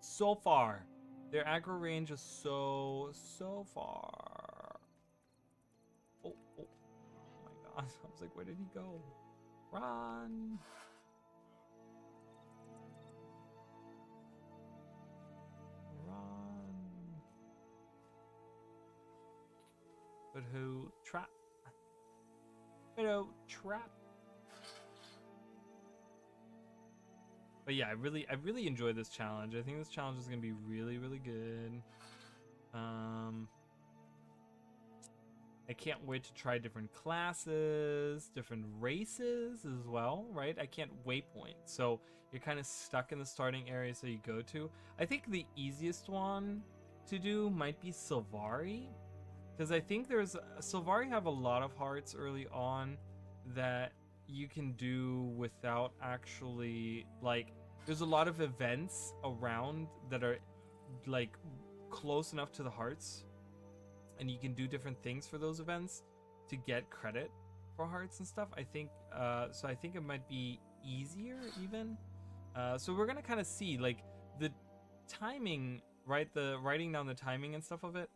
so far. Their aggro range is so far. Oh my god. I was like, where did he go? Run! Run! But who? Trap. Widow trap. But yeah, I really enjoy this challenge. I think this challenge is gonna be really good. I can't wait to try different classes, different races as well, right? I can't waypoint, so you're kind of stuck in the starting areas that you go to. I think the easiest one to do might be Sylvari, because I think Sylvari have a lot of hearts early on that you can do without actually, like, there's a lot of events around that are like close enough to the hearts, and you can do different things for those events to get credit for hearts and stuff. I think so I think it might be easier even. So we're gonna kind of see, like, the timing, right? The writing down the timing and stuff of it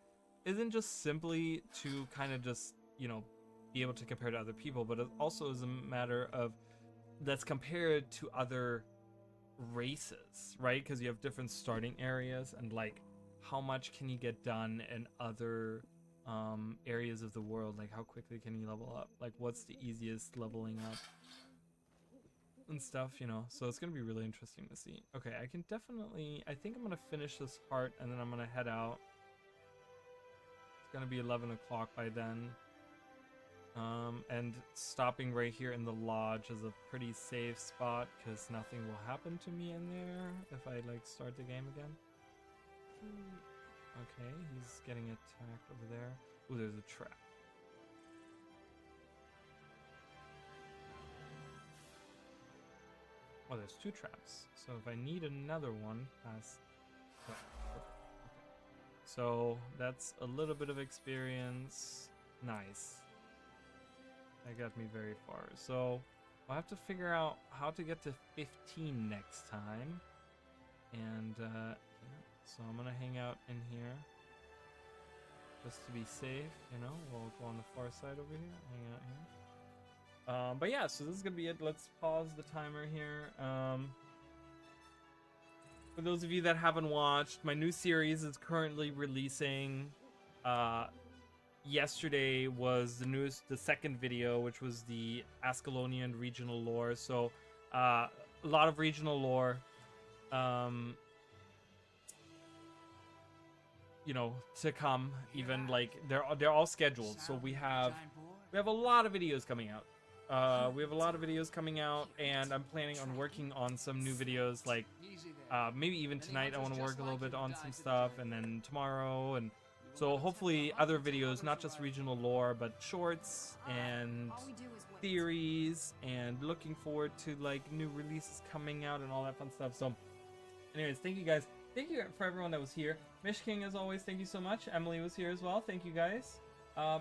isn't just simply to kind of just, you know, be able to compare to other people, but it also is a matter of let's compare it to other races, right? Because you have different starting areas, and like how much can you get done in other areas of the world, like how quickly can you level up, like what's the easiest leveling up and stuff, you know. So it's gonna be really interesting to see. Okay, I think I'm gonna finish this part and then I'm gonna head out. It's gonna be 11 o'clock by then. And stopping right here in the lodge is a pretty safe spot because nothing will happen to me in there if I like start the game again. Okay, he's getting attacked over there. Ooh, there's a trap. Oh, there's 2 traps. So if I need another one past... Oh, perfect. Okay. So that's a little bit of experience. Nice. That got me very far. So I'll have to figure out how to get to 15 next time. And yeah, so I'm gonna hang out in here just to be safe, you know. We'll go on the far side over here, hang out here. But yeah, so this is gonna be it. Let's pause the timer here. For those of you that haven't watched, my new series is currently releasing. Yesterday was the second video, which was the Ascalonian regional lore. So a lot of regional lore. You know, to come. Even like they're all scheduled. So we have a lot of videos coming out. And I'm planning on working on some new videos, like maybe even tonight I want to work a little bit on some stuff, and then tomorrow, and so hopefully other videos, not just regional lore, but shorts and theories, and looking forward to like new releases coming out and all that fun stuff. So anyways, thank you guys. Thank you for everyone that was here. Mish King, as always, thank you so much. Emily was here as well. Thank you guys.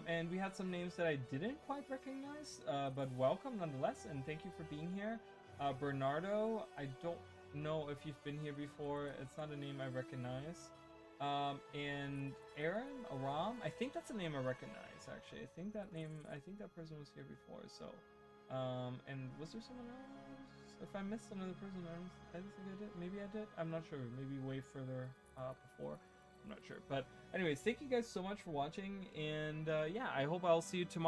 And we had some names that I didn't quite recognize, but welcome nonetheless, and thank you for being here. Bernardo, I don't know if you've been here before. It's not a name I recognize. And Aaron, Aram, I think that's a name I recognize, actually. I think that person was here before, so. And was there someone else? If I missed another person, I don't think I did. Maybe I did. I'm not sure. Maybe way further before. I'm not sure. But anyways, thank you guys so much for watching. And yeah, I hope I'll see you tomorrow.